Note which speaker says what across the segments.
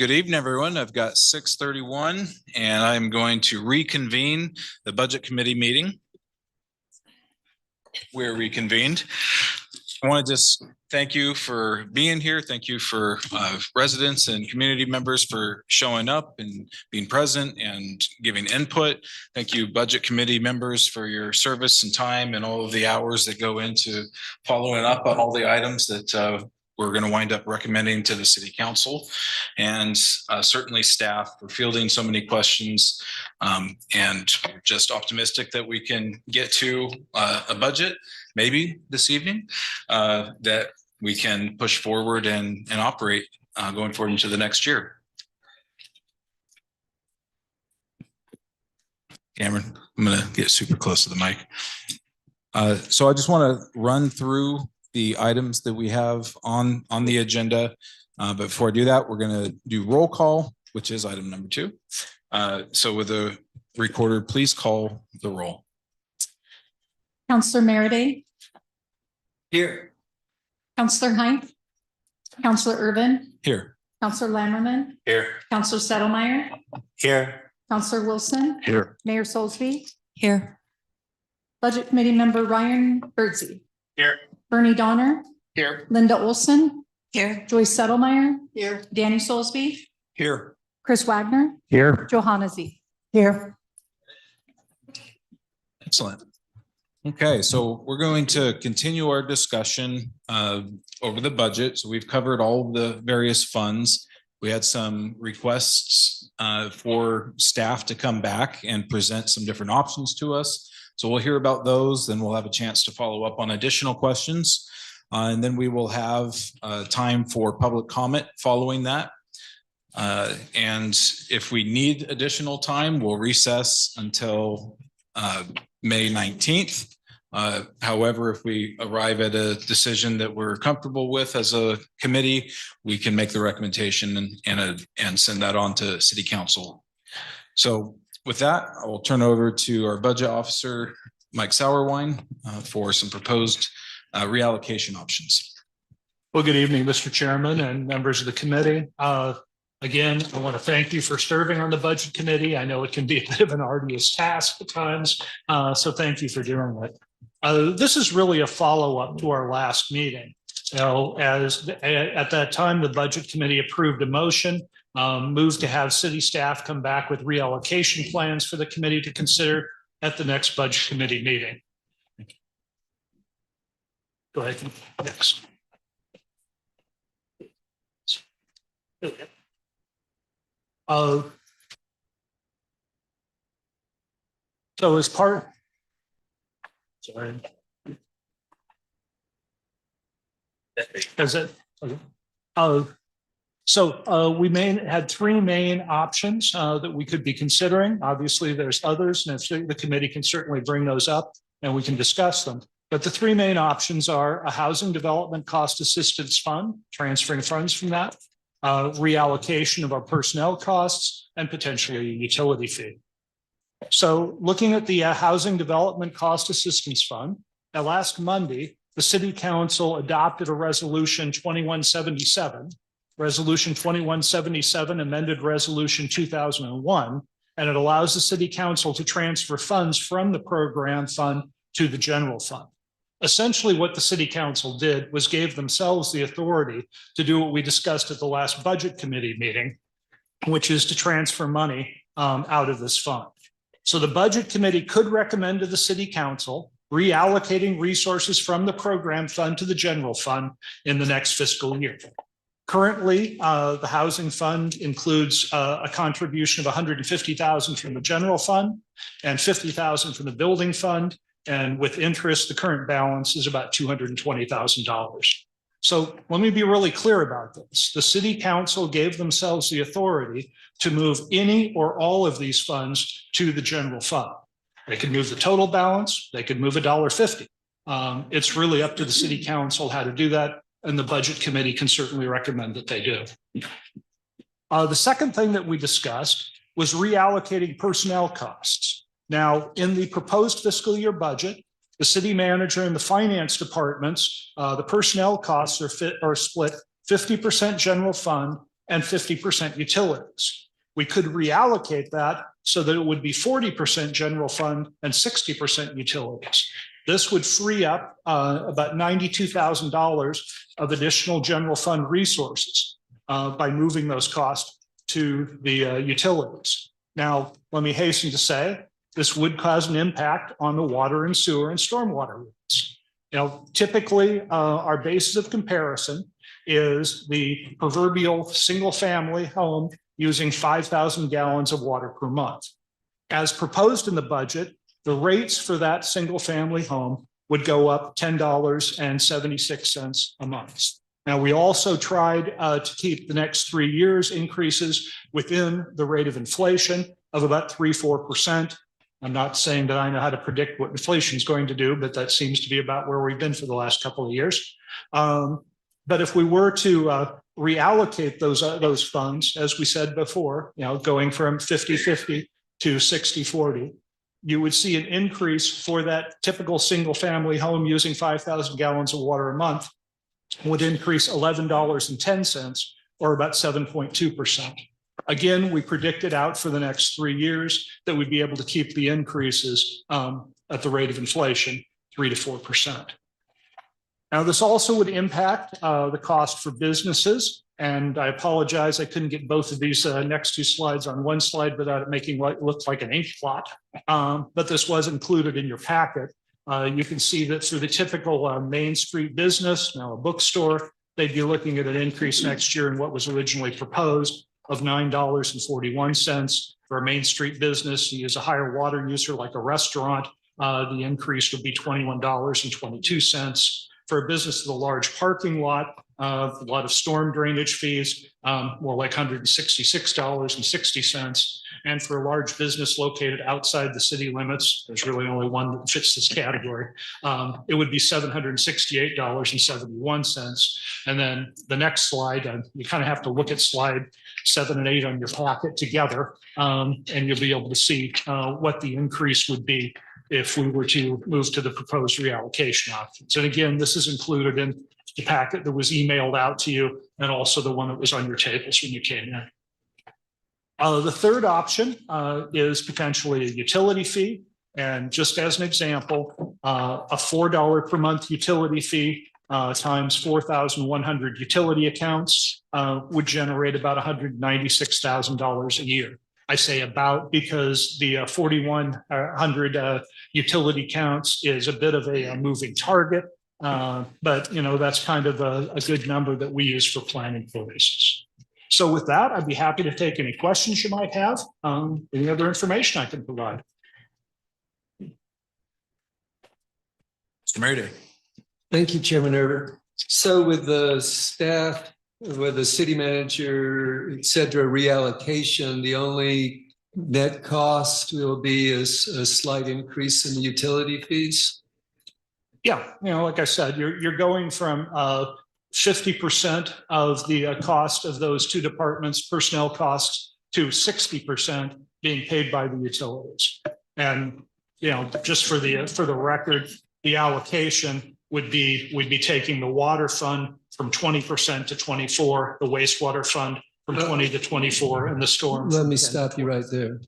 Speaker 1: Good evening, everyone. I've got 6:31 and I'm going to reconvene the Budget Committee meeting. We're reconvened. I want to just thank you for being here. Thank you for residents and community members for showing up and being present and giving input. Thank you, Budget Committee members, for your service and time and all of the hours that go into following up on all the items that we're going to wind up recommending to the City Council, and certainly staff for fielding so many questions, and just optimistic that we can get to a budget maybe this evening that we can push forward and operate going forward into the next year. Cameron, I'm going to get super close to the mic. So I just want to run through the items that we have on the agenda. But before I do that, we're going to do roll call, which is item number 2. So with the recorder, please call the roll.
Speaker 2: Councillor Merida.
Speaker 1: Here.
Speaker 2: Councillor Hine. Councillor Urban.
Speaker 1: Here.
Speaker 2: Councillor Lammerman.
Speaker 1: Here.
Speaker 2: Councillor Settlemeyer.
Speaker 1: Here.
Speaker 2: Councillor Wilson.
Speaker 1: Here.
Speaker 2: Mayor Soulsby.
Speaker 3: Here.
Speaker 2: Budget Committee Member Ryan Birdsey.
Speaker 1: Here.
Speaker 2: Bernie Donner.
Speaker 1: Here.
Speaker 2: Linda Olson.
Speaker 3: Here.
Speaker 2: Joyce Settlemeyer.
Speaker 3: Here.
Speaker 2: Danny Soulsby.
Speaker 1: Here.
Speaker 2: Chris Wagner.
Speaker 1: Here.
Speaker 2: Johanna Z.
Speaker 3: Here.
Speaker 1: Excellent. Okay, so we're going to continue our discussion over the budget. So we've covered all of the various funds. We had some requests for staff to come back and present some different options to us. So we'll hear about those, then we'll have a chance to follow up on additional questions. And then we will have time for public comment following that. And if we need additional time, we'll recess until May 19th. However, if we arrive at a decision that we're comfortable with as a committee, we can make the recommendation and send that on to City Council. So with that, I will turn over to our budget officer, Mike Sauerwein, for some proposed reallocation options.
Speaker 4: Well, good evening, Mr. Chairman and members of the committee. Again, I want to thank you for serving on the Budget Committee. I know it can be a bit of an arduous task at times, so thank you for doing it. This is really a follow-up to our last meeting. As at that time, the Budget Committee approved a motion, moved to have city staff come back with reallocation plans for the committee to consider at the next Budget Committee meeting. Go ahead. Next. So as part, sorry. Is it? Okay. So we had 3 main options that we could be considering. Obviously, there's others, and the committee can certainly bring those up and we can discuss them. But the 3 main options are a housing development cost assistance fund, transferring funds from that, reallocation of our personnel costs, and potentially a utility fee. So looking at the housing development cost assistance fund, last Monday, the City Council adopted a resolution 2177. Resolution 2177 amended Resolution 2001, and it allows the City Council to transfer funds from the program fund to the general fund. Essentially, what the City Council did was gave themselves the authority to do what we discussed at the last Budget Committee meeting, which is to transfer money out of this fund. So the Budget Committee could recommend to the City Council reallocating resources from the program fund to the general fund in the next fiscal year. Currently, the housing fund includes a contribution of $150,000 from the general fund and $50,000 from the building fund. And with interest, the current balance is about $220,000. So let me be really clear about this. The City Council gave themselves the authority to move any or all of these funds to the general fund. They could move the total balance. They could move $1.50. It's really up to the City Council how to do that, and the Budget Committee can certainly recommend that they do. The second thing that we discussed was reallocating personnel costs. Now, in the proposed fiscal year budget, the city manager and the finance departments, the personnel costs are split 50% general fund and 50% utilities. We could reallocate that so that it would be 40% general fund and 60% utilities. This would free up about $92,000 of additional general fund resources by moving those costs to the utilities. Now, let me hasten to say, this would cause an impact on the water and sewer and stormwater rates. Typically, our basis of comparison is the proverbial single-family home using 5,000 gallons of water per month. As proposed in the budget, the rates for that single-family home would go up $10.76 a month. Now, we also tried to keep the next 3 years increases within the rate of inflation of about 3-4%. I'm not saying that I know how to predict what inflation is going to do, but that seems to be about where we've been for the last couple of years. But if we were to reallocate those funds, as we said before, going from 50-50 to 60-40, you would see an increase for that typical single family home using 5,000 gallons of water a month would increase $11.10 or about 7.2%. Again, we predicted out for the next 3 years that we'd be able to keep the increases at the rate of inflation, 3 to 4%. Now, this also would impact the cost for businesses. And I apologize, I couldn't get both of these next two slides on one slide without it making what looks like an ink plot. But this was included in your packet. You can see that for the typical Main Street business, now a bookstore, they'd be looking at an increase next year in what was originally proposed of $9.41. For a Main Street business, you use a higher water user like a restaurant, the increase would be $21.22. For a business with a large parking lot, a lot of storm drainage fees, more like $166.60. And for a large business located outside the city limits, there's really only one that fits this category, it would be $768.71. And then the next slide, you kind of have to look at slide 7 and 8 on your packet together, and you'll be able to see what the increase would be if we were to move to the proposed reallocation options. And again, this is included in the packet that was emailed out to you and also the one that was on your tables when you came in. The third option is potentially a utility fee. And just as an example, a $4 per month utility fee times 4,100 utility accounts would generate about $196,000 a year. I say about because the 4,100 utility counts is a bit of a moving target, but that's kind of a good number that we use for planning purposes. So with that, I'd be happy to take any questions you might have. Any other information I can provide?
Speaker 1: Mr. Mayday.
Speaker 3: Thank you, Chairman Herbert. So with the staff, with the city manager, et cetera, reallocation, the only net cost will be a slight increase in the utility fees?
Speaker 4: Yeah, like I said, you're going from 50% of the cost of those two departments' personnel costs to 60% being paid by the utilities. And just for the record, the allocation would be we'd be taking the water fund from 20% to 24%, the wastewater fund from 20 to 24, and the storm.
Speaker 3: Let me stop you right there.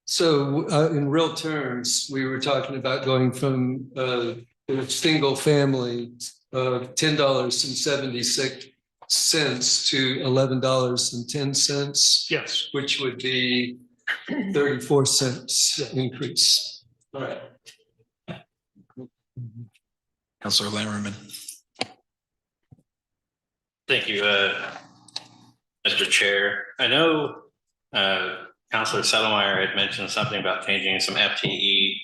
Speaker 3: So in real terms, we were talking about going from a single family of $10.76 to $11.10.
Speaker 4: Yes.
Speaker 3: Which would be 34 cents increase. All right.
Speaker 1: Councilor Lammerman.
Speaker 5: Thank you, Mr. Chair. I know Councilor Settlemeyer had mentioned something about changing some FTE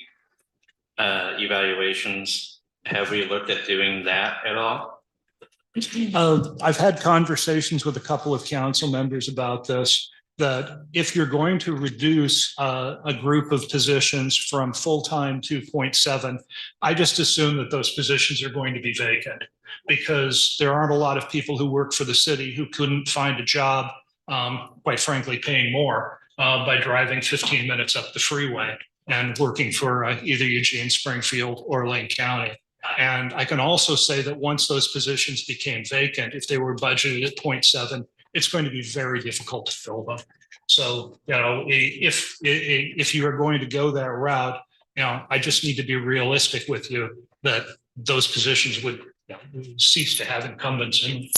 Speaker 5: evaluations. Have we looked at doing that at all?
Speaker 4: I've had conversations with a couple of council members about this, that if you're going to reduce a group of positions from full-time to 0.7, I just assume that those positions are going to be vacant because there aren't a lot of people who work for the city who couldn't find a job, quite frankly, paying more by driving 15 minutes up the freeway and working for either Eugene, Springfield, or Lane County. And I can also say that once those positions became vacant, if they were budgeted at 0.7, it's going to be very difficult to fill them. So, you know, if you are going to go that route, you know, I just need to be realistic with you that those positions would cease to have incumbents in.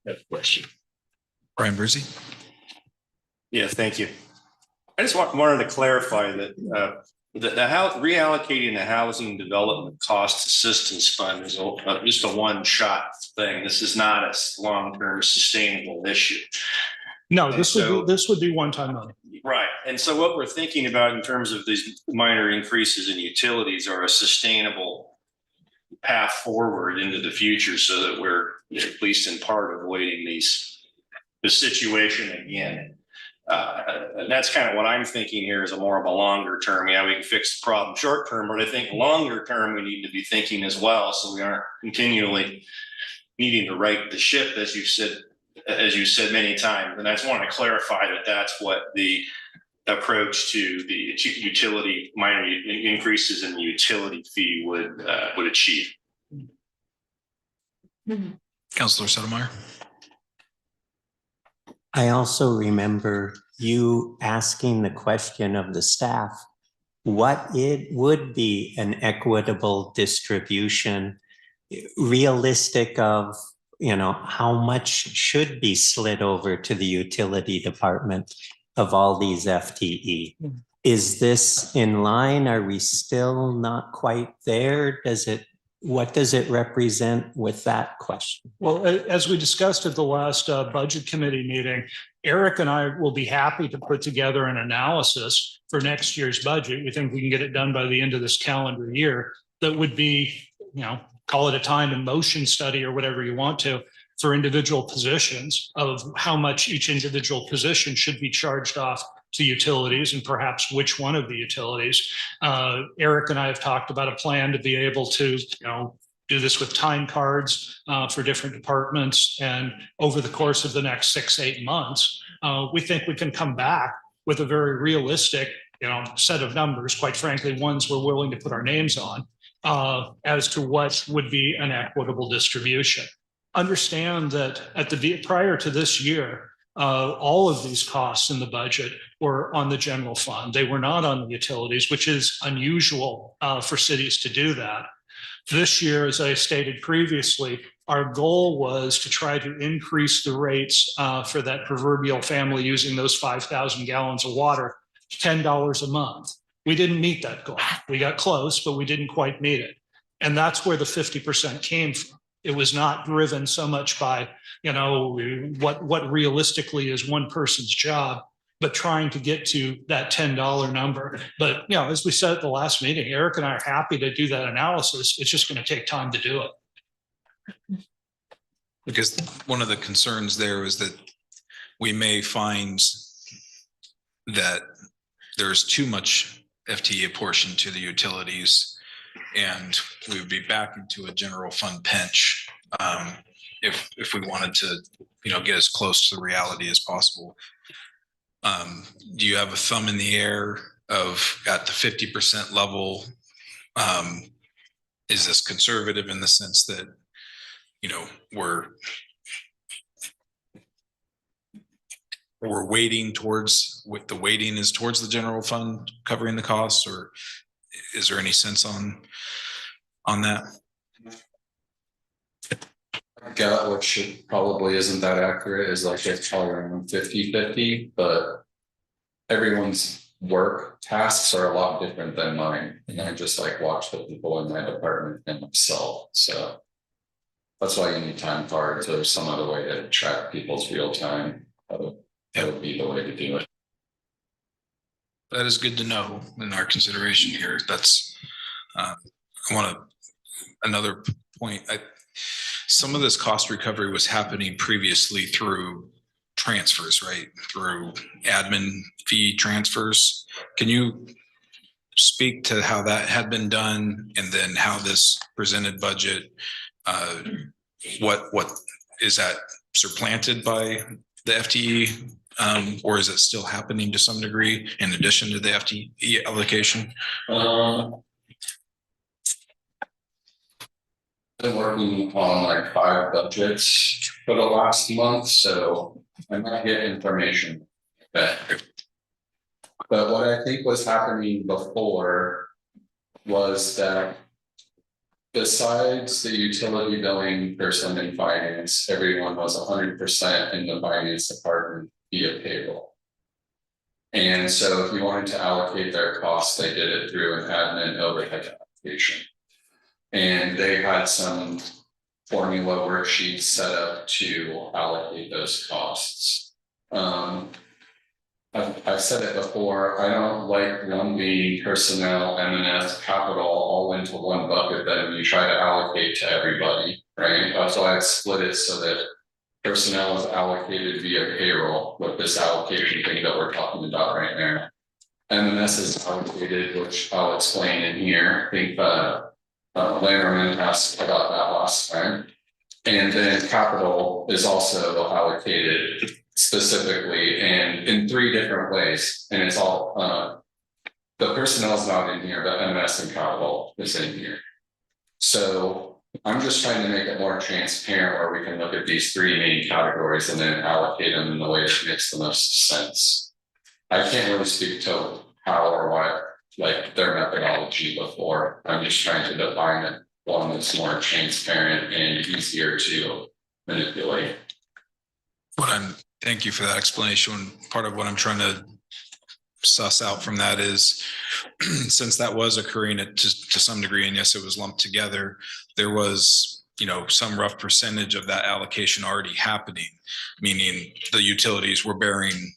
Speaker 4: That question.
Speaker 1: Brian Brucey.
Speaker 6: Yes, thank you. I just wanted to clarify that reallocating the housing development cost assistance fund is just a one-shot thing. This is not a long-term sustainable issue.
Speaker 4: No, this would be one-time money.
Speaker 6: Right. And so what we're thinking about in terms of these minor increases in utilities are a sustainable path forward into the future so that we're at least in part avoiding the situation again. And that's kind of what I'm thinking here is a more of a longer term. Yeah, we can fix the problem short term, but I think longer term, we need to be thinking as well. So we aren't continually needing to right the ship, as you said many times. And I just want to clarify that that's what the approach to the utility minor increases in the utility fee would achieve.
Speaker 1: Councilor Settlemyre.
Speaker 7: I also remember you asking the question of the staff, what it would be an equitable distribution, realistic of, you know, how much should be slid over to the utility department of all these FTE. Is this in line? Are we still not quite there? What does it represent with that question?
Speaker 4: Well, as we discussed at the last budget committee meeting, Eric and I will be happy to put together an analysis for next year's budget. We think we can get it done by the end of this calendar year. That would be, you know, call it a time and motion study or whatever you want to, for individual positions of how much each individual position should be charged off to utilities and perhaps which one of the utilities. Eric and I have talked about a plan to be able to, you know, do this with time cards for different departments. And over the course of the next 6-8 months, we think we can come back with a very realistic, you know, set of numbers, quite frankly, ones we're willing to put our names on as to what would be an equitable distribution. Understand that prior to this year, all of these costs in the budget were on the general fund. They were not on the utilities, which is unusual for cities to do that. This year, as I stated previously, our goal was to try to increase the rates for that proverbial family using those 5,000 gallons of water, $10 a month. We didn't meet that goal. We got close, but we didn't quite meet it. And that's where the 50% came from. It was not driven so much by, you know, what realistically is one person's job, but trying to get to that $10 number. But, you know, as we said at the last meeting, Eric and I are happy to do that analysis. It's just going to take time to do it.
Speaker 1: Because one of the concerns there is that we may find that there's too much FTE apportioned to the utilities, and we would be back into a general fund pinch if we wanted to, you know, get as close to the reality as possible. Do you have a thumb in the air of at the 50% level? Is this conservative in the sense that, you know, we're weighting towards what the weighting is towards the general fund covering the costs, or is there any sense on that?
Speaker 8: Gut, which probably isn't that accurate, is like it's probably around 50-50, but everyone's work tasks are a lot different than mine. And I just like watch the people in my department and myself. So that's why you need time cards or some other way to track people's real time. That would be the way to do it.
Speaker 1: That is good to know in our consideration here. That's I want to another point. Some of this cost recovery was happening previously through transfers, right? Through admin fee transfers. Can you speak to how that had been done, and then how this presented budget, what is that supplanted by the FTE? Or is it still happening to some degree in addition to the FTE allocation?
Speaker 8: been working on like 5 budgets for the last month, so I might get information back. But what I think was happening before was that besides the utility billing person in finance, everyone was 100% in the finance department via payroll. And so if you wanted to allocate their costs, they did it through an admin overhead allocation. And they had some formula worksheets set up to allocate those costs. I've said it before, I don't like lumping personnel, M&S, capital all into one bucket that you try to allocate to everybody, right? That's why I split it so that personnel is allocated via payroll with this allocation thing that we're talking about right now. M&S is allocated, which I'll explain in here. I think Landerman asked about that last time. And then capital is also allocated specifically and in 3 different ways. And it's all, the personnel is not in here, but MS and capital is in here. So I'm just trying to make it more transparent where we can look at these 3 main categories and then allocate them in the way that makes the most sense. I can't really speak to how or why, like their methodology before. I'm just trying to define it one that's more transparent and easier to manipulate.
Speaker 1: Thank you for that explanation. Part of what I'm trying to suss out from that is since that was occurring to some degree, and yes, it was lumped together, there was, some rough percentage of that allocation already happening, meaning the utilities were bearing,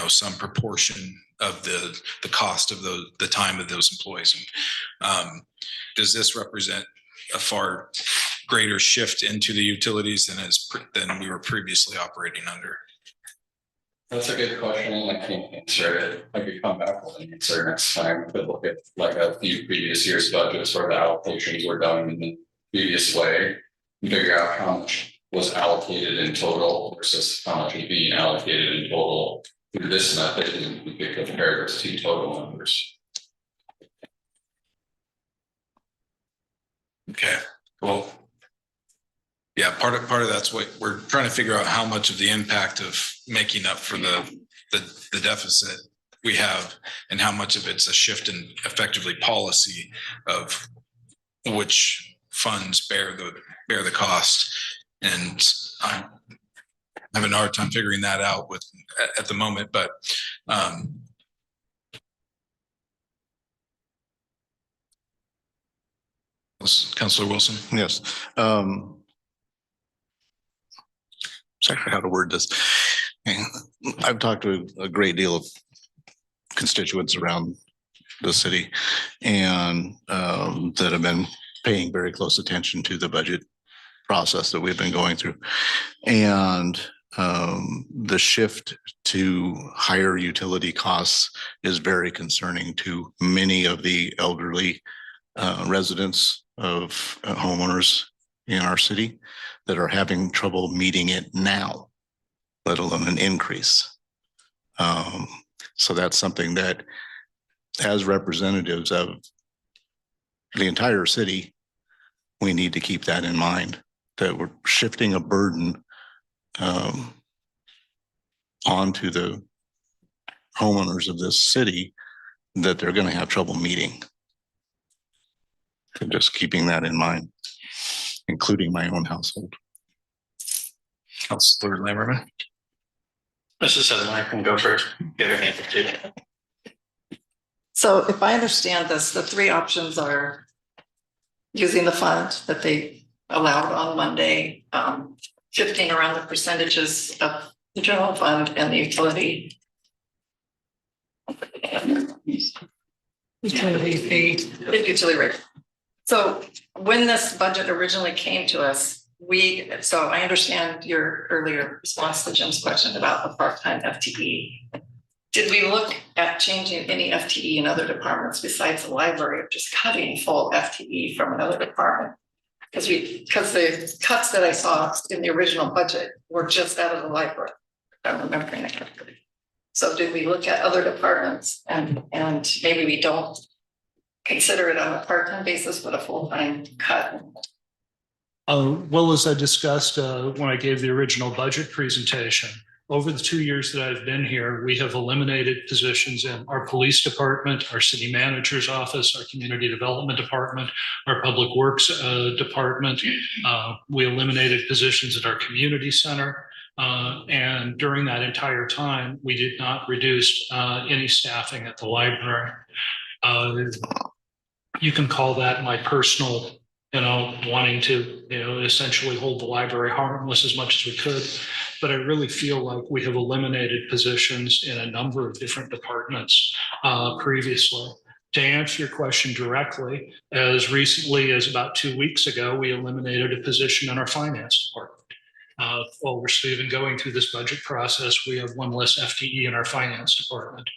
Speaker 1: some proportion of the cost of the time of those employees. Does this represent a far greater shift into the utilities than we were previously operating under?
Speaker 8: That's a good question. I can't answer it. I could come back with an answer next time. But look at like a few previous years' budgets where the allocations were done in the previous way and figure out how much was allocated in total versus how much is being allocated in total through this method, and we could compare those 2 total numbers.
Speaker 1: Okay, cool. Yeah, part of that's what we're trying to figure out, how much of the impact of making up for the deficit we have and how much of it's a shift in effectively policy of which funds bear the cost. And I'm having a hard time figuring that out at the moment, but Councilor Wilson.
Speaker 9: Yes. Exactly how to word this. I've talked to a great deal of constituents around the city and that have been paying very close attention to the budget process that we've been going through. And the shift to higher utility costs is very concerning to many of the elderly residents of homeowners in our city that are having trouble meeting it now, let alone an increase. So that's something that as representatives of the entire city, we need to keep that in mind, that we're shifting a burden onto the homeowners of this city that they're going to have trouble meeting. So just keeping that in mind, including my own household.
Speaker 1: Councilor Lamberman.
Speaker 5: Mrs. Sutherland, I can go first. Get her hand too.
Speaker 10: So if I understand this, the 3 options are using the fund that they allowed on Monday, shifting around the percentages of the general fund and the utility. Utility fee. The utility rate. So when this budget originally came to us, so I understand your earlier response to Jim's question about the part-time FTE. Did we look at changing any FTE in other departments besides the library, or just cutting full FTE from another department? Because the cuts that I saw in the original budget were just out of the library, if I'm remembering it correctly. So did we look at other departments and maybe we don't consider it on a part-time basis, but a full-time cut?
Speaker 4: Well, as I discussed when I gave the original budget presentation, over the 2 years that I've been here, we have eliminated positions in our police department, our city manager's office, our community development department, our public works department. We eliminated positions at our community center. And during that entire time, we did not reduce any staffing at the library. You can call that my personal, wanting to, essentially hold the library harmless as much as we could. But I really feel like we have eliminated positions in a number of different departments previously. To answer your question directly, as recently as about 2 weeks ago, we eliminated a position in our finance department. While we're still even going through this budget process, we have one less FTE in our finance department.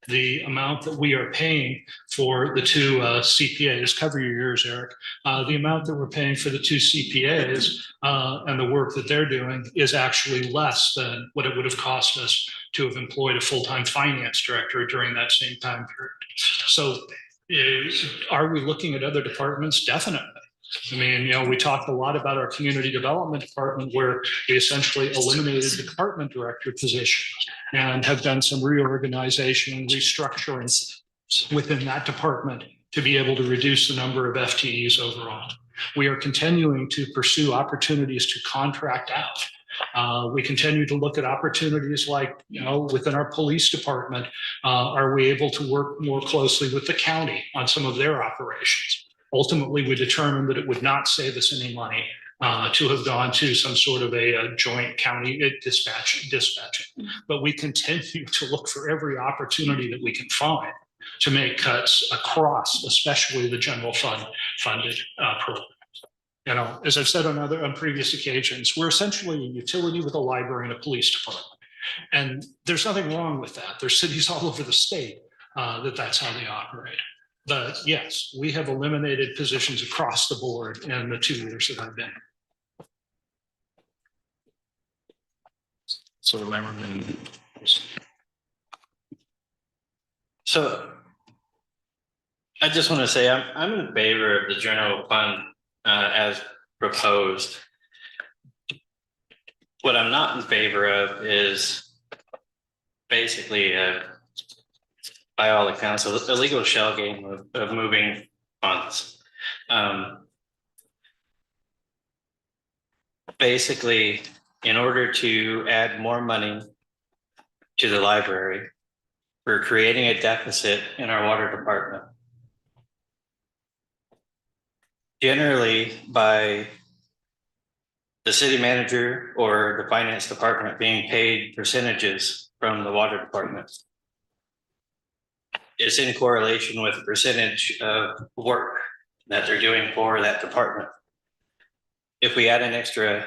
Speaker 4: The amount that we are paying for the two CPAs, cover your ears, Eric, the amount that we're paying for the two CPAs and the work that they're doing is actually less than what it would have cost us to have employed a full-time finance director during that same time period. So are we looking at other departments? Definitely. I mean, we talked a lot about our community development department where we essentially eliminated the department director position and have done some reorganization and restructuring within that department to be able to reduce the number of FTEs overall. We are continuing to pursue opportunities to contract out. We continue to look at opportunities like, within our police department, are we able to work more closely with the county on some of their operations? Ultimately, we determined that it would not save us any money to have gone to some sort of a joint county dispatching. But we continue to look for every opportunity that we can find to make cuts across, especially the general funded programs. As I've said on previous occasions, we're essentially a utility with a library and a police department. And there's nothing wrong with that. There's cities all over the state that's how they operate. But yes, we have eliminated positions across the board in the 2 years that I've been.
Speaker 5: So I just want to say I'm in favor of the general fund as proposed. What I'm not in favor of is basically by all accounts, a illegal shell game of moving funds. Basically, in order to add more money to the library, we're creating a deficit in our water department. Generally, by the city manager or the finance department being paid percentages from the water department. It's in correlation with the percentage of work that they're doing for that department. If we add an extra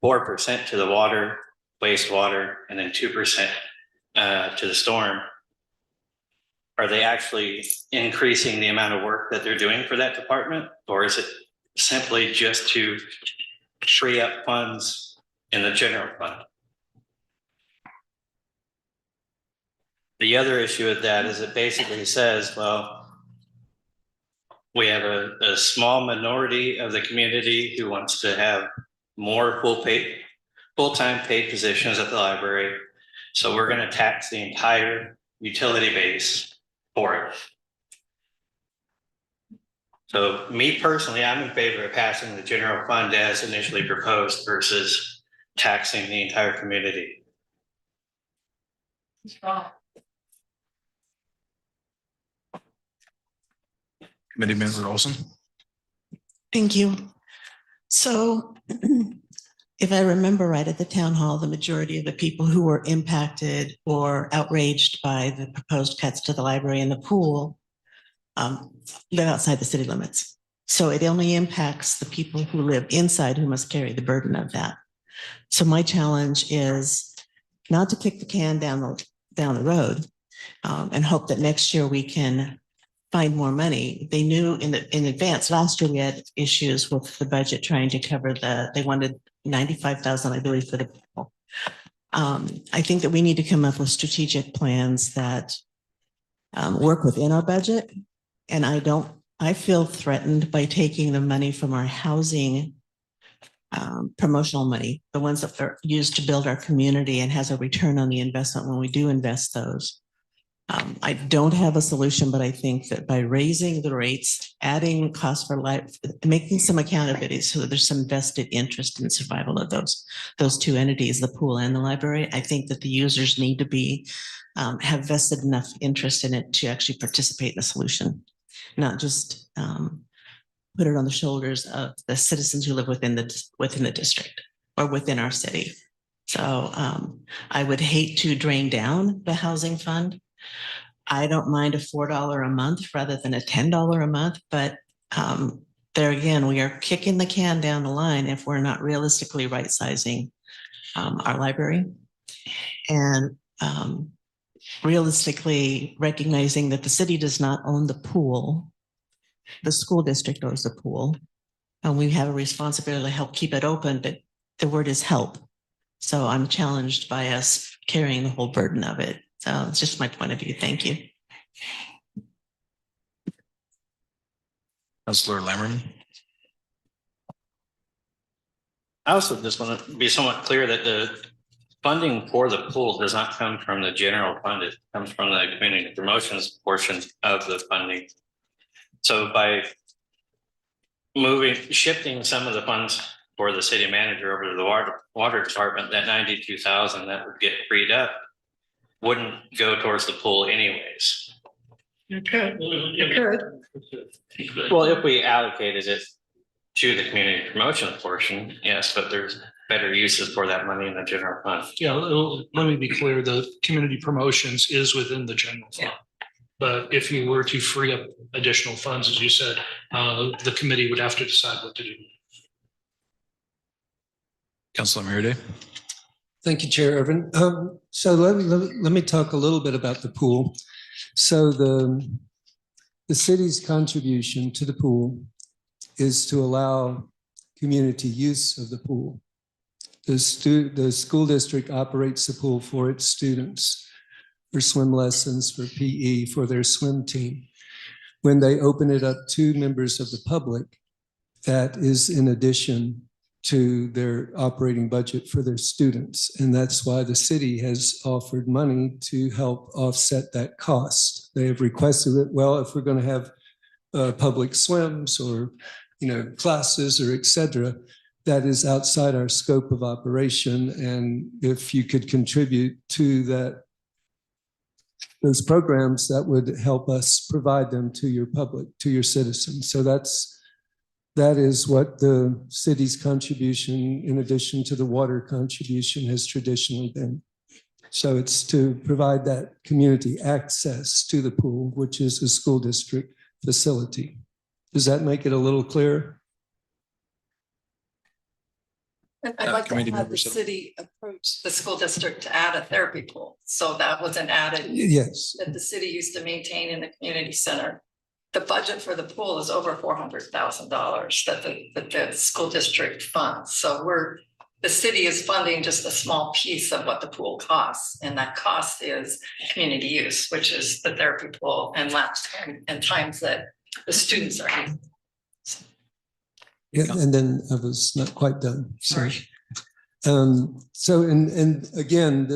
Speaker 5: 4% to the water, wastewater, and then 2% to the storm, are they actually increasing the amount of work that they're doing for that department? Or is it simply just to free up funds in the general fund? The other issue with that is it basically says, well, we have a small minority of the community who wants to have more full-time paid positions at the library. So we're going to tax the entire utility base for it. So me personally, I'm in favor of passing the general fund as initially proposed versus taxing the entire community.
Speaker 1: Committee Member Olson.
Speaker 11: Thank you. So if I remember right, at the town hall, the majority of the people who were impacted or outraged by the proposed cuts to the library and the pool live outside the city limits. So it only impacts the people who live inside who must carry the burden of that. So my challenge is not to kick the can down the road and hope that next year we can find more money. They knew in advance. Last year we had issues with the budget trying to cover they wanted 95,000, I believe, for the people. I think that we need to come up with strategic plans that work within our budget. And I I feel threatened by taking the money from our housing promotional money, the ones that are used to build our community and has a return on the investment when we do invest those. I don't have a solution, but I think that by raising the rates, adding cost for life, making some accountability so that there's some vested interest in survival of those two entities, the pool and the library. I think that the users need to be have vested enough interest in it to actually participate in the solution, not just put it on the shoulders of the citizens who live within the district or within our city. So I would hate to drain down the housing fund. I don't mind a $4 a month rather than a $10 a month, but there again, we are kicking the can down the line if we're not realistically right-sizing our library and realistically recognizing that the city does not own the pool. The school district owns the pool, and we have a responsibility to help keep it open, but the word is help. So I'm challenged by us carrying the whole burden of it. So it's just my point of view. Thank you.
Speaker 1: Councilor Lammerman.
Speaker 5: I also just want to be somewhat clear that the funding for the pool does not come from the general fund. It comes from the community promotions portion of the funding. So by shifting some of the funds for the city manager over to the water department, that 92,000 that would get freed up wouldn't go towards the pool anyways.
Speaker 10: You could.
Speaker 5: Well, if we allocated it to the community promotion portion, yes, but there's better uses for that money in the general fund.
Speaker 4: Yeah, let me be clear, the community promotions is within the general fund. But if you were to free up additional funds, as you said, the committee would have to decide what to do.
Speaker 1: Councilor Mirade.
Speaker 3: Thank you, Chair Irvin. So let me talk a little bit about the pool. So the city's contribution to the pool is to allow community use of the pool. The school district operates the pool for its students, for swim lessons, for PE, for their swim team. When they open it up to members of the public, that is in addition to their operating budget for their students. And that's why the city has offered money to help offset that cost. They have requested it, well, if we're going to have public swims or classes or et cetera, that is outside our scope of operation. And if you could contribute to those programs, that would help us provide them to your public, to your citizens. So that is what the city's contribution, in addition to the water contribution, has traditionally been. So it's to provide that community access to the pool, which is a school district facility. Does that make it a little clearer?
Speaker 10: I'd like to
Speaker 1: Committee
Speaker 10: have the
Speaker 1: members.
Speaker 10: city approach the school district to add a therapy pool. So that was an added
Speaker 3: Yes.
Speaker 10: that the city used to maintain in the community center. The budget for the pool is over $400,000 that the school district funds. So the city is funding just a small piece of what the pool costs. And that cost is community use, which is the therapy pool and laps and times that the students are using.
Speaker 3: Yeah, and then I was not quite done.
Speaker 10: Sorry.
Speaker 3: So, and again,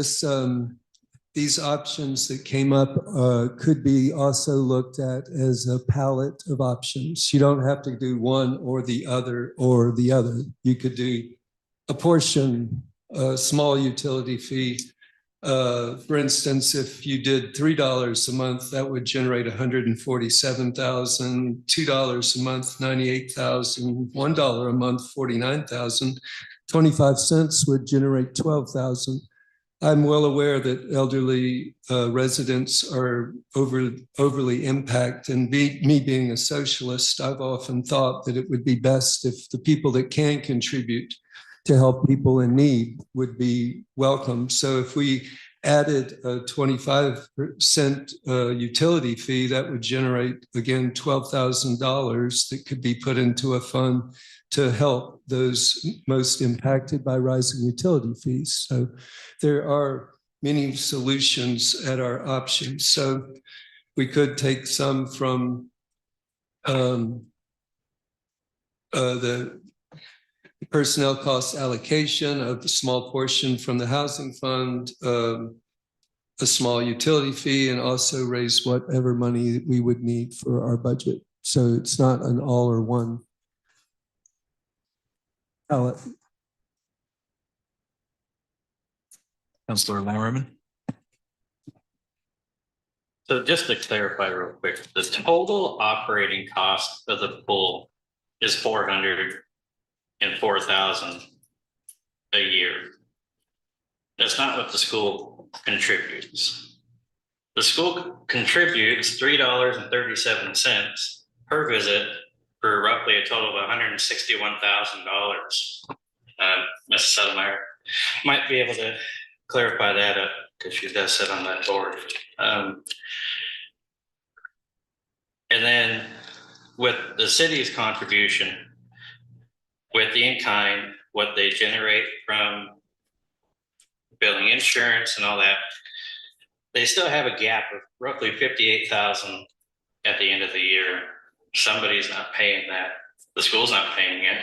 Speaker 3: these options that came up could be also looked at as a palette of options. You don't have to do one or the other or the other. You could do a portion, a small utility fee. For instance, if you did $3 a month, that would generate $147,000, $2 a month, $98,000, $1 a month, $49,000, 25 cents would generate $12,000. I'm well aware that elderly residents are overly impacted, and me being a socialist, I've often thought that it would be best if the people that can contribute to help people in need would be welcome. So if we added a 25% utility fee, that would generate, again, $12,000 that could be put into a fund to help those most impacted by rising utility fees. So there are many solutions at our options. So we could take some from The personnel cost allocation of the small portion from the housing fund, a small utility fee, and also raise whatever money we would need for our budget. So it's not an all or one.
Speaker 1: Councilor Lauerman.
Speaker 5: So just to clarify real quick, the total operating cost of the pool is 404,000 a year. That's not what the school contributes. The school contributes $3.37 per visit for roughly a total of $161,000. Mrs. Settlemyer might be able to clarify that up because she does sit on that board. And then with the city's contribution, with the in-kind, what they generate from billing insurance and all that, they still have a gap of roughly 58,000 at the end of the year. Somebody's not paying that. The school's not paying it.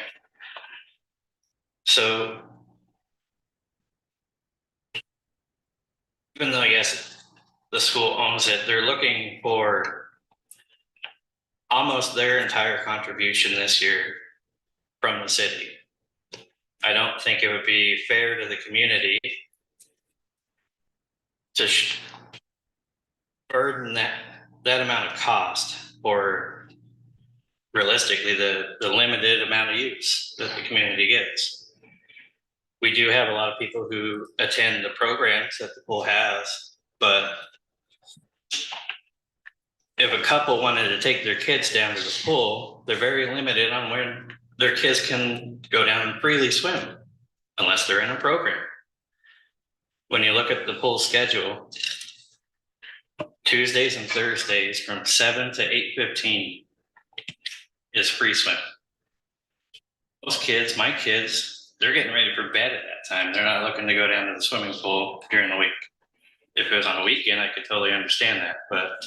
Speaker 5: So even though, yes, the school owns it, they're looking for almost their entire contribution this year from the city. I don't think it would be fair to the community to burden that amount of cost for realistically the limited amount of use that the community gets. We do have a lot of people who attend the programs that the pool has, but if a couple wanted to take their kids down to the pool, they're very limited on when their kids can go down and freely swim unless they're in a program. When you look at the pool schedule, Tuesdays and Thursdays from 7 to 8:15 is free swim. Most kids, my kids, they're getting ready for bed at that time. They're not looking to go down to the swimming pool during the week. If it was on a weekend, I could totally understand that, but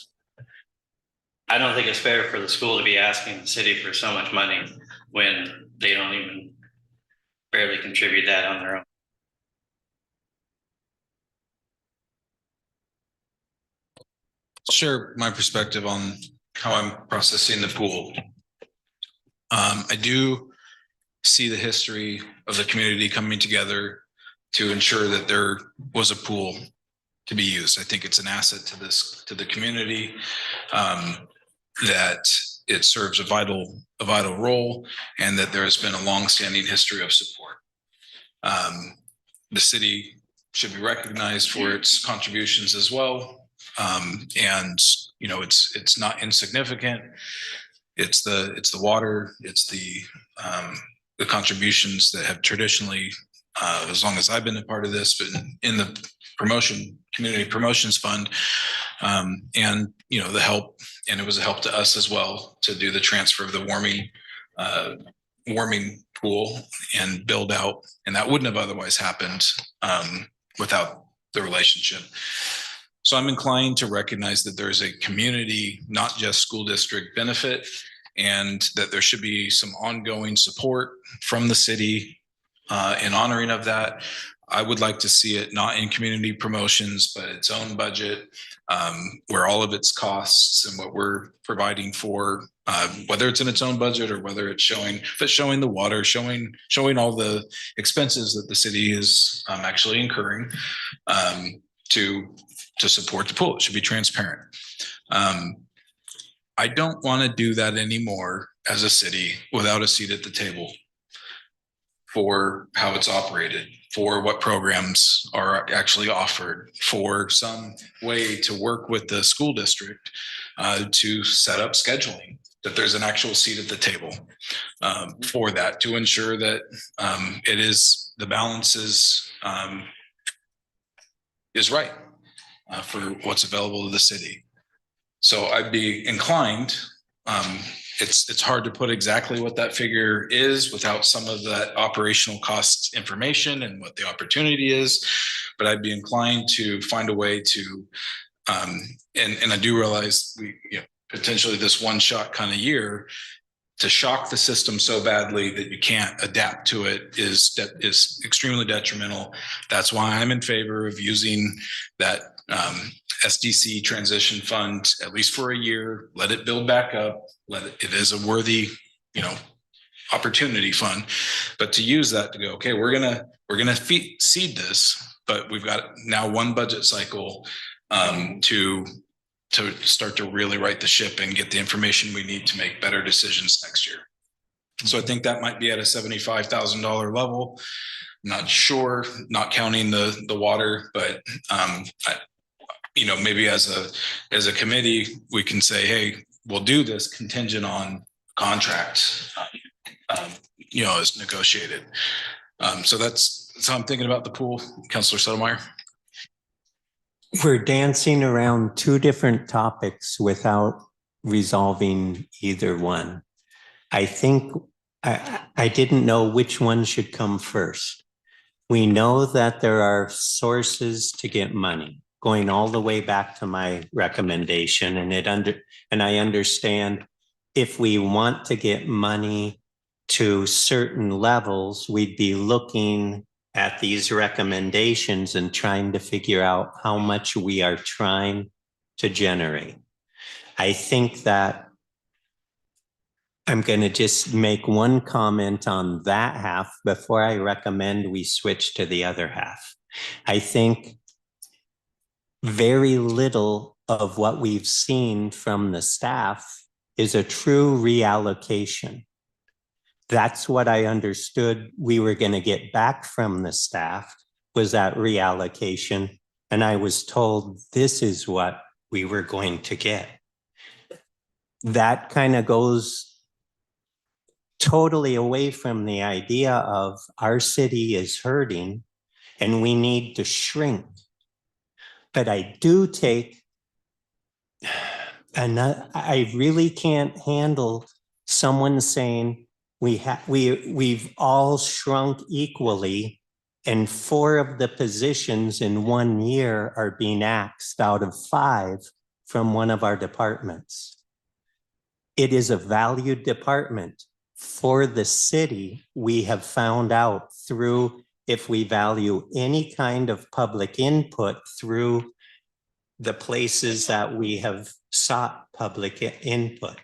Speaker 5: I don't think it's fair for the school to be asking the city for so much money when they don't even barely contribute that on their own.
Speaker 1: Share my perspective on how I'm processing the pool. I do see the history of the community coming together to ensure that there was a pool to be used. I think it's an asset to the community, that it serves a vital role, and that there has been a longstanding history of support. The city should be recognized for its contributions as well. And you know, it's not insignificant. It's the water, it's the contributions that have traditionally, as long as I've been a part of this, but in the community promotions fund, and you know, the help, and it was a help to us as well to do the transfer of the warming pool and build out, and that wouldn't have otherwise happened without the relationship. So I'm inclined to recognize that there's a community, not just school district benefit, and that there should be some ongoing support from the city in honoring of that. I would like to see it not in community promotions, but its own budget, where all of its costs and what we're providing for, whether it's in its own budget or whether it's showing the water, showing all the expenses that the city is actually incurring to support the pool. It should be transparent. I don't want to do that anymore as a city without a seat at the table for how it's operated, for what programs are actually offered, for some way to work with the school district to set up scheduling, that there's an actual seat at the table for that, to ensure that the balance is right for what's available to the city. So I'd be inclined, it's hard to put exactly what that figure is without some of that operational cost information and what the opportunity is, but I'd be inclined to find a way to, and I do realize potentially this one shot kind of year, to shock the system so badly that you can't adapt to it is extremely detrimental. That's why I'm in favor of using that SDC transition fund, at least for a year, let it build back up, it is a worthy, opportunity fund, but to use that to go, okay, we're gonna seed this, but we've got now one budget cycle to start to really right the ship and get the information we need to make better decisions next year. So I think that might be at a $75,000 level. I'm not sure, not counting the water, but maybe as a committee, we can say, hey, we'll do this contingent on contract, as negotiated. So that's how I'm thinking about the pool. Councilor Sotomayor.
Speaker 7: We're dancing around two different topics without resolving either one. I think I didn't know which one should come first. We know that there are sources to get money, going all the way back to my recommendation, and I understand if we want to get money to certain levels, we'd be looking at these recommendations and trying to figure out how much we are trying to generate. I think that I'm going to just make one comment on that half before I recommend we switch to the other half. I think very little of what we've seen from the staff is a true reallocation. That's what I understood we were going to get back from the staff, was that reallocation. And I was told this is what we were going to get. That kind of goes totally away from the idea of our city is hurting and we need to shrink. But I do take, and I really can't handle someone saying, we've all shrunk equally, and 4 of the positions in 1 year are being axed out of 5 from one of our departments. It is a valued department for the city. We have found out through, if we value any kind of public input through the places that we have sought public input.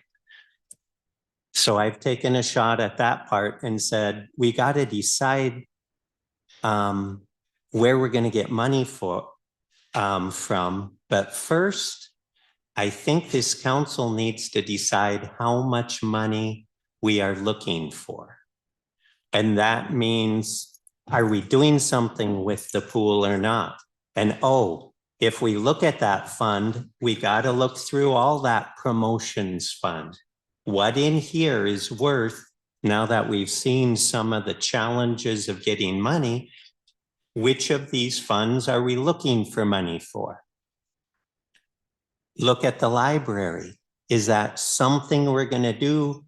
Speaker 7: So I've taken a shot at that part and said, we got to decide where we're going to get money from. But first, I think this council needs to decide how much money we are looking for. And that means, are we doing something with the pool or not? And if we look at that fund, we got to look through all that promotions fund. What in here is worth, now that we've seen some of the challenges of getting money, which of these funds are we looking for money for? Look at the library. Is that something we're going to do?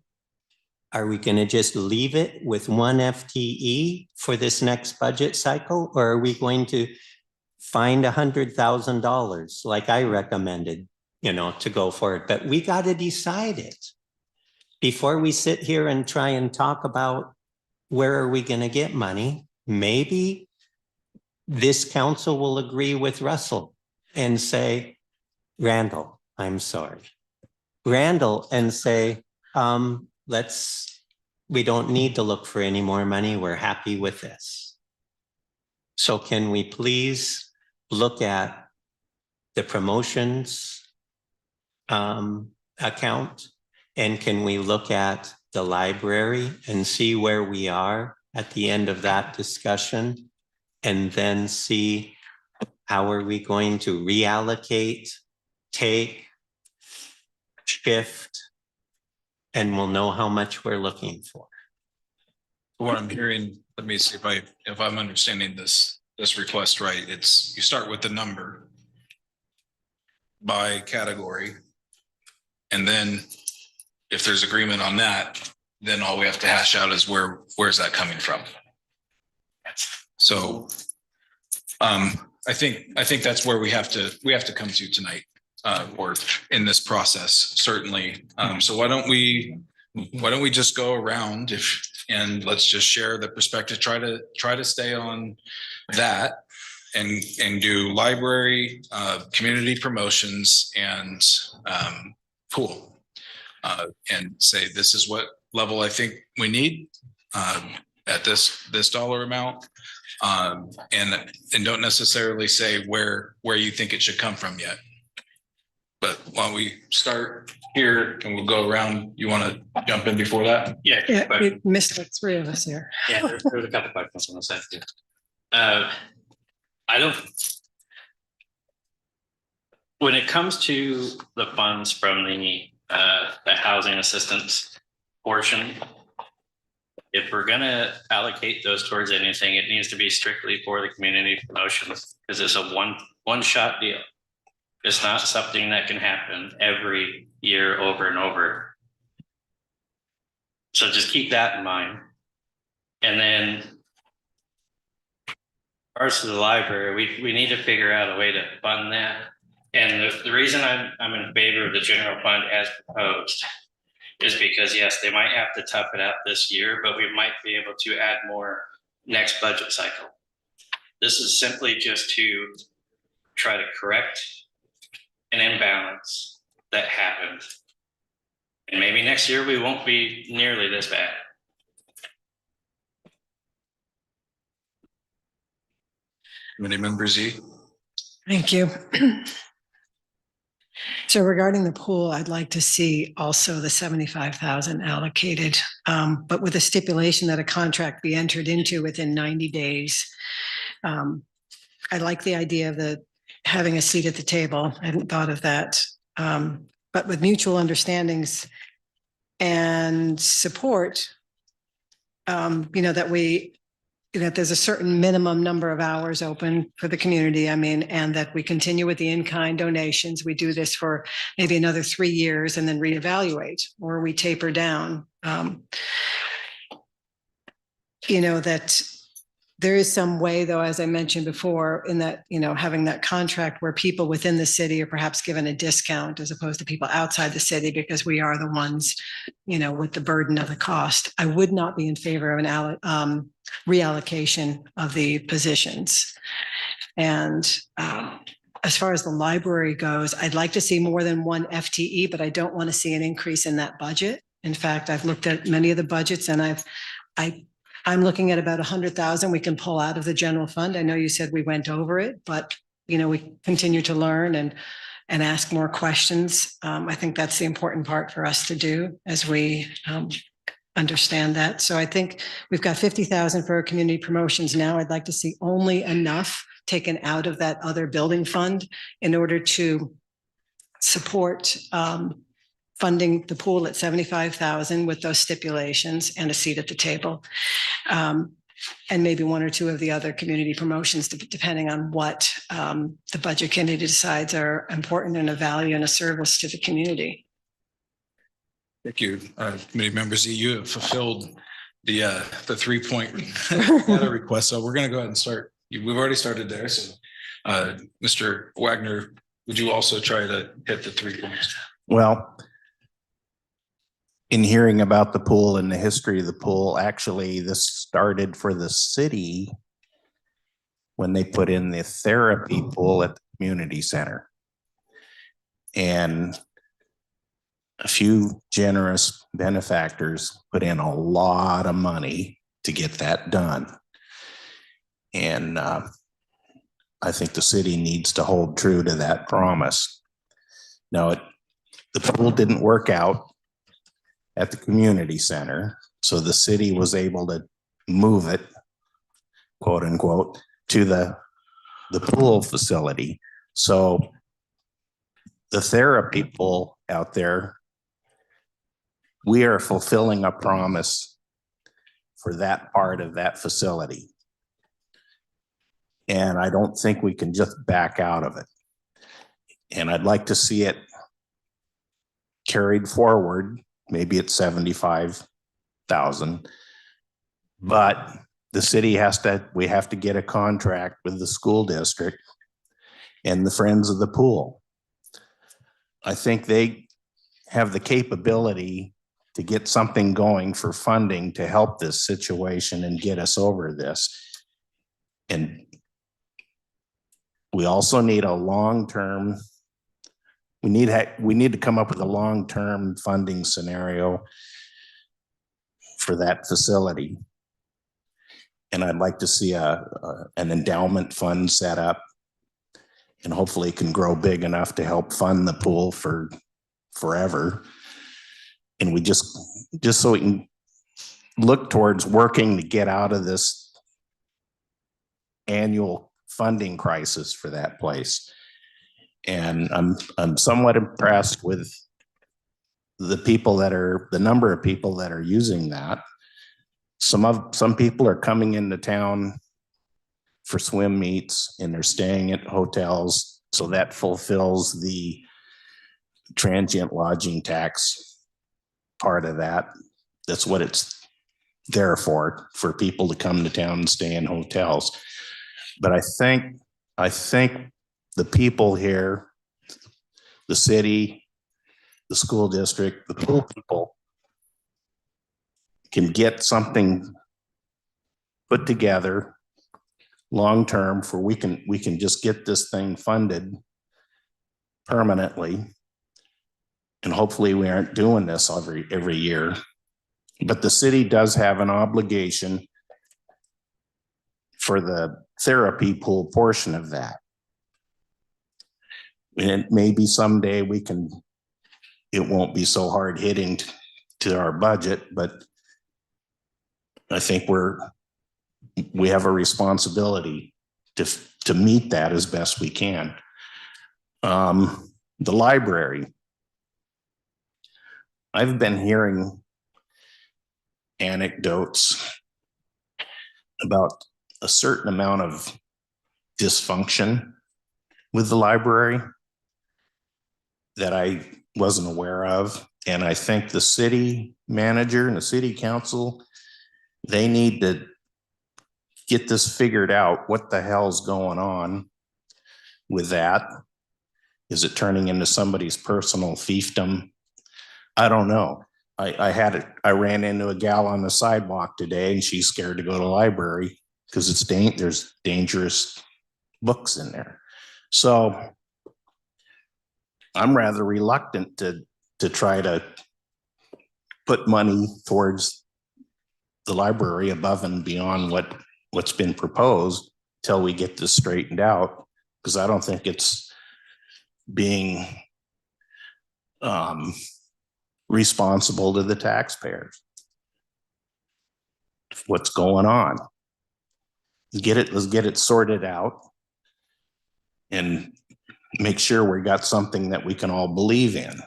Speaker 7: Are we going to just leave it with 1 FTE for this next budget cycle? Or are we going to find $100,000 like I recommended, to go for it? But we got to decide it before we sit here and try and talk about where are we going to get money. Maybe this council will agree with Russell and say, Randall, I'm sorry. Randall, and say, we don't need to look for any more money. We're happy with this. So can we please look at the promotions account? And can we look at the library and see where we are at the end of that discussion? And then see how are we going to reallocate, take, shift, and we'll know how much we're looking for.
Speaker 1: What I'm hearing, let me see if I'm understanding this request right. It's, you start with the number by category, and then if there's agreement on that, then all we have to hash out is where's that coming from. So I think that's where we have to come to tonight. or in this process, certainly. So why don't we just go around and let's just share the perspective, try to stay on that and do library, community promotions and pool. And say, this is what level I think we need at this dollar amount. And don't necessarily say where you think it should come from yet. But why don't we start here and we'll go around. You want to jump in before that?
Speaker 5: Yeah.
Speaker 2: Yeah,
Speaker 5: but-
Speaker 2: we missed like three of us here.
Speaker 5: Yeah, there's a couple questions on the side too. I don't. When it comes to the funds from the housing assistance portion, if we're gonna allocate those towards anything, it needs to be strictly for the community promotions, because it's a one-shot deal. It's not something that can happen every year over and over. So just keep that in mind. And then parts of the library, we need to figure out a way to fund that. And the reason I'm in favor of the general fund as proposed is because, yes, they might have to tough it out this year, but we might be able to add more next budget cycle. This is simply just to try to correct an imbalance that happened. And maybe next year we won't be nearly this bad.
Speaker 1: Committee member Z.
Speaker 12: Thank you. So regarding the pool, I'd like to see also the 75,000 allocated, but with a stipulation that a contract be entered into within 90 days. I like the idea of having a seat at the table. I hadn't thought of that. But with mutual understandings and support, that there's a certain minimum number of hours open for the community. And that we continue with the in-kind donations. We do this for maybe another 3 years and then reevaluate, or we taper down. That there is some way, though, as I mentioned before, in that, having that contract where people within the city are perhaps given a discount as opposed to people outside the city, because we are the ones, with the burden of the cost. I would not be in favor of an reallocation of the positions. And as far as the library goes, I'd like to see more than one FTE, but I don't want to see an increase in that budget. In fact, I've looked at many of the budgets and I'm looking at about 100,000 we can pull out of the general fund. I know you said we went over it, but we continue to learn and ask more questions. I think that's the important part for us to do as we understand that. So I think we've got 50,000 for our community promotions now. I'd like to see only enough taken out of that other building fund in order to support funding the pool at 75,000 with those stipulations and a seat at the table. And maybe one or two of the other community promotions, depending on what the budget committee decides are important and a value and a service to the community.
Speaker 1: Thank you, committee members. You have fulfilled the 3-point request. So we're going to go ahead and start. We've already started there. So Mr. Wagner, would you also try to hit the 3 points?
Speaker 13: Well, in hearing about the pool and the history of the pool, actually this started for the city when they put in the therapy pool at the community center. And a few generous benefactors put in a lot of money to get that done. And I think the city needs to hold true to that promise. Now, the pool didn't work out at the community center, so the city was able to move it, quote unquote, to the pool facility. So the therapy pool out there, we are fulfilling a promise for that part of that facility. And I don't think we can just back out of it. And I'd like to see it carried forward, maybe it's 75,000. But the city we have to get a contract with the school district and the Friends of the Pool. I think they have the capability to get something going for funding to help this situation and get us over this. And we also need a long-term, we need to come up with a long-term funding scenario for that facility. And I'd like to see an endowment fund set up, and hopefully it can grow big enough to help fund the pool for forever. And we just so we can look towards working to get out of this annual funding crisis for that place. And I'm somewhat impressed with the number of people that are using that. Some people are coming into town for swim meets and they're staying at hotels. So that fulfills the transient lodging tax part of that. That's what it's there for people to come to town and stay in hotels. But I think the people here, the city, the school district, the pool people can get something put together long-term for we can just get this thing funded permanently. And hopefully we aren't doing this every year. But the city does have an obligation for the therapy pool portion of that. And maybe someday it won't be so hard hitting to our budget, but I think we have a responsibility to meet that as best we can. The library. I've been hearing anecdotes about a certain amount of dysfunction with the library that I wasn't aware of. And I think the city manager and the city council, they need to get this figured out. What the hell's going on with that? Is it turning into somebody's personal fiefdom? I don't know. I ran into a gal on the sidewalk today and she's scared to go to the library because there's dangerous books in there. So I'm rather reluctant to try to put money towards the library above and beyond what's been proposed till we get this straightened out, because I don't think it's being responsible to the taxpayers. What's going on? Let's get it sorted out and make sure we got something that we can all believe in.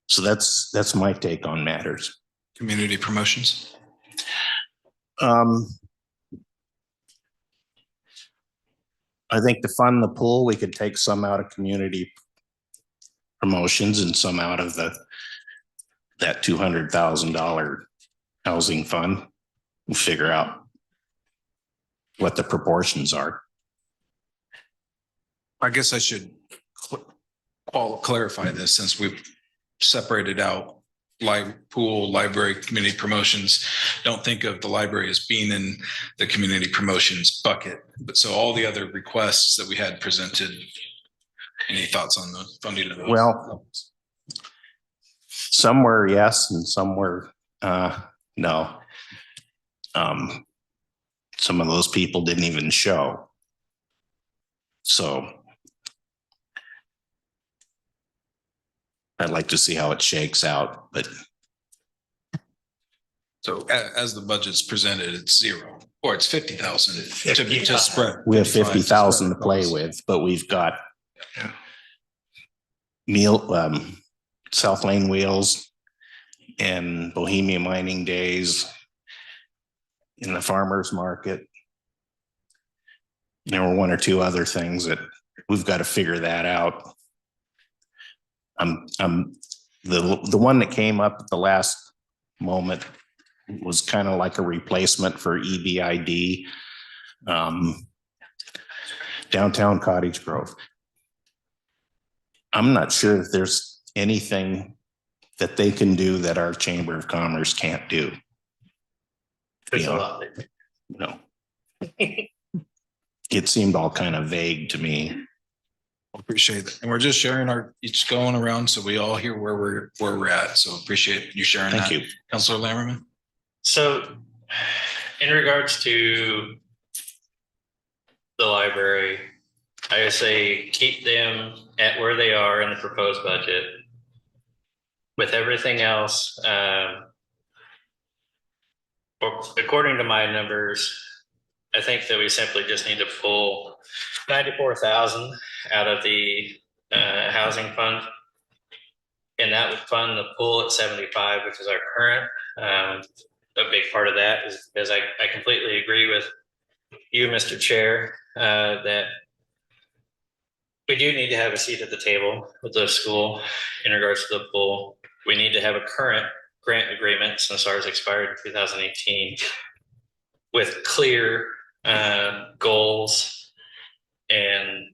Speaker 13: So that's my take on matters.
Speaker 1: Community promotions.
Speaker 13: I think to fund the pool, we could take some out of community promotions and some out of that $200,000 housing fund. We'll figure out what the proportions are.
Speaker 1: I guess I should clarify this, since we've separated out pool, library, community promotions. Don't think of the library as being in the community promotions bucket. But so all the other requests that we had presented, any thoughts on the funding of those?
Speaker 13: Well, some were yes and some were no. Some of those people didn't even show. So I'd like to see how it shakes out, but.
Speaker 1: So as the budget's presented, it's zero, or it's 50,000 to be just spread.
Speaker 13: We have 50,000 to play with, but we've got South Lane Wheels and Bohemia Mining Days in the farmer's market. There were one or two other things that we've got to figure that out. The one that came up at the last moment was kind of like a replacement for EBID, downtown Cottage Grove. I'm not sure if there's anything that they can do that our Chamber of Commerce can't do.
Speaker 5: There's a
Speaker 13: Yeah.
Speaker 5: lot there.
Speaker 13: No. It seemed all kind of vague to me.
Speaker 1: Appreciate it. And we're just sharing each going around, so we all hear where we're at. So appreciate you sharing that.
Speaker 13: Thank you.
Speaker 1: Counselor Lammerman.
Speaker 5: So in regards to the library, I would say keep them at where they are in the proposed budget. With everything else, according to my numbers, I think that we simply just need to pull 94,000 out of the housing fund. And that would fund the pool at 75, which is our current. A big part of that is I completely agree with you, Mr. Chair, that we do need to have a seat at the table with the school in regards to the pool. We need to have a current grant agreement since ours expired in 2018 with clear goals and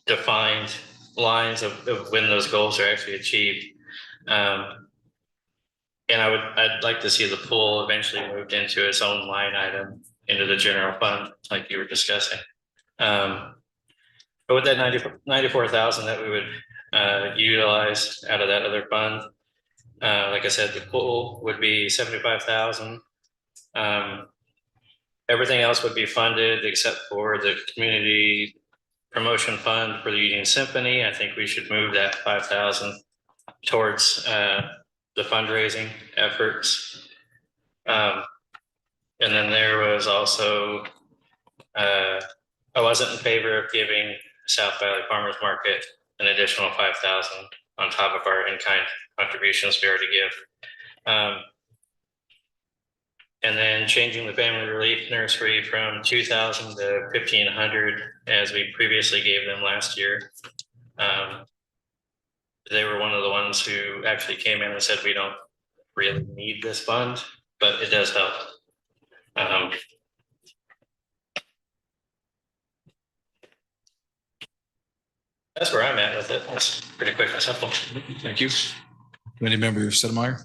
Speaker 5: defined lines of when those goals are actually achieved. And I'd like to see the pool eventually moved into its own line item into the general fund, like you were discussing. But with that 94,000 that we would utilize out of that other fund, like I said, the pool would be 75,000. Everything else would be funded except for the community promotion fund for the Union Symphony. I think we should move that 5,000 towards the fundraising efforts. And then there was also, I wasn't in favor of giving South Valley Farmers Market an additional 5,000 on top of our in-kind contributions we already give. And then changing the family relief nursery from 2,000 to 1,500 as we previously gave them last year. They were one of the ones who actually came in and said, we don't really need this fund, but it does help. That's where I'm at with it. That's pretty quick and simple.
Speaker 1: Thank you. Committee member Sedemmeyer.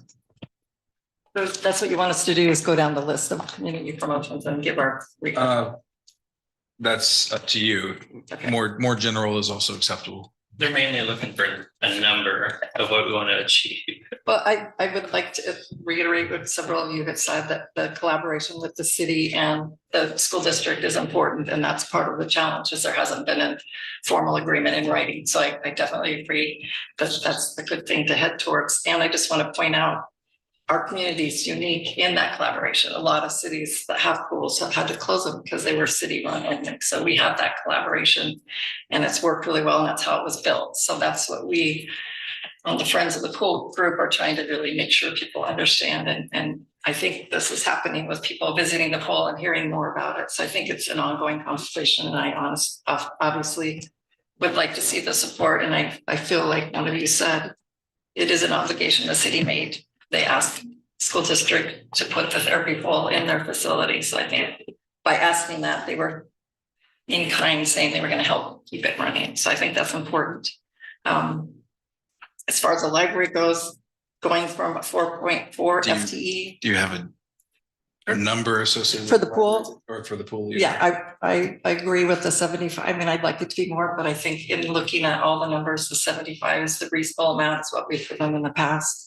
Speaker 10: That's what you want us to do, is go down the list of community promotions and give our.
Speaker 1: That's up to you.
Speaker 10: Okay.
Speaker 1: More general is also acceptable.
Speaker 5: They're mainly looking for a number of what we want to achieve.
Speaker 10: Well, I would like to reiterate what several of you have said, that the collaboration with the city and the school district is important. And that's part of the challenge, is there hasn't been a formal agreement in writing. So I definitely agree that that's a good thing to head towards. And I just want to point out, our community is unique in that collaboration. A lot of cities that have pools have had to close them because they were city run only. So we have that collaboration and it's worked really well, and that's how it was built. So that's what we, on the Friends of the Pool group, are trying to really make sure people understand. And I think this is happening with people visiting the pool and hearing more about it. So I think it's an ongoing conversation, and I obviously would like to see the support. And I feel like one of you said, it is an obligation the city made. They asked school district to put the therapy pool in their facility. So I think by asking that, they were in kind saying they were going to help keep it running. So I think that's important. As far as the library goes, going from 4.4 FTE.
Speaker 1: Do you have a number associated
Speaker 10: For
Speaker 1: with
Speaker 10: the pool?
Speaker 1: Or for the pool?
Speaker 10: Yeah, I agree with the 75. I mean, I'd like it to be more, but I think in looking at all the numbers, the 75 is the reasonable amount. It's what we've done in the past.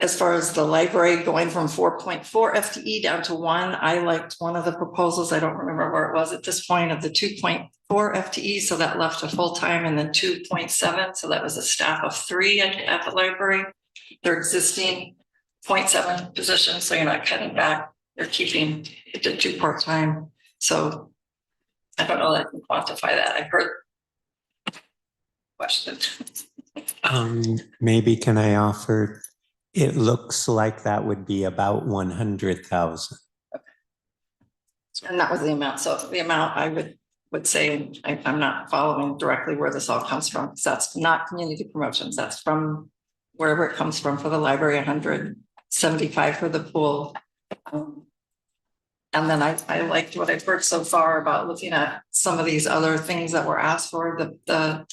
Speaker 10: As far as the library going from 4.4 FTE down to 1, I liked one of the proposals. I don't remember where it was at this point, of the 2.4 FTE. So that left a full-time, and then 2.7. So that was a staff of 3 at the library. They're existing 0.7 positions. So you're not cutting back. You're keeping it to 2 part-time. So I don't know that I can quantify that. I've heard questions.
Speaker 7: Maybe can I offer, it looks like that would be about 100,000.
Speaker 10: And that was the amount. So the amount I would say, I'm not following directly where this all comes from, because that's not community promotions. That's from wherever it comes from for the library, 175 for the pool. And then I liked what I've heard so far about looking at some of these other things that were asked for, the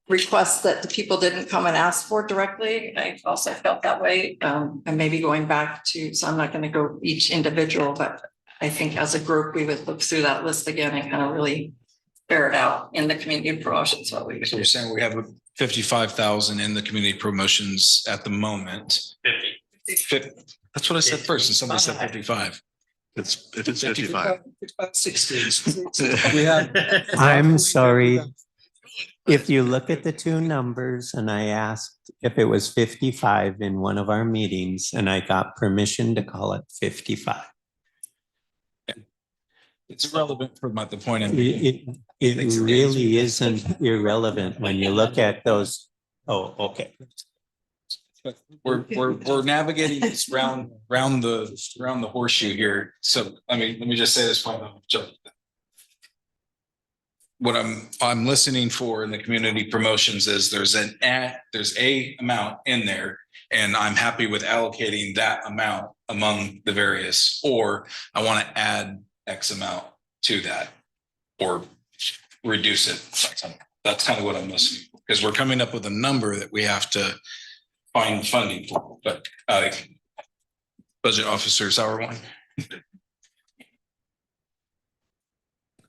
Speaker 10: requests that the people didn't come and ask for directly. I also felt that way. And maybe going back to, so I'm not going to go each individual, but I think as a group, we would look through that list again and kind of really bear it out in the community promotions, what we would
Speaker 1: So
Speaker 10: do.
Speaker 1: you're saying we have 55,000 in the community promotions at the moment.
Speaker 5: 50.
Speaker 1: That's what I said first, and somebody said 55.
Speaker 9: If it's 55.
Speaker 3: 60. We have.
Speaker 7: I'm sorry. If you look at the two numbers and I asked if it was 55 in one of our meetings and I got permission to call it 55.
Speaker 1: It's irrelevant from the point of
Speaker 7: It
Speaker 1: view.
Speaker 7: really isn't irrelevant when you look at those. Oh, okay.
Speaker 1: We're navigating this round the horseshoe here. So, I mean, let me just say this point. What I'm listening for in the community promotions is there's a amount in there, and I'm happy with allocating that amount among the various, or I want to add X amount to that or reduce it. That's kind of what I'm listening for, because we're coming up with a number that we have to find funding for, but budget officer Sauerwein.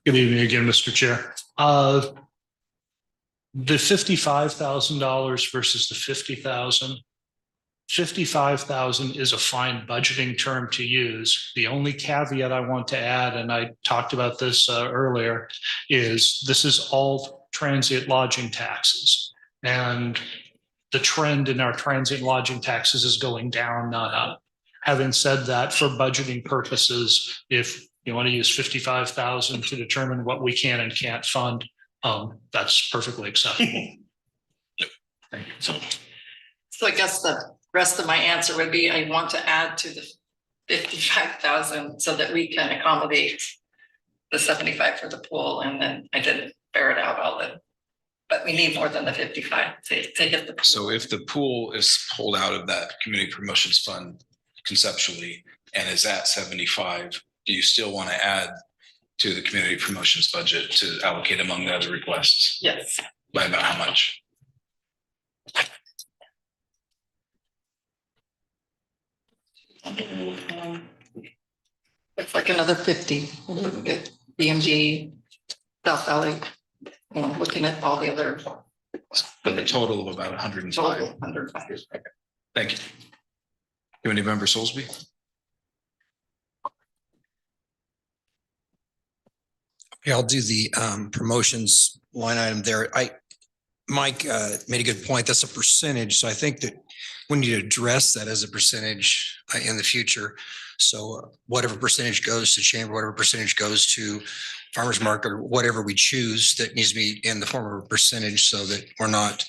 Speaker 4: Good evening again, Mr. Chair. The $55,000 versus the 50,000. 55,000 is a fine budgeting term to use. The only caveat I want to add, and I talked about this earlier, is this is all transient lodging taxes. And the trend in our transient lodging taxes is going down, not up. Having said that, for budgeting purposes, if you want to use 55,000 to determine what we can and can't fund, that's perfectly acceptable.
Speaker 1: Thank you.
Speaker 10: So I guess the rest of my answer would be, I want to add to the 55,000 so that we can accommodate the 75 for the pool, and then I didn't bear it out all the, but we need more than the 55 to hit the.
Speaker 1: So if the pool is pulled out of that community promotions fund conceptually and is at 75, do you still want to add to the community promotions budget to allocate among the other requests?
Speaker 10: Yes.
Speaker 1: By about how much?
Speaker 10: It's like another 50. BMG, South Valley, looking at all the other.
Speaker 1: But a total of about 105.
Speaker 10: Total 105.
Speaker 1: Thank you. Committee member Soulsby.
Speaker 14: Okay, I'll do the promotions line item there. Mike made a good point. That's a percentage. So I think that we need to address that as a percentage in the future. So whatever percentage goes to chamber, whatever percentage goes to farmers market, or whatever we choose, that needs to be in the form of a percentage, so that we're not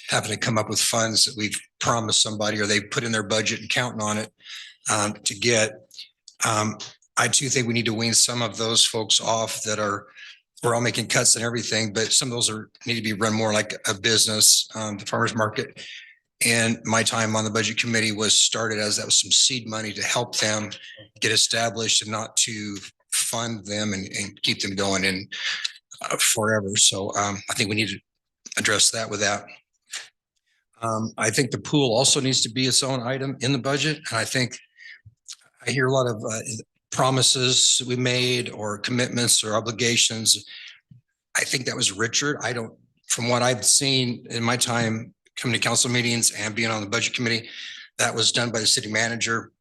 Speaker 14: having to come up with funds that we've promised somebody or they put in their budget and counting on it to get. I too think we need to wean some of those folks off that we're all making cuts and everything, but some of those need to be run more like a business, the farmers market. And my time on the budget committee was started as that was some seed money to help them get established and not to fund them and keep them going in forever. So I think we need to address that with that. I think the pool also needs to be its own item in the budget. And I think I hear a lot of promises we made or commitments or obligations. I think that was Richard. From what I've seen in my time coming to council meetings and being on the budget committee, that was done by the city manager.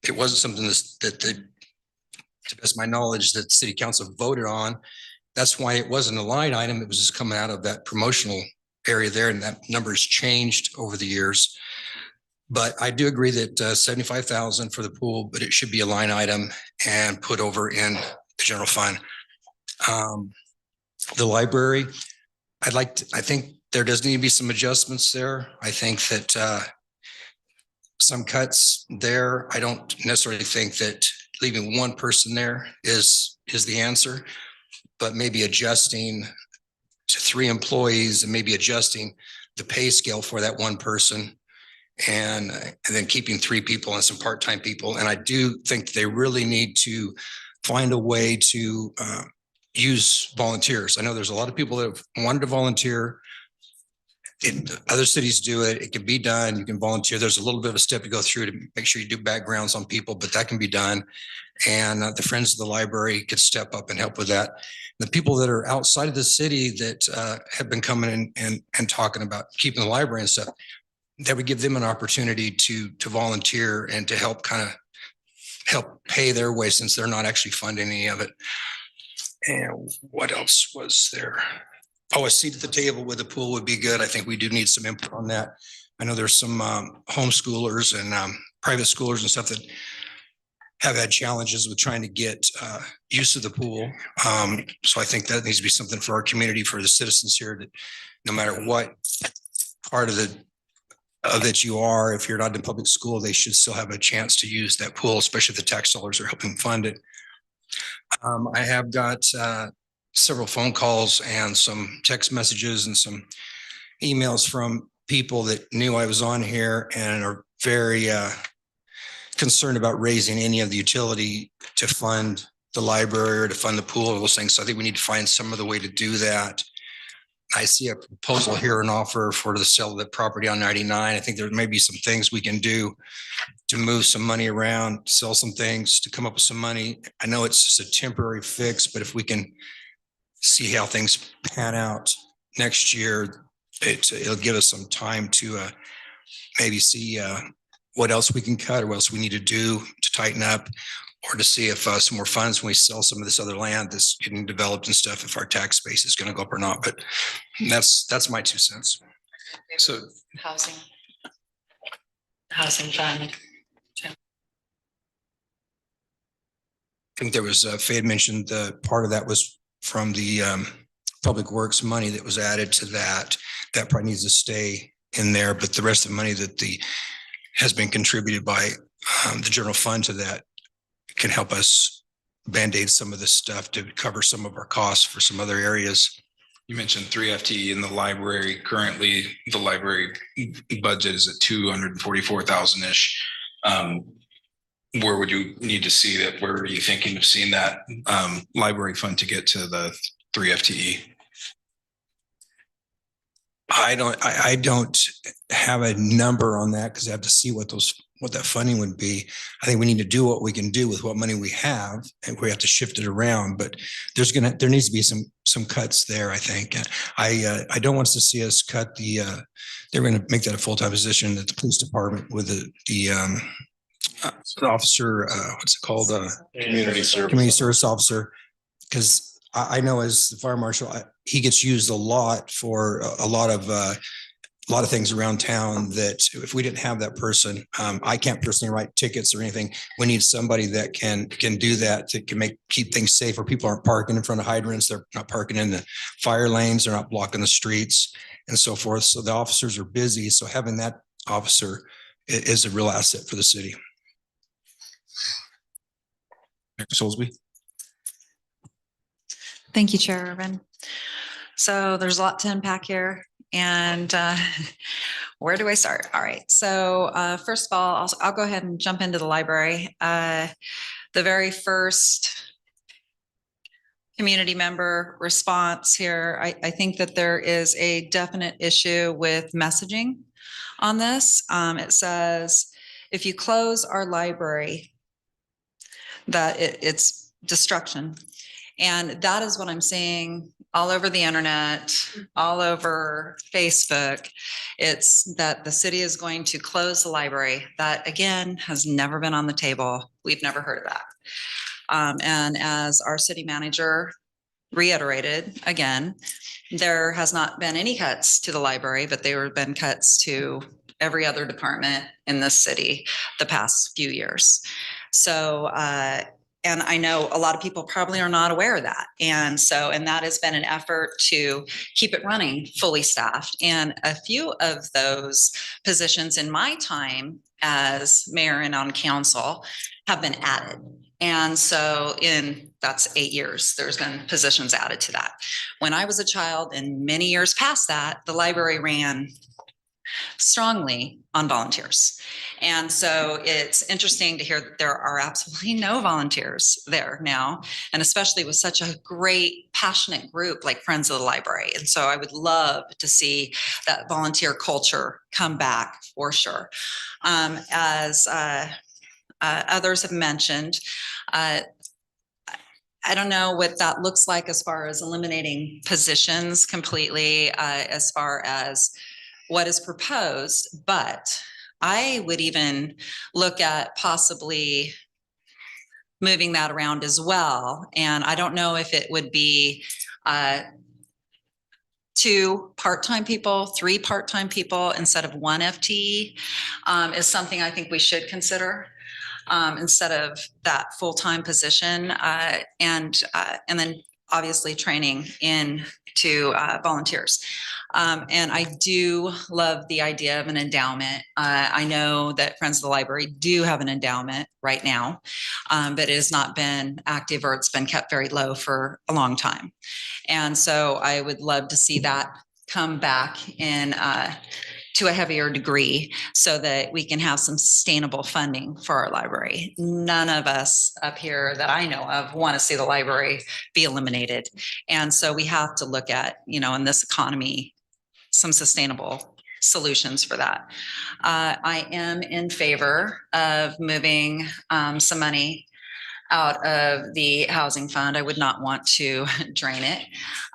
Speaker 14: It wasn't something that to the best of my knowledge, that the city council voted on. That's why it wasn't a line item. It was just coming out of that promotional area there, and that number has changed over the years. But I do agree that 75,000 for the pool, but it should be a line item and put over in the general fund. The library, I think there does need to be some adjustments there. I think that some cuts there. I don't necessarily think that leaving one person there is the answer, but maybe adjusting to 3 employees and maybe adjusting the pay scale for that one person and then keeping 3 people and some part-time people. And I do think they really need to find a way to use volunteers. I know there's a lot of people that have wanted to volunteer. Other cities do it. It can be done. You can volunteer. There's a little bit of a step to go through to make sure you do backgrounds on people, but that can be done. And the Friends of the Library could step up and help with that. The people that are outside of the city that have been coming in and talking about keeping the library and stuff, that would give them an opportunity to volunteer and to help help pay their way, since they're not actually funding any of it. And what else was there? Oh, a seat at the table with a pool would be good. I think we do need some input on that. I know there's some homeschoolers and private schoolers and stuff that have had challenges with trying to get use of the pool. So I think that needs to be something for our community, for the citizens here, that no matter what part of it you are, if you're not in public school, they should still have a chance to use that pool, especially if the tax dollars are helping fund it. I have got several phone calls and some text messages and some emails from people that knew I was on here and are very concerned about raising any of the utility to fund the library or to fund the pool or those things. So I think we need to find some other way to do that. I see a proposal here, an offer for the sale of the property on 99. I think there may be some things we can do to move some money around, sell some things, to come up with some money. I know it's just a temporary fix, but if we can see how things pan out next year, it'll give us some time to maybe see what else we can cut or what else we need to do to tighten up, or to see if some more funds, when we sell some of this other land that's getting developed and stuff, if our tax base is going to go up or not. But that's my 2 cents. So
Speaker 10: Housing fund.
Speaker 14: I think there was, Faye had mentioned part of that was from the Public Works money that was added to that. That probably needs to stay in there, but the rest of the money that has been contributed by the general fund to that can help us Band-Aid some of this stuff to cover some of our costs for some other areas.
Speaker 1: You mentioned 3 FTE in the library. Currently, the library budget is at 244,000-ish. Where would you need to see that? Where are you thinking of seeing that library fund to get to the 3 FTE?
Speaker 14: I don't have a number on that because I have to see what that funding would be. I think we need to do what we can do with what money we have, and we have to shift it around. But there needs to be some cuts there. I think I don't want us to see us cut they're going to make that a full-time position at the police department with the officer. What's it called? Community service officer. Because I know as the fire marshal, he gets used a lot for a lot of things around town, that if we didn't have that person, I can't personally write tickets or anything. We need somebody that can do that, to keep things safe, where people aren't parking in front of hydrants. They're not parking in the fire lanes. They're not blocking the streets and so forth. So the officers are busy. So having that officer is a real asset for the city.
Speaker 1: Dr. Soulsby.
Speaker 15: Thank you, Chair Urban. So there's a lot to unpack here, and where do I start? All right. So first of all, I'll go ahead and jump into the library. The very first community member response here, I think that there is a definite issue with messaging on this. It says, if you close our library, that it's destruction. And that is what I'm seeing all over the internet, all over Facebook. It's that the city is going to close the library. That, again, has never been on the table. We've never heard of that. And as our city manager reiterated, again, there has not been any cuts to the library, but there have been cuts to every other department in this city the past few years. So, and I know a lot of people probably are not aware of that. And that has been an effort to keep it running fully staffed. And a few of those positions in my time as mayor and on council have been added. And so that's 8 years, there's been positions added to that. When I was a child and many years past that, the library ran strongly on volunteers. And so it's interesting to hear that there are absolutely no volunteers there now, and especially with such a great, passionate group like Friends of the Library. And so I would love to see that volunteer culture come back for sure. As others have mentioned, I don't know what that looks like as far as eliminating positions completely, as far as what is proposed, but I would even look at possibly moving that around as well. And I don't know if it would be 2 part-time people, 3 part-time people instead of 1 FTE, is something I think we should consider. Instead of that full-time position, and then obviously training to volunteers. And I do love the idea of an endowment. I know that Friends of the Library do have an endowment right now, but it has not been active, or it's been kept very low for a long time. And so I would love to see that come back in to a heavier degree so that we can have some sustainable funding for our library. None of us up here that I know of want to see the library be eliminated. And so we have to look at, in this economy, some sustainable solutions for that. I am in favor of moving some money out of the housing fund. I would not want to drain it.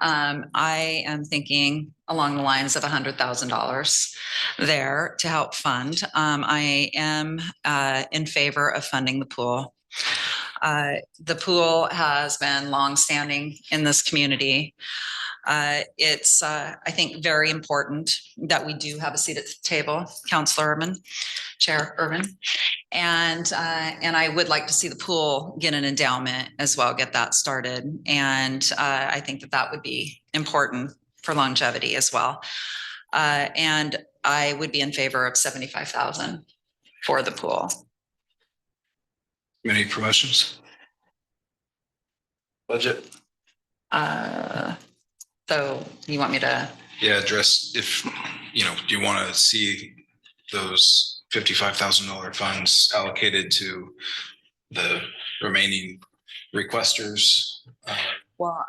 Speaker 15: I am thinking along the lines of $100,000 there to help fund. I am in favor of funding the pool. The pool has been longstanding in this community. It's, I think, very important that we do have a seat at the table, Councilor Urban, Chair Urban. And I would like to see the pool get an endowment as well, get that started. And I think that would be important for longevity as well. And I would be in favor of $75,000 for the pool.
Speaker 1: Any promotions? Budget?
Speaker 15: So you want me to?
Speaker 1: Yeah, address if, do you want to see those $55,000 funds allocated to the remaining requesters?
Speaker 15: Well,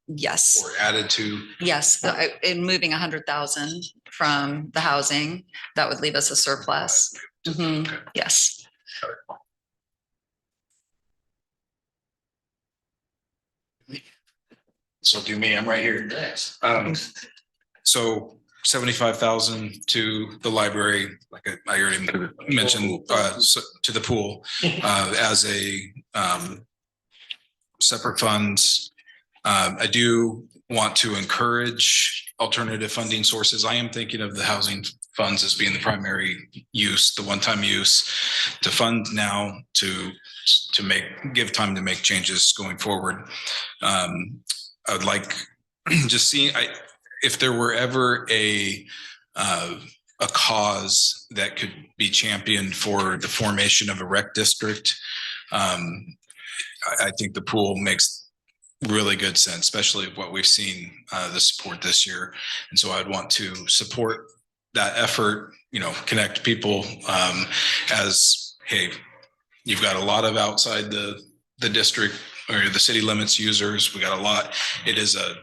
Speaker 15: yes.
Speaker 1: Or added to?
Speaker 15: Yes, in moving 100,000 from the housing, that would leave us a surplus.
Speaker 1: Okay.
Speaker 15: Yes.
Speaker 1: So do me, I'm right here. So 75,000 to the library, like I already mentioned, to the pool, as a separate funds. I do want to encourage alternative funding sources. I am thinking of the housing funds as being the primary use, the one-time use, to fund now, to give time to make changes going forward. I would like just see if there were ever a cause that could be championed for the formation of a rec district. I think the pool makes really good sense, especially what we've seen the support this year. And so I'd want to support that effort, connect people as, hey, you've got a lot of outside the district or the city limits users. We got a lot. It is a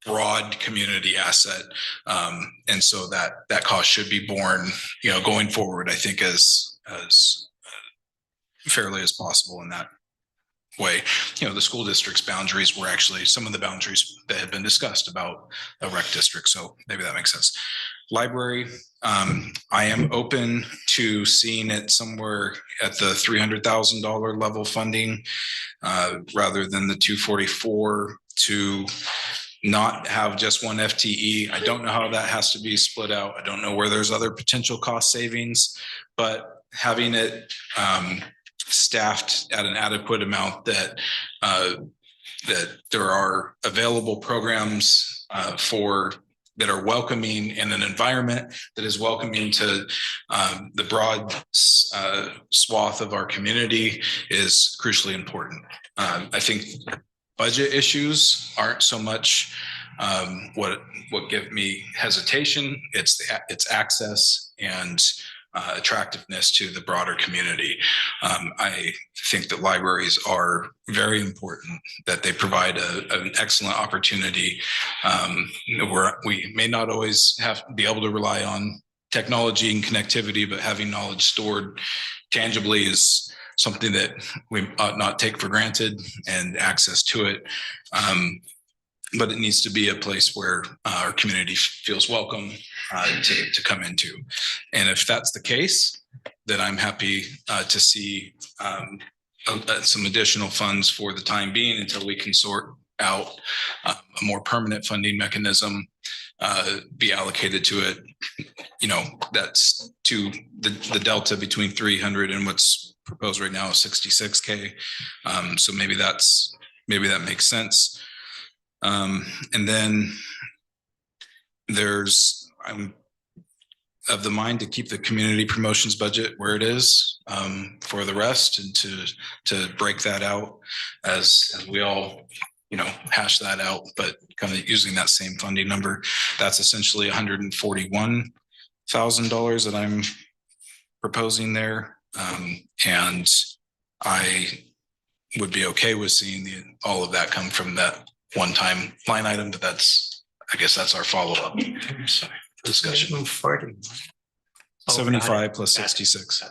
Speaker 1: broad community asset. And so that cost should be borne, going forward, I think as fairly as possible in that way. The school district's boundaries were actually some of the boundaries that had been discussed about a rec district. So maybe that makes sense. Library, I am open to seeing it somewhere at the $300,000 level funding, rather than the 244, to not have just one FTE. I don't know how that has to be split out. I don't know where there's other potential cost savings, but having it staffed at an adequate amount that there are available programs that are welcoming in an environment that is welcoming to the broad swath of our community is crucially important. I think budget issues aren't so much What give me hesitation, it's access and attractiveness to the broader community. I think that libraries are very important, that they provide an excellent opportunity where we may not always be able to rely on technology and connectivity, but having knowledge stored tangibly is something that we ought not take for granted, and access to it. But it needs to be a place where our community feels welcome to come into. And if that's the case, then I'm happy to see some additional funds for the time being until we can sort out a more permanent funding mechanism be allocated to it. You know, that's to the delta between 300 and what's proposed right now is 66K. So maybe that makes sense. And then I'm of the mind to keep the community promotions budget where it is for the rest, and to break that out as we all, you know, hash that out, but kind of using that same funding number. That's essentially $141,000 that I'm proposing there. And I would be okay with seeing all of that come from that one-time line item, but I guess that's our follow-up discussion. 75 plus 66.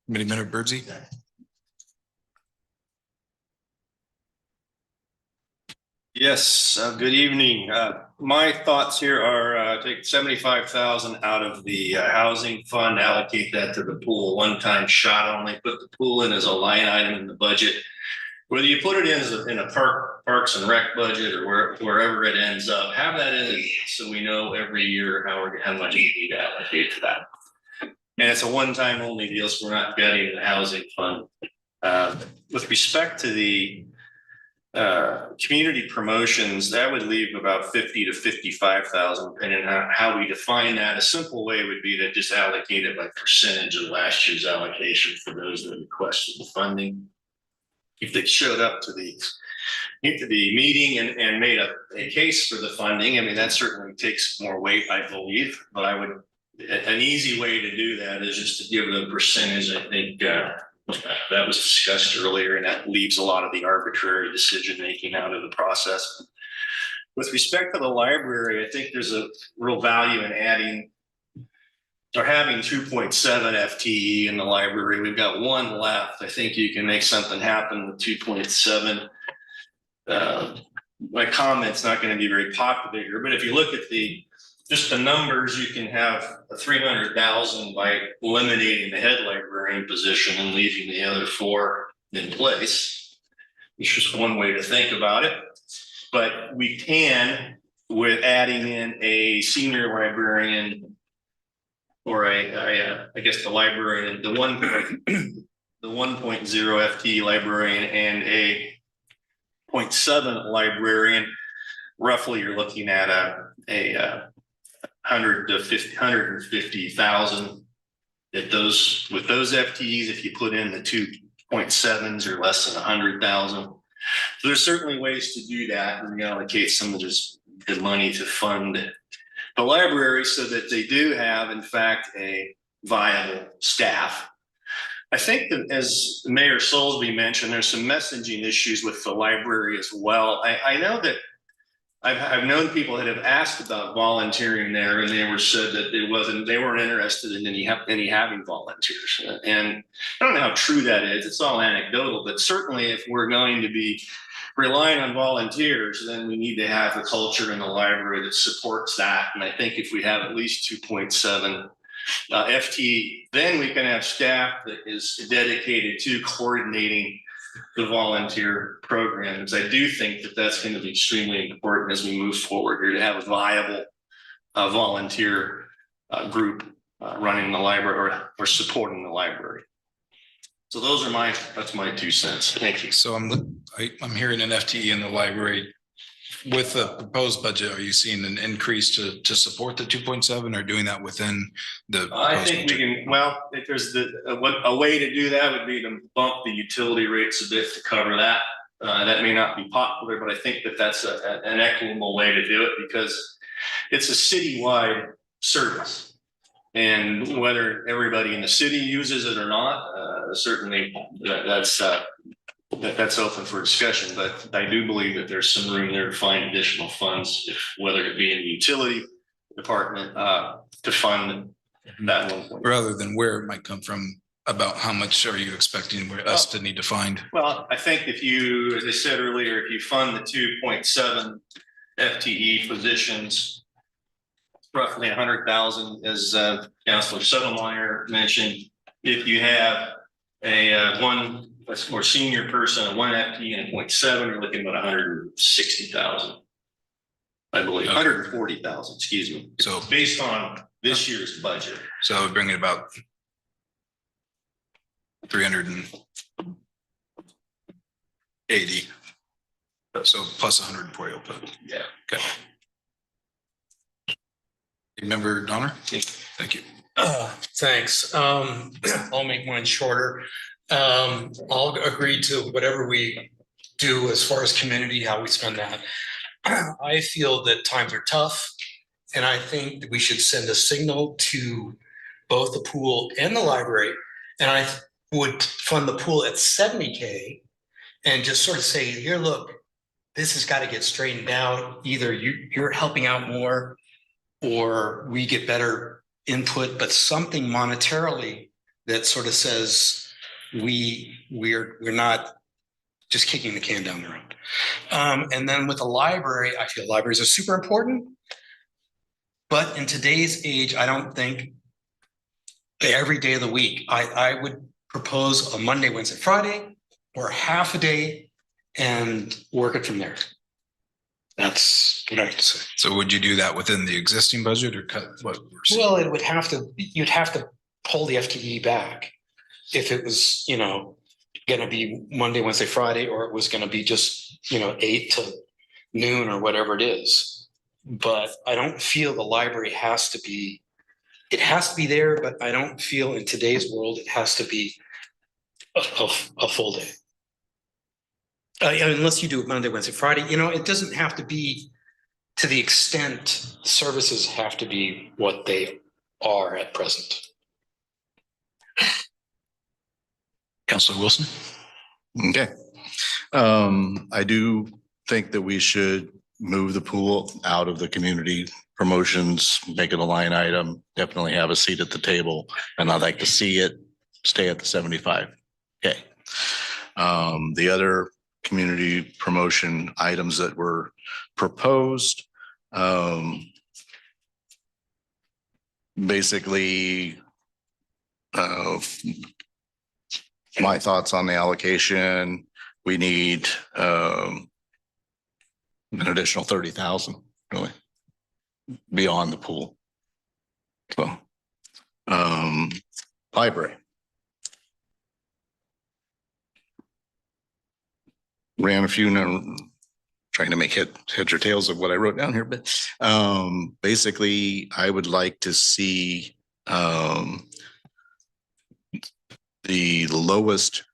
Speaker 1: Minute Birdsey.
Speaker 6: Yes, good evening. My thoughts here are take 75,000 out of the housing fund, allocate that to the pool, one-time shot only, put the pool in as a line item in the budget. Whether you put it in a parks and rec budget or wherever it ends up, have that in so we know every year how much we need to allocate to that. And it's a one-time only deal, so we're not getting the housing fund. With respect to the community promotions, that would leave about 50 to 55,000, depending on how we define that. A simple way would be to just allocate it by percentage of last year's allocation for those that requested the funding. If they showed up to the meeting and made a case for the funding, I mean, that certainly takes more weight, I believe. But an easy way to do that is just to give them a percentage. I think that was discussed earlier, and that leaves a lot of the arbitrary decision making out of the process. With respect to the library, I think there's a real value in adding or having 2.7 FTE in the library. We've got one left. I think you can make something happen with 2.7. My comment's not going to be very popular here, but if you look at just the numbers, you can have a 300,000 by eliminating the head librarian position and leaving the other 4 in place. It's just one way to think about it. But we can, with adding in a senior librarian, or I guess the librarian, the 1.0 FTE librarian and a 0.7 librarian, roughly you're looking at a 150,000 with those FTEs. If you put in the 2.7s or less than 100,000. So there's certainly ways to do that and reallocate some of this good money to fund the library so that they do have, in fact, a viable staff. I think that, as Mayor Soulsby mentioned, there's some messaging issues with the library as well. I know that I've known people that have asked about volunteering there, and they were said that they weren't interested in any having volunteers. And I don't know how true that is. It's all anecdotal, but certainly if we're going to be relying on volunteers, then we need to have a culture in the library that supports that. And I think if we have at least 2.7 FTE, then we can have staff that is dedicated to coordinating the volunteer programs. I do think that that's going to be extremely important as we move forward here, to have a viable volunteer group running the library or supporting the library. So that's my 2 cents. Thank you.
Speaker 1: So I'm hearing an FTE in the library. With the proposed budget, are you seeing an increase to support the 2.7, or doing that within the?
Speaker 6: I think we can, well, if there's a way to do that would be to bump the utility rates a bit to cover that. That may not be popular, but I think that that's an equitable way to do it because it's a citywide service. And whether everybody in the city uses it or not, certainly that's open for discussion. But I do believe that there's some room there to find additional funds, whether it be in the utility department to fund that one.
Speaker 1: Rather than where it might come from, about how much are you expecting us to need to find?
Speaker 6: Well, I think if you, as I said earlier, if you fund the 2.7 FTE positions, roughly 100,000, as Councilor Settlemyer mentioned. If you have a one more senior person, a 1 FTE and a 0.7, you're looking at about 160,000. I believe 140,000. Excuse me.
Speaker 1: So
Speaker 6: based on this year's budget,
Speaker 1: so bring it about 380. So plus 140 will put.
Speaker 6: Yeah.
Speaker 1: Okay. Member Donner? Thank you.
Speaker 16: Thanks. I'll make mine shorter. I'll agree to whatever we do as far as community, how we spend that. I feel that times are tough, and I think that we should send a signal to both the pool and the library. And I would fund the pool at 70K and just sort of say, here, look, this has got to get straightened out. Either you're helping out more or we get better input, but something monetarily that sort of says we're not just kicking the can down the road. And then with the library, I feel libraries are super important, but in today's age, I don't think every day of the week. I would propose a Monday, Wednesday, Friday, or half a day and work it from there. That's what I can say.
Speaker 1: So would you do that within the existing budget or cut what we're seeing?
Speaker 16: Well, it would have to, you'd have to pull the FTE back if it was, going to be Monday, Wednesday, Friday, or it was going to be just, 8 to noon or whatever it is. But I don't feel the library has to be, it has to be there, but I don't feel in today's world, it has to be a full day. Unless you do it Monday, Wednesday, Friday, it doesn't have to be to the extent services have to be what they are at present.
Speaker 1: Councilor Wilson?
Speaker 9: Okay. I do think that we should move the pool out of the community promotions, make it a line item, definitely have a seat at the table, and I'd like to see it stay at the 75. Okay. The other community promotion items that were proposed, basically, my thoughts on the allocation, we need an additional 30,000 really beyond the pool. So library. Ran a few, trying to make heads or tails of what I wrote down here, but basically I would like to see the lowest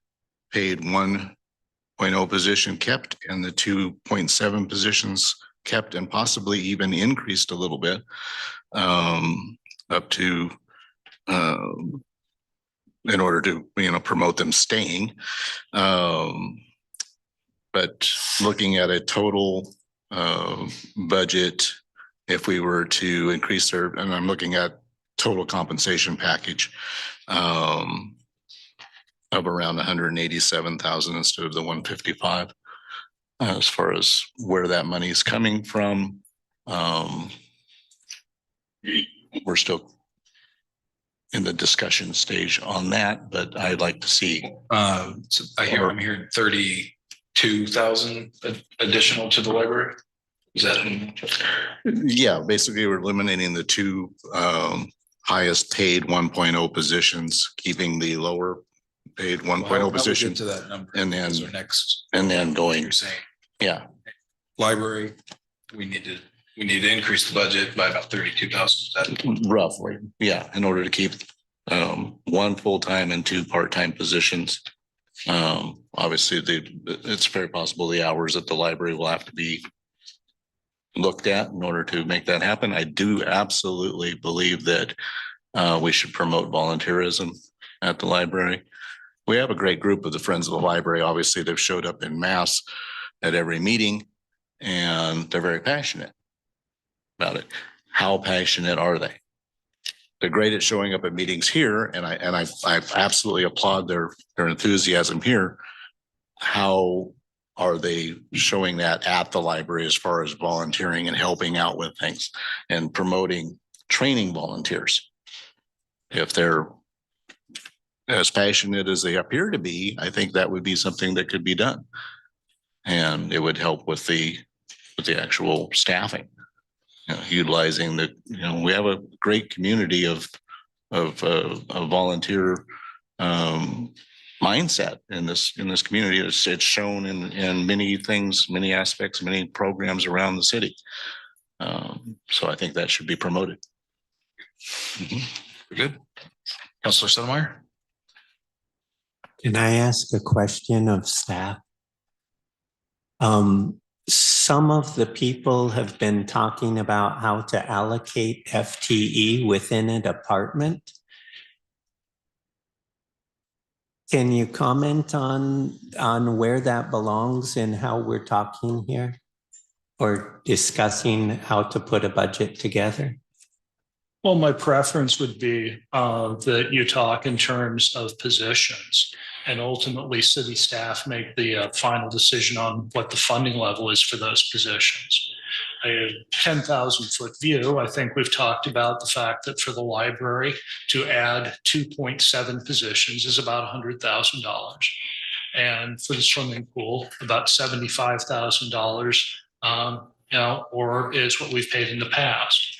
Speaker 9: paid 1.0 position kept and the 2.7 positions kept and possibly even increased a little bit up to in order to promote them staying. But looking at a total budget, if we were to increase their, and I'm looking at total compensation package of around 187,000 instead of the 155. As far as where that money is coming from, we're still in the discussion stage on that, but I'd like to see.
Speaker 1: So I'm hearing 32,000 additional to the library. Is that?
Speaker 9: Yeah, basically we're eliminating the two highest paid 1.0 positions, keeping the lower paid 1.0 position
Speaker 1: to that number
Speaker 9: and then
Speaker 1: next,
Speaker 9: and then going.
Speaker 1: You're saying,
Speaker 9: yeah,
Speaker 1: library, we need to increase the budget by about 32,000.
Speaker 9: Roughly, yeah, in order to keep one full-time and 2 part-time positions Obviously, it's very possible the hours at the library will have to be looked at in order to make that happen. I do absolutely believe that we should promote volunteerism at the library. We have a great group of the Friends of the Library. Obviously, they've showed up in mass at every meeting and they're very passionate about it. How passionate are they? They're great at showing up at meetings here, and I absolutely applaud their enthusiasm here. How are they showing that at the library as far as volunteering and helping out with things and promoting training volunteers? If they're as passionate as they appear to be, I think that would be something that could be done. And it would help with the actual staffing, utilizing we have a great community of volunteer mindset in this community. It's shown in many things, many aspects, many programs around the city. So I think that should be promoted.
Speaker 1: Good. Councilor Stonemeyer?
Speaker 7: Can I ask a question of staff? Some of the people have been talking about how to allocate FTE within a department. Can you comment on where that belongs and how we're talking here or discussing how to put a budget together?
Speaker 4: Well, my preference would be that you talk in terms of positions and ultimately city staff make the final decision on what the funding level is for those positions. A 10,000 foot view, I think we've talked about the fact that for the library to add 2.7 positions is about $100,000. And for the swimming pool, about $75,000, or is what we've paid in the past.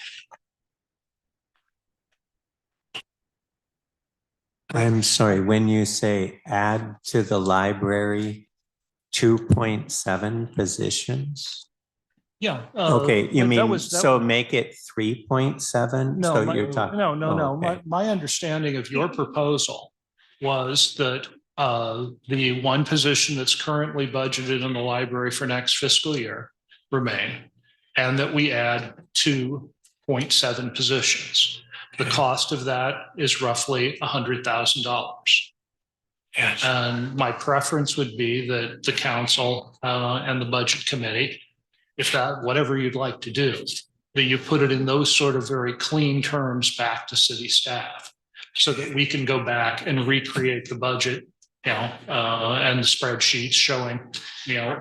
Speaker 7: I'm sorry, when you say add to the library 2.7 positions?
Speaker 4: Yeah.
Speaker 7: Okay, you
Speaker 4: that
Speaker 7: mean,
Speaker 4: was-
Speaker 7: so make it 3.7?
Speaker 4: No,
Speaker 7: So
Speaker 4: my-
Speaker 7: you're talking.
Speaker 4: no.
Speaker 7: Okay.
Speaker 4: My understanding of your proposal was that the one position that's currently budgeted in the library for next fiscal year remain, and that we add 2.7 positions. The cost of that is roughly $100,000. And my preference would be that the council and the budget committee, if that, whatever you'd like to do, that you put it in those sort of very clean terms back to city staff so that we can go back and recreate the budget, and the spreadsheets showing,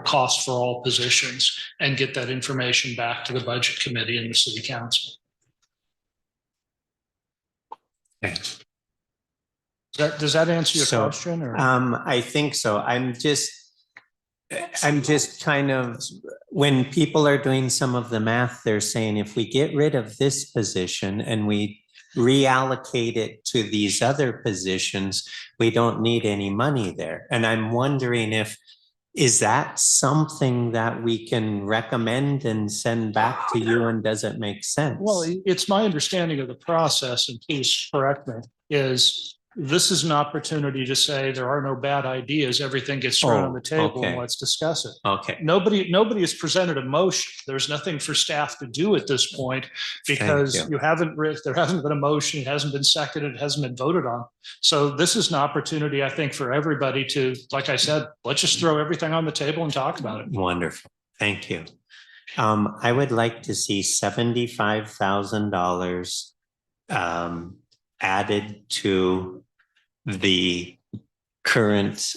Speaker 4: costs for all positions and get that information back to the budget committee and the city council. Does that answer your question? Or?
Speaker 7: I think so. I'm just kind of, when people are doing some of the math, they're saying if we get rid of this position and we reallocate it to these other positions, we don't need any money there. And I'm wondering is that something that we can recommend and send back to you, and does it make sense?
Speaker 4: Well, it's my understanding of the process, and please correct me, is this is an opportunity to say there are no bad ideas. Everything gets thrown on the table and let's discuss it.
Speaker 7: Okay.
Speaker 4: Nobody has presented a motion. There's nothing for staff to do at this point because there hasn't been a motion. It hasn't been seconded. It hasn't been voted on. So this is an opportunity, I think, for everybody to, like I said, let's just throw everything on the table and talk about it.
Speaker 7: Wonderful. Thank you. I would like to see $75,000 added to the current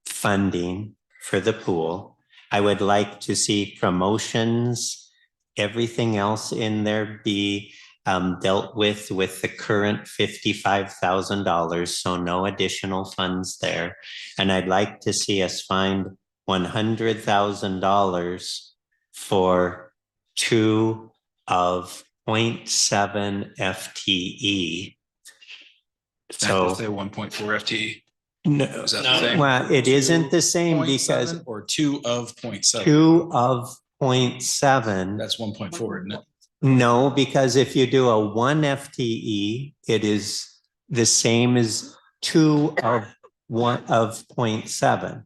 Speaker 7: funding for the pool. I would like to see promotions, everything else in there be dealt with the current $55,000, so no additional funds there. And I'd like to see us find $100,000 for 2 of 0.7 FTE.
Speaker 1: So say 1.4 FTE.
Speaker 7: No,
Speaker 1: Is that the same?
Speaker 7: well, it isn't the same
Speaker 1: 0.7
Speaker 7: because
Speaker 1: or 2 of 0.7.
Speaker 7: 2 of 0.7.
Speaker 1: That's 1.4, isn't it?
Speaker 7: No, because if you do a 1 FTE, it is the same as 2 of of 0.7.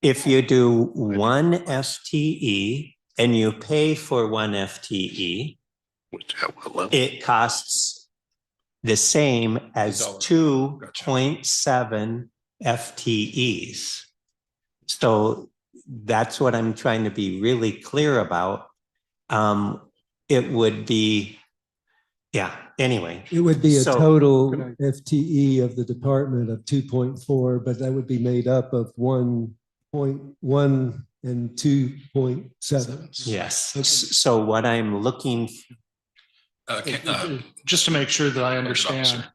Speaker 7: If you do one FTE and you pay for one FTE, it costs the same as 2.7 FTEs. So that's what I'm trying to be really clear about. It would be, yeah, anyway.
Speaker 17: It would be a
Speaker 7: So-
Speaker 17: total FTE of the department of 2.4, but that would be made up of 1.1 and 2.7.
Speaker 7: Yes, so what I'm looking,
Speaker 4: Just to make sure that I understand,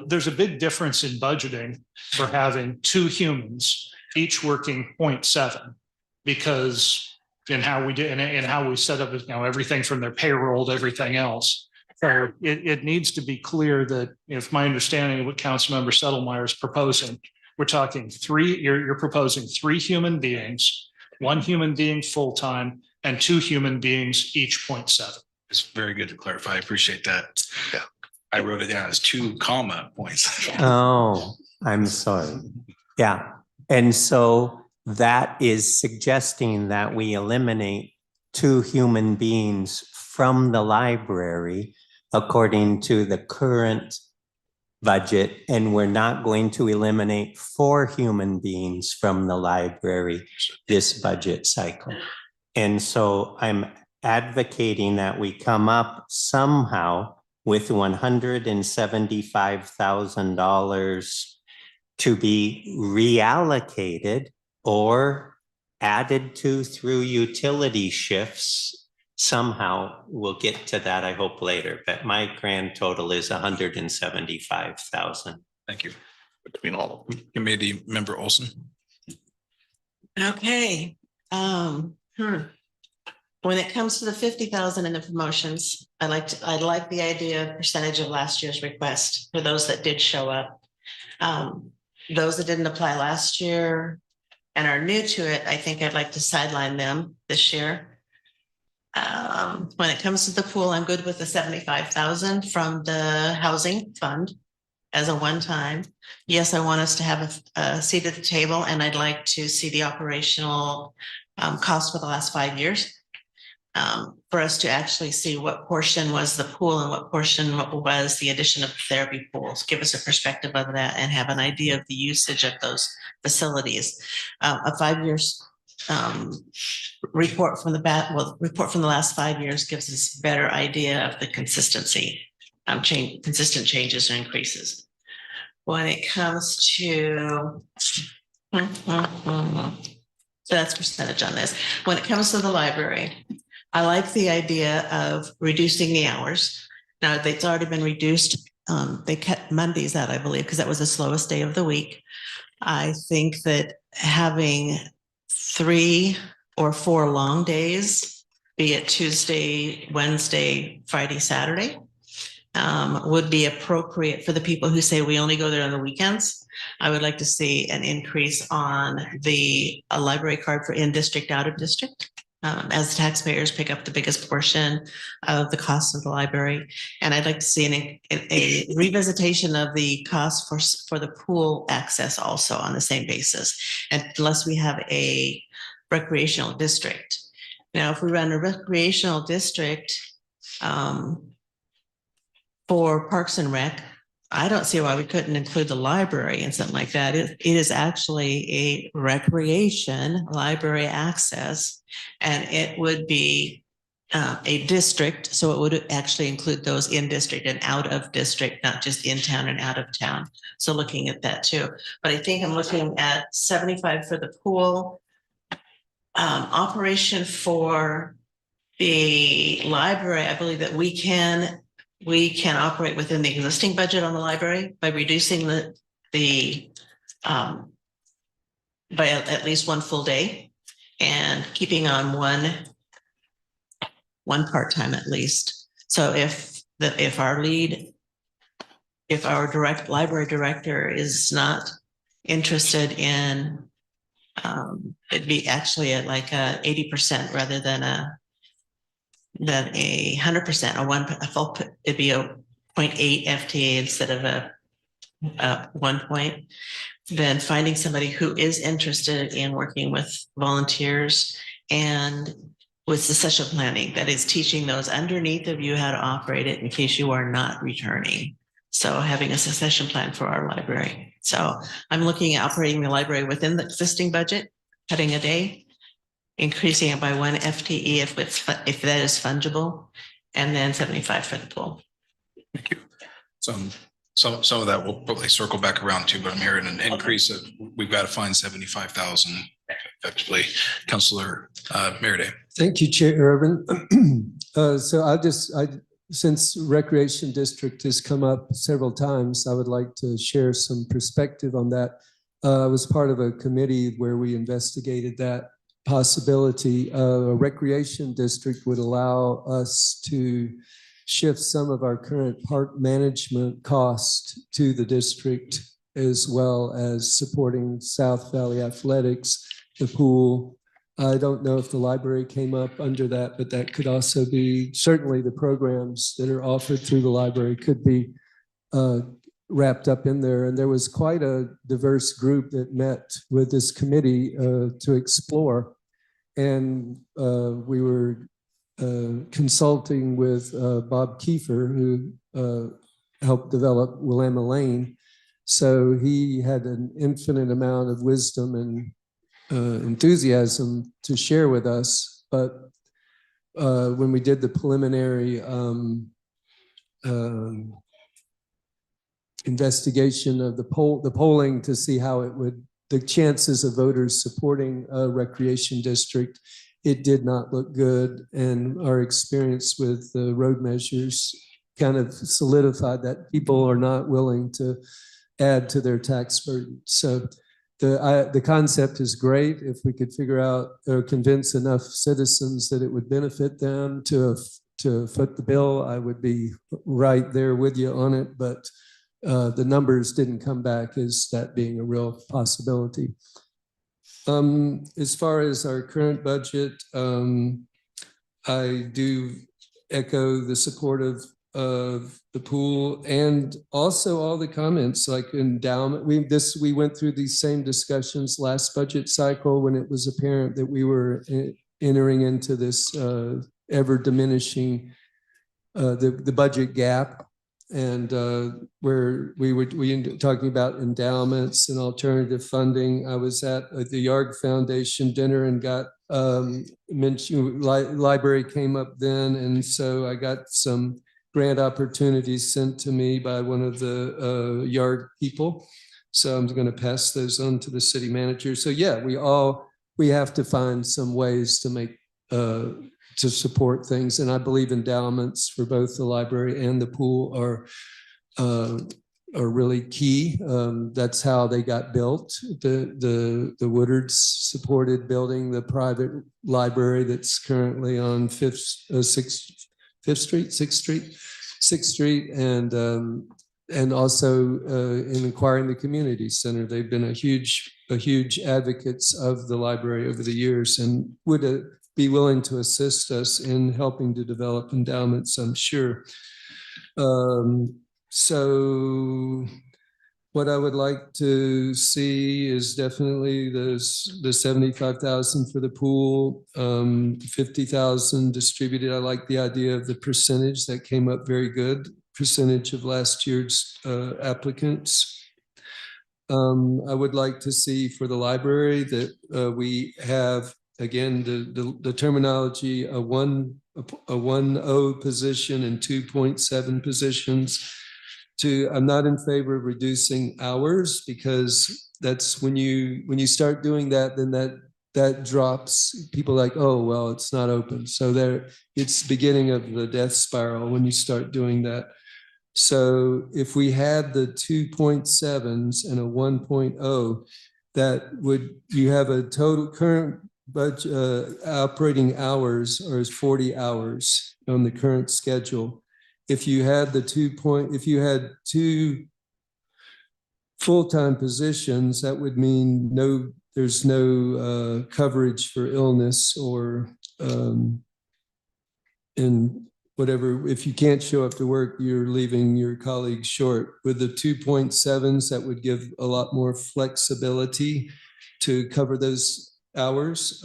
Speaker 4: there's a big difference in budgeting for having two humans, each working 0.7. Because in how we did, and how we set up, everything from their payroll to everything else. So it needs to be clear that if my understanding of what Councilmember Settlemyre is proposing, we're talking you're proposing 3 human beings, 1 human being full-time and 2 human beings, each 0.7.
Speaker 1: It's very good to clarify. I appreciate that. Yeah. I wrote it down as 2 points.
Speaker 7: oh, I'm sorry. Yeah, and so that is suggesting that we eliminate 2 human beings from the library according to the current budget, and we're not going to eliminate 4 human beings from the library this budget cycle. And so I'm advocating that we come up somehow with $175,000 to be reallocated or added to through utility shifts. Somehow we'll get to that, I hope, later, but my grand total is 175,000.
Speaker 1: Thank you. Between all committee member Olson.
Speaker 11: Okay. When it comes to the 50,000 in the promotions, I like the idea of percentage of last year's request for those that did show up. Those that didn't apply last year and are new to it, I think I'd like to sideline them this year. When it comes to the pool, I'm good with the 75,000 from the housing fund as a one-time. Yes, I want us to have a seat at the table, and I'd like to see the operational cost for the last 5 years. For us to actually see what portion was the pool and what portion was the addition of therapy pools, give us a perspective of that and have an idea of the usage of those facilities. A 5 years report from the last 5 years gives us a better idea of the consistency, consistent changes or increases. When it comes to, so that's percentage on this. When it comes to the library, I like the idea of reducing the hours. Now, it's already been reduced. They kept Mondays out, I believe, because that was the slowest day of the week. I think that having 3 or 4 long days, be it Tuesday, Wednesday, Friday, Saturday, would be appropriate for the people who say we only go there on the weekends. I would like to see an increase on the library card for in-district, out-of-district. As the taxpayers pick up the biggest portion of the cost of the library. And I'd like to see a revisitation of the cost for the pool access also on the same basis, unless we have a recreational district. Now, if we run a recreational district for Parks and Rec, I don't see why we couldn't include the library and something like that. It is actually a recreation library access, and it would be a district. So it would actually include those in district and out of district, not just in town and out of town. So looking at that too. But I think I'm looking at 75 for the pool. Operation for the library, I believe that we can operate within the existing budget on the library by reducing by at least 1 full day and keeping on one part-time at least. So if our library director is not interested in, it'd be actually at like a 80% rather than a 100%, it'd be a 0.8 FTA instead of a one point, then finding somebody who is interested in working with volunteers and with succession planning, that is teaching those underneath of you how to operate it in case you are not returning. So having a succession plan for our library. So I'm looking at operating the library within the existing budget, cutting a day, increasing it by 1 FTE if that is fungible, and then 75 for the pool.
Speaker 1: Some of that we'll probably circle back around to, but I'm hearing an increase of, we've got to find 75,000 effectively. Councilor Merida.
Speaker 17: Thank you, Chair Urban. Since Recreation District has come up several times, I would like to share some perspective on that. I was part of a committee where we investigated that possibility. A recreation district would allow us to shift some of our current park management cost to the district, as well as supporting South Valley Athletics, the pool. I don't know if the library came up under that, but that could also be, certainly the programs that are offered through the library could be wrapped up in there. And there was quite a diverse group that met with this committee to explore. And we were consulting with Bob Kiefer, who helped develop Willamette Lane. So he had an infinite amount of wisdom and enthusiasm to share with us. But when we did the preliminary investigation of the polling to see how it would, the chances of voters supporting a recreation district, it did not look good. And our experience with the road measures kind of solidified that people are not willing to add to their tax burden. So the concept is great. If we could figure out or convince enough citizens that it would benefit them to foot the bill, I would be right there with you on it. But the numbers didn't come back as that being a real possibility. As far as our current budget, I do echo the support of the pool and also all the comments like endowment. We went through these same discussions last budget cycle when it was apparent that we were entering into this ever diminishing the budget gap, and where we ended up talking about endowments and alternative funding. I was at the Yard Foundation dinner and got mentioned, library came up then, and so I got some grant opportunities sent to me by one of the Yard people. So I'm going to pass those on to the city manager. So yeah, we have to find some ways to make to support things, and I believe endowments for both the library and the pool are really key. That's how they got built. The Woodards supported building the private library that's currently on 6th Street, and also in acquiring the community center. They've been a huge advocates of the library over the years, and would be willing to assist us in helping to develop endowments, I'm sure. So what I would like to see is definitely the 75,000 for the pool, 50,000 distributed. I like the idea of the percentage that came up very good, percentage of last year's applicants. I would like to see for the library that we have, again, the terminology, a 1.0 position and 2.7 positions. I'm not in favor of reducing hours, because that's when you start doing that, then that drops people like, oh, well, it's not open. So it's beginning of the death spiral when you start doing that. So if we had the 2.7s and a 1.0, you have a total current budget operating hours are 40 hours on the current schedule. If you had if you had 2 full-time positions, that would mean there's no coverage for illness or and whatever, if you can't show up to work, you're leaving your colleagues short. With the 2.7s, that would give a lot more flexibility to cover those hours.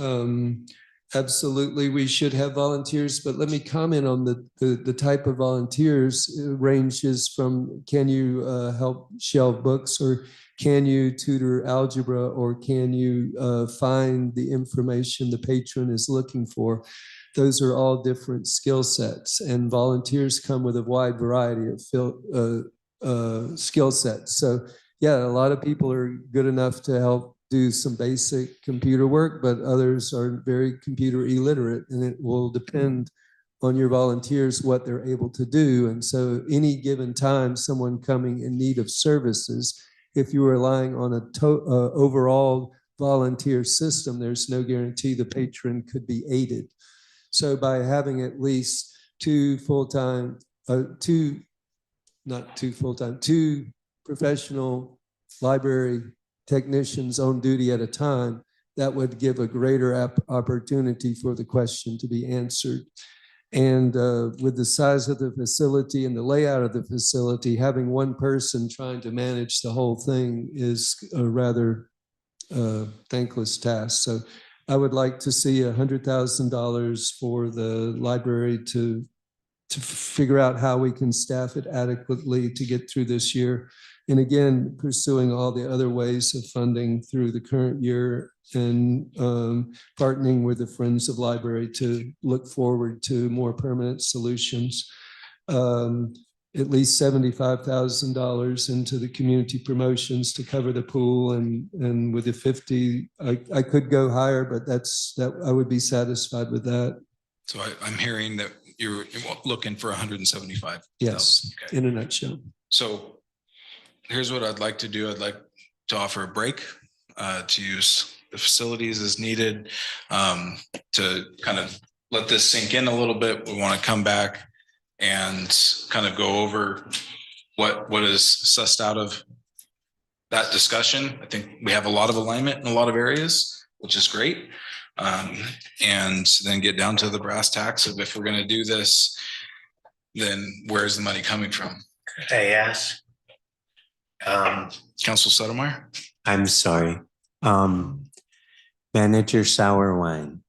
Speaker 17: Absolutely, we should have volunteers, but let me comment on the type of volunteers. It ranges from, can you help shelve books, or can you tutor algebra, or can you find the information the patron is looking for? Those are all different skill sets, and volunteers come with a wide variety of skill sets. So yeah, a lot of people are good enough to help do some basic computer work, but others are very computer illiterate, and it will depend on your volunteers what they're able to do. And so any given time, someone coming in need of services, if you're relying on a overall volunteer system, there's no guarantee the patron could be aided. So by having at least two professional library technicians on duty at a time, that would give a greater opportunity for the question to be answered. And with the size of the facility and the layout of the facility, having one person trying to manage the whole thing is a rather thankless task. So I would like to see $100,000 for the library to figure out how we can staff it adequately to get through this year. And again, pursuing all the other ways of funding through the current year, and partnering with the Friends of Library to look forward to more permanent solutions. At least $75,000 into the community promotions to cover the pool, and with the 50, I could go higher, but I would be satisfied with that.
Speaker 1: So I'm hearing that you're looking for 175.
Speaker 17: Yes,
Speaker 1: okay.
Speaker 17: In a nutshell.
Speaker 1: So here's what I'd like to do. I'd like to offer a break to use the facilities as needed, to kind of let this sink in a little bit. We want to come back and kind of go over what is sussed out of that discussion. I think we have a lot of alignment in a lot of areas, which is great. And then get down to the brass tacks of, if we're going to do this, then where's the money coming from?
Speaker 7: Could I ask?
Speaker 1: Council Sotomayor?
Speaker 7: I'm sorry. Manager Sauerwein.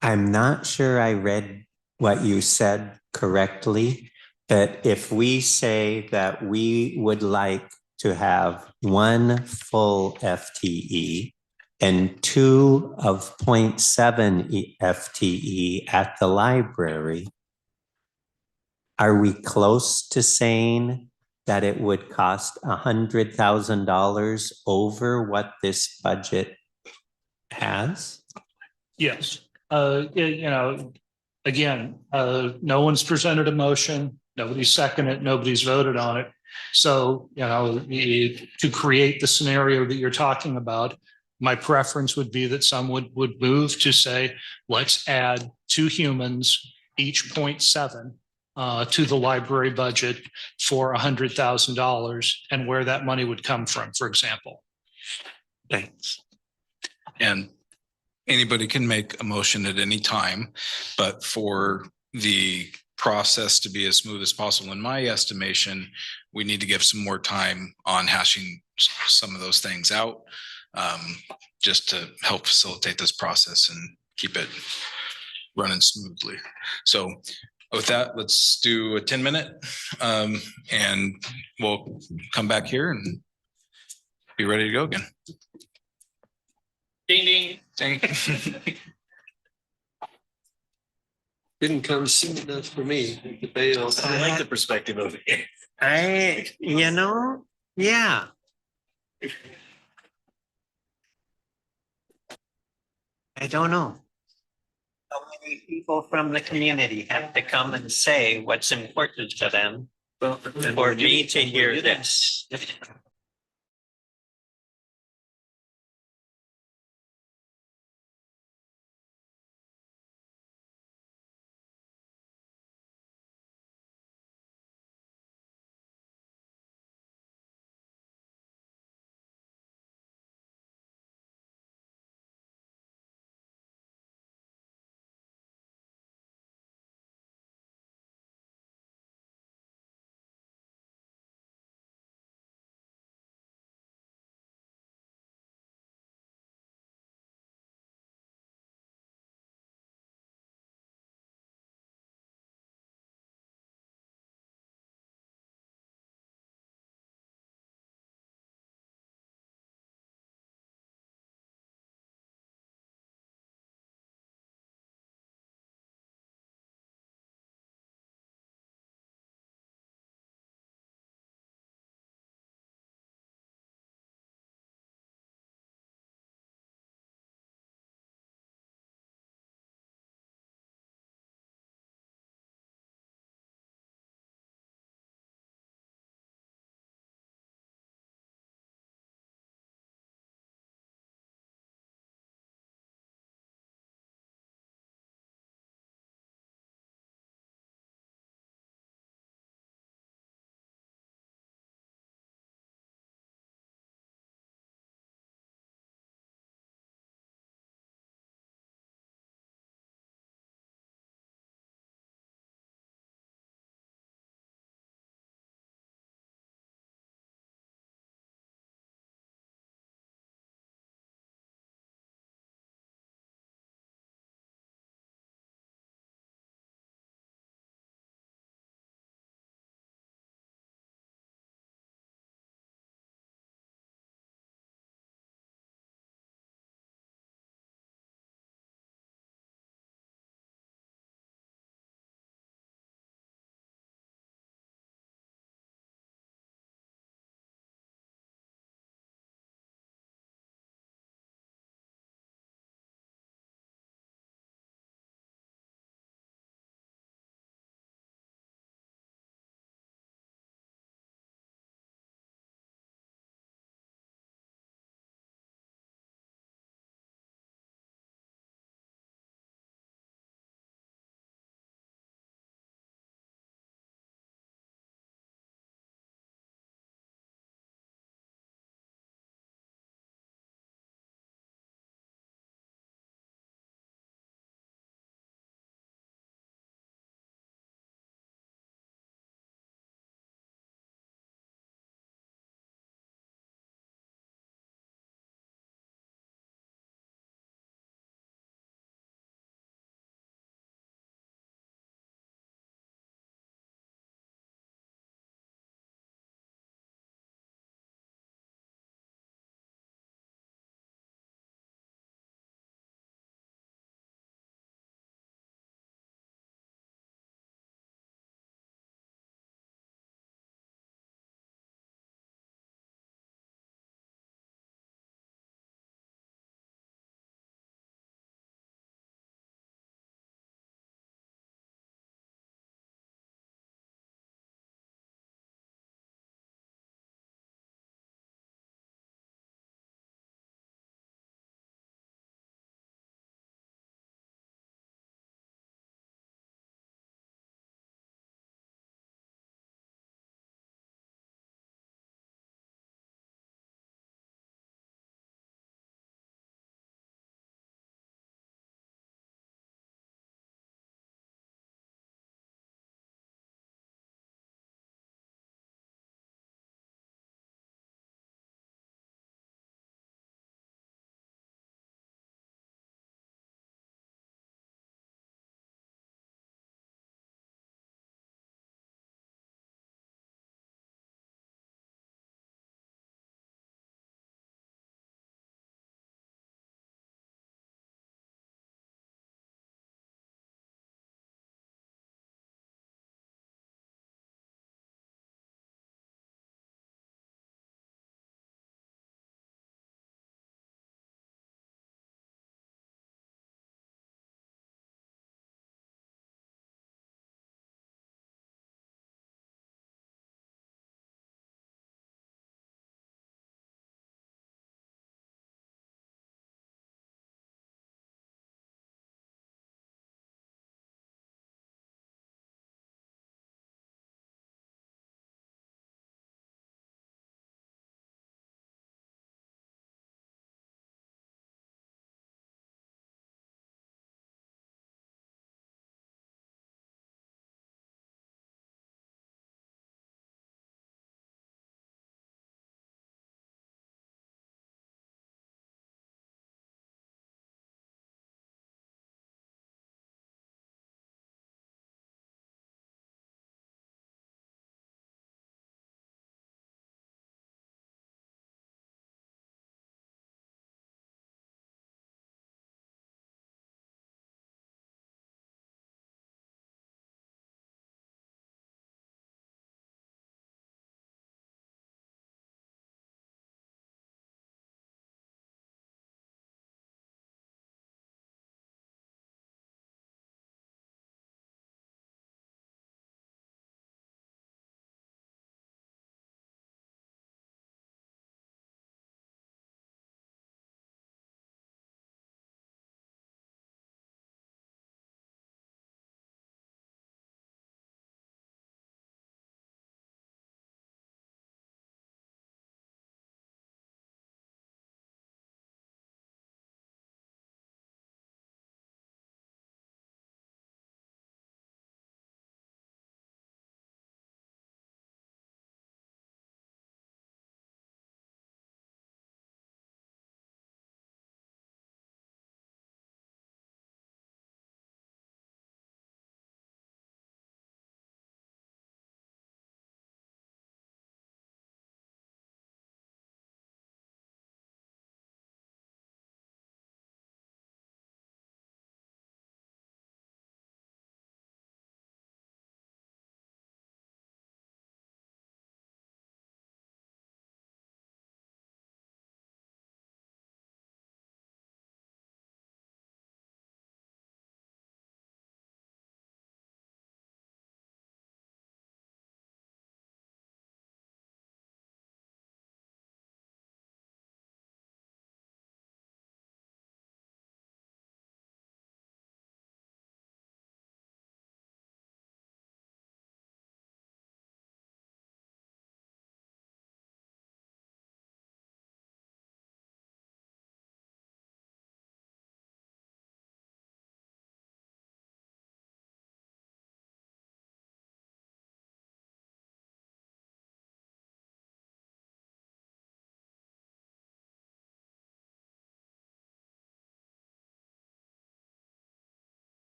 Speaker 7: I'm not sure I read what you said correctly, but if we say that we would like to have one full FTE and 2 of 0.7 FTE at the library, are we close to saying that it would cost $100,000 over what this budget has?
Speaker 4: Yes, again, no one's presented a motion, nobody's seconded it, nobody's voted on it. So, to create the scenario that you're talking about, my preference would be that someone would move to say, let's add 2 humans, each 0.7 to the library budget for $100,000, and where that money would come from, for example.
Speaker 7: Thanks.
Speaker 1: And anybody can make a motion at any time, but for the process to be as smooth as possible, in my estimation, we need to give some more time on hashing some of those things out, just to help facilitate this process and keep it running smoothly. So with that, let's do a 10-minute, and we'll come back here and be ready to go again.
Speaker 16: Ding, ding.
Speaker 1: Ding.
Speaker 3: Didn't come soon enough for me. The bails.
Speaker 9: I like the perspective of it.
Speaker 7: Yeah. I don't know. So many people from the community have to come and say what's important to them for me to hear this.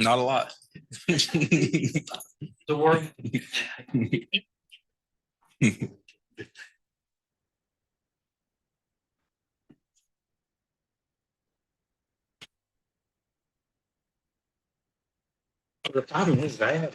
Speaker 1: Not a lot.
Speaker 16: The world. The problem is that.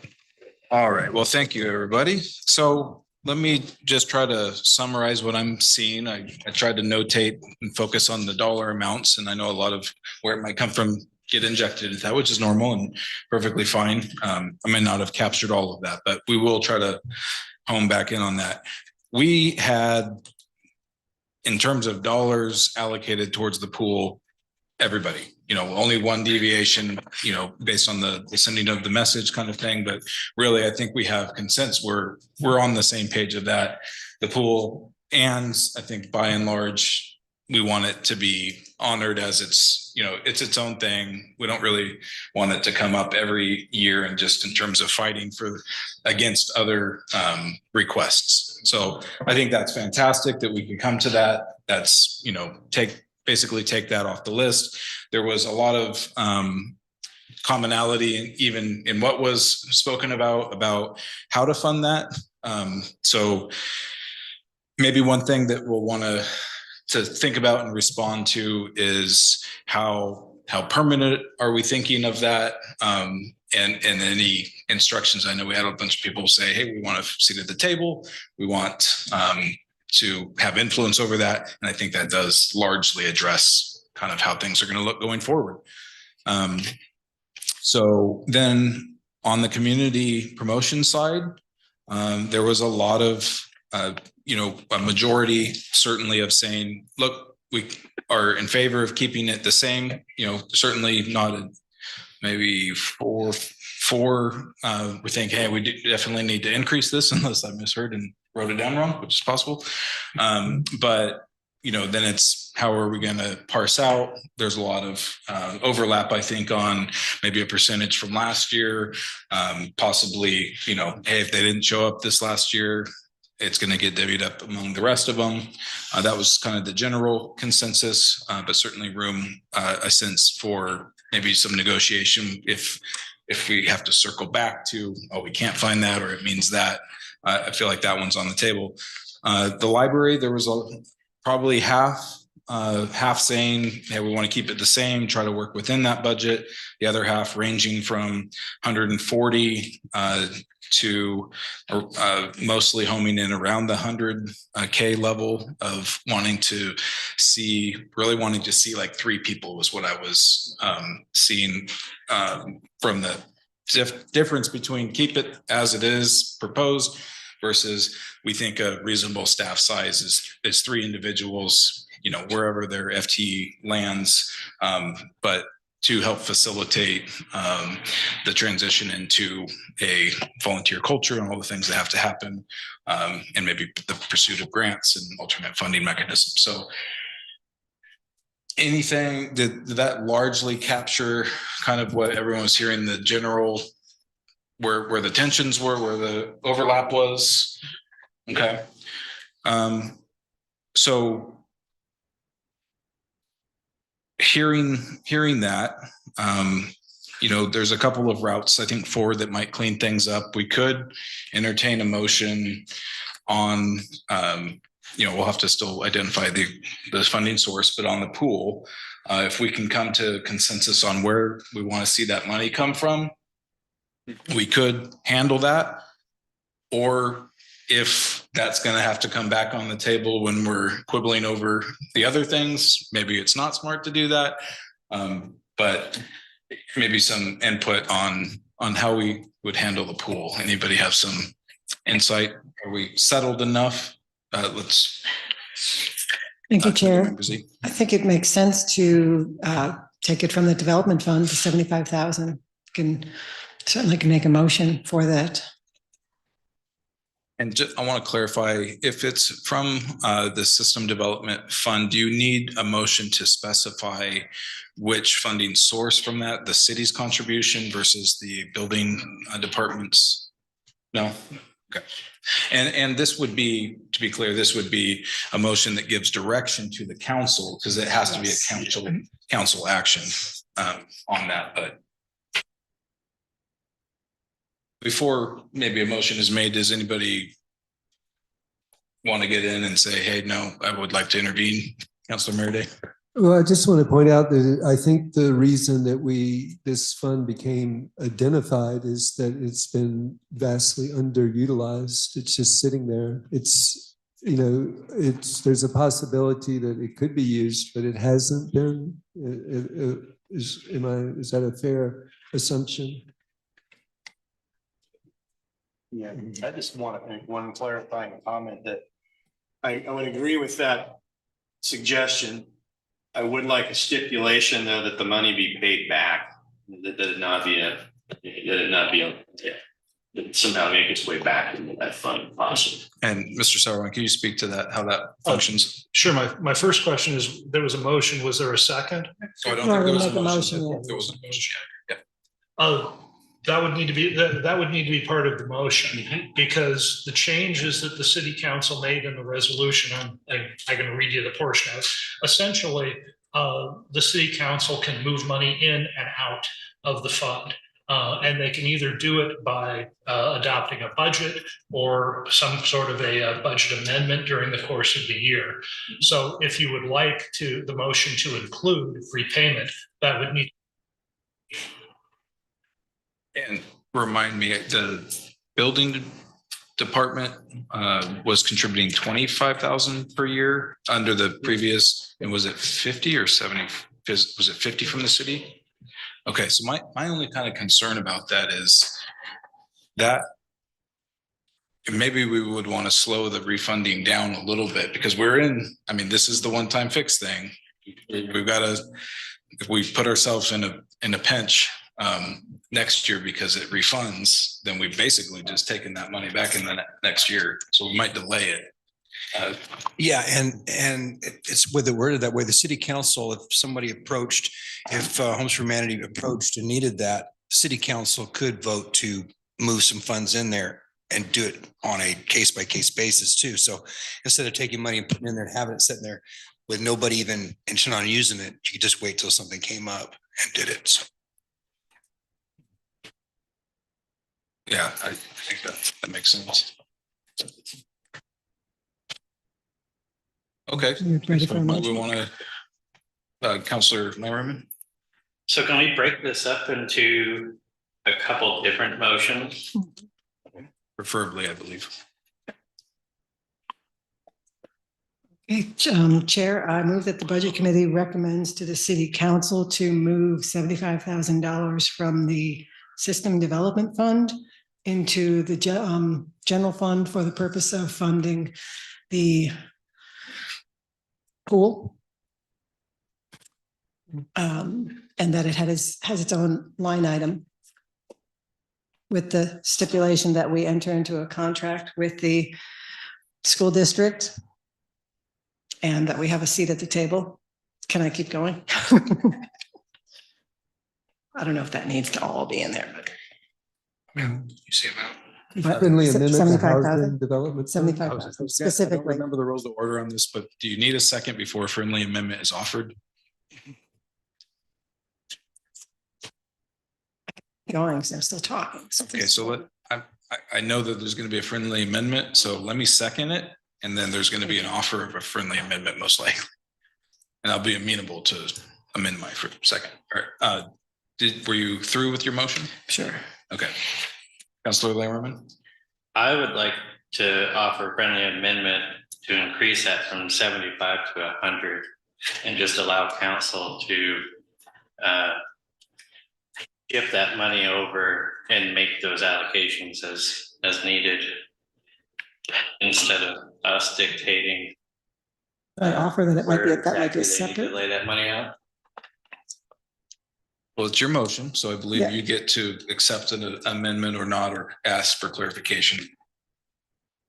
Speaker 1: All right, well, thank you, everybody. So let me just try to summarize what I'm seeing. I tried to notate and focus on the dollar amounts, and I know a lot of where it might come from get injected into that, which is normal and perfectly fine. I may not have captured all of that, but we will try to hone back in on that. We had, in terms of dollars allocated towards the pool, everybody, only one deviation, based on the sending of the message kind of thing. But really, I think we have consensus. We're on the same page of that. The pool, and I think by and large, we want it to be honored as it's its own thing. We don't really want it to come up every year and just in terms of fighting against other requests. So I think that's fantastic that we can come to that. That's, basically take that off the list. There was a lot of commonality even in what was spoken about how to fund that. So maybe one thing that we'll want to think about and respond to is how permanent are we thinking of that? And any instructions. I know we had a bunch of people say, hey, we want a seat at the table. We want to have influence over that. And I think that does largely address kind of how things are going to look going forward. So then on the community promotion side, there was a lot of, a majority certainly of saying, look, we are in favor of keeping it the same, certainly not maybe four, we think, hey, we definitely need to increase this, unless I misheard and wrote it down wrong, which is possible. But then it's how are we going to parse out? There's a lot of overlap, I think, on maybe a percentage from last year. Possibly, hey, if they didn't show up this last year, it's going to get divvied up among the rest of them. That was kind of the general consensus, but certainly room, I sense, for maybe some negotiation if we have to circle back to, oh, we can't find that, or it means that. I feel like that one's on the table. The library, there was probably half saying, hey, we want to keep it the same, try to work within that budget. The other half ranging from 140 to mostly homing in around the 100K level of really wanting to see like 3 people was what I was seeing from the difference between keep it as it is proposed versus we think a reasonable staff size is 3 individuals, wherever their FTE lands, but to help facilitate the transition into a volunteer culture and all the things that have to happen, and maybe the pursuit of grants and alternate funding mechanisms. So anything, did that largely capture kind of what everyone was hearing, the general, where the tensions were, where the overlap was? Okay. So hearing that, there's a couple of routes, I think, forward that might clean things up. We could entertain a motion on, we'll have to still identify the funding source, but on the pool, if we can come to consensus on where we want to see that money come from, we could handle that. Or if that's going to have to come back on the table when we're quibbling over the other things, maybe it's not smart to do that. But maybe some input on how we would handle the pool. Anybody have some insight? Are we settled enough? Let's.
Speaker 12: Thank you, Chair. I think it makes sense to take it from the development fund to 75,000. Certainly can make a motion for that.
Speaker 1: And I want to clarify, if it's from the System Development Fund, do you need a motion to specify which funding source from that, the city's contribution versus the building department's? No? Okay. And this would be, to be clear, this would be a motion that gives direction to the council, because it has to be a council action on that. But before maybe a motion is made, does anybody want to get in and say, hey, no, I would like to intervene? Councilor Merida?
Speaker 17: Well, I just want to point out that I think the reason that this fund became identified is that it's been vastly underutilized. It's just sitting there. There's a possibility that it could be used, but it hasn't been. Is that a fair assumption?
Speaker 18: Yeah, I just want to make one clarifying comment that I would agree with that suggestion. I would like a stipulation though that the money be paid back, that it not be that somehow make its way back into that fund if possible.
Speaker 1: And Mr. Sauerwein, can you speak to that, how that functions?
Speaker 4: Sure. My first question is, there was a motion. Was there a second?
Speaker 1: So I don't think there was a motion. There was a motion. Yeah.
Speaker 4: That would need to be part of the motion, because the changes that the city council made in the resolution, I'm going to read you the portion of it. Essentially, the city council can move money in and out of the fund. And they can either do it by adopting a budget or some sort of a budget amendment during the course of the year. So if you would like the motion to include repayment, that would need.
Speaker 1: And remind me, the building department was contributing 25,000 per year under the previous, and was it 50 or 70? Was it 50 from the city? Okay, so my only kind of concern about that is that maybe we would want to slow the refunding down a little bit, because this is the one-time fix thing. We've got to, if we put ourselves in a pinch next year because it refunds, then we've basically just taken that money back in the next year. So we might delay it.
Speaker 14: Yeah, and it's with the worded that way, the city council, if Homes for Humanity approached and needed that, city council could vote to move some funds in there and do it on a case-by-case basis too. So instead of taking money and putting it in there and having it sitting there with nobody even intending on using it, you could just wait till something came up and did it. So.
Speaker 1: Yeah, I think that makes sense. Okay.
Speaker 12: Ready for a motion?
Speaker 1: We want to, Councilor Merriman?
Speaker 5: So can we break this up into a couple different motions?
Speaker 1: Preferably, I believe.
Speaker 12: Okay, Chair, I move that the Budget Committee recommends to the City Council to move $75,000 from the System Development Fund into the general fund for the purpose of funding the pool. And that it has its own line item with the stipulation that we enter into a contract with the school district and that we have a seat at the table. Can I keep going? I don't know if that needs to all be in there, but.
Speaker 1: You see about.
Speaker 12: But
Speaker 17: Friendly amendment to
Speaker 12: 75,000.
Speaker 17: housing development.
Speaker 12: 75,000
Speaker 1: I don't
Speaker 12: specifically.
Speaker 1: remember the rules of order on this, but do you need a second before a friendly amendment is offered?
Speaker 12: Going, so I'm still talking.
Speaker 1: Okay, so I know that there's going to be a friendly amendment, so let me second it. And then there's going to be an offer of a friendly amendment most likely. And I'll be amenable to amend my second. All right. Were you through with your motion?
Speaker 12: Sure.
Speaker 1: Okay. Councilor Lammerman?
Speaker 5: I would like to offer a friendly amendment to increase that from 75 to 100 and just allow council to shift that money over and make those allocations as needed instead of us dictating.
Speaker 12: I offer that it might be, that might be
Speaker 5: exactly they need to
Speaker 12: separate.
Speaker 5: lay that money out.
Speaker 1: Well, it's your motion, so I believe
Speaker 12: Yeah.
Speaker 1: you get to accept an amendment or not, or ask for clarification.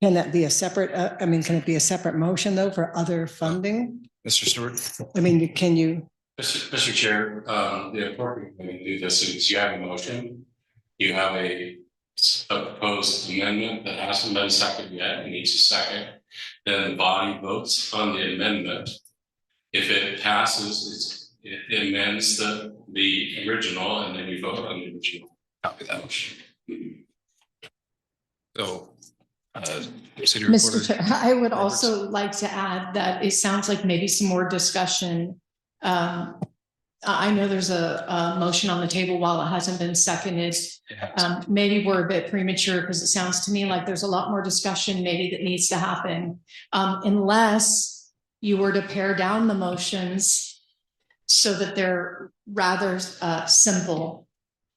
Speaker 12: Can that be a separate, can it be a separate motion though for other funding?
Speaker 1: Mr. Stewart?
Speaker 12: I mean, can you,
Speaker 8: Mr. Chair, the appropriate way to do this is you have a motion, you have a proposed amendment that hasn't been seconded yet, it needs a second. Then the body votes on the amendment. If it passes, it amends the original, and then you vote on the original.
Speaker 1: Copy that motion. Oh, city reporter.
Speaker 2: Mr. Chair, I would
Speaker 1: Roberts.
Speaker 2: also like to add that it sounds like maybe some more discussion. I know there's a motion on the table while it hasn't been seconded. Maybe we're a bit premature because it sounds to me like there's a lot more discussion maybe that needs to happen. Unless you were to pare down the motions so that they're rather simple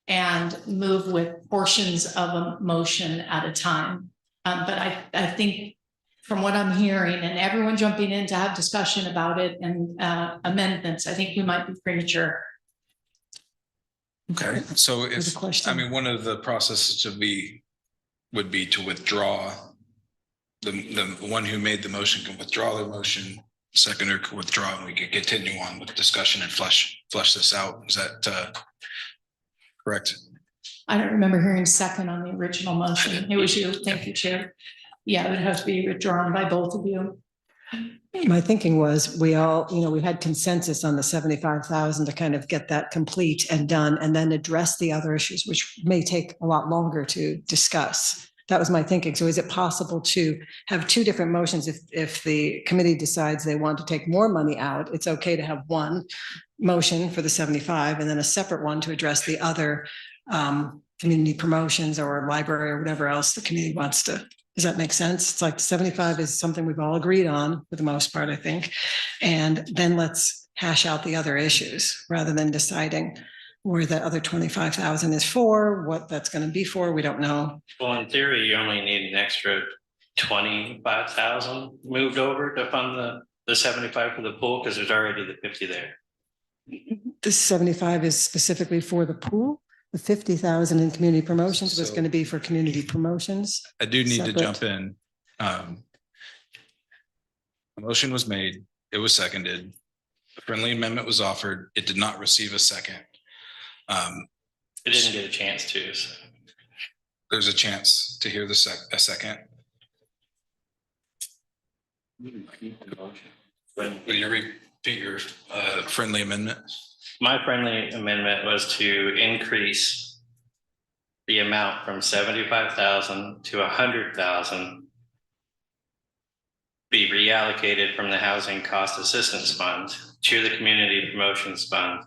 Speaker 2: and move with portions of a motion at a time. But I think from what I'm hearing and everyone jumping in to have discussion about it and amendments, I think we might be premature.
Speaker 1: Okay, so
Speaker 2: There's a
Speaker 1: if,
Speaker 2: question.
Speaker 1: I mean, one of the processes would be to withdraw. The one who made the motion can withdraw their motion, seconder could withdraw, and we could continue on with discussion and flesh this out. Is that correct?
Speaker 2: I don't remember hearing second on the original motion. It was you. Thank you, Chair. Yeah, it would have to be withdrawn by both of you.
Speaker 12: My thinking was we all, we had consensus on the 75,000 to kind of get that complete and done and then address the other issues, which may take a lot longer to discuss. That was my thinking. So is it possible to have two different motions? If the committee decides they want to take more money out, it's okay to have one motion for the 75 and then a separate one to address the other community promotions or library or whatever else the committee wants to. Does that make sense? It's like 75 is something we've all agreed on for the most part, I think. And then let's hash out the other issues rather than deciding where the other 25,000 is for, what that's going to be for. We don't know.
Speaker 5: Well, in theory, you only need an extra 25,000 moved over to fund the 75 for the pool because there's already the 50 there.
Speaker 12: This 75 is specifically for the pool. The 50,000 in community promotions was going to be for community promotions.
Speaker 1: I do need to
Speaker 12: Separate.
Speaker 1: jump in. A motion was made, it was seconded. A friendly amendment was offered. It did not receive a second.
Speaker 5: It didn't get a chance to. So.
Speaker 1: There's a chance to hear a second. Will you repeat your friendly amendment?
Speaker 5: My friendly amendment was to increase the amount from 75,000 to 100,000 be reallocated from the Housing Cost Assistance Fund to the Community Promotions Fund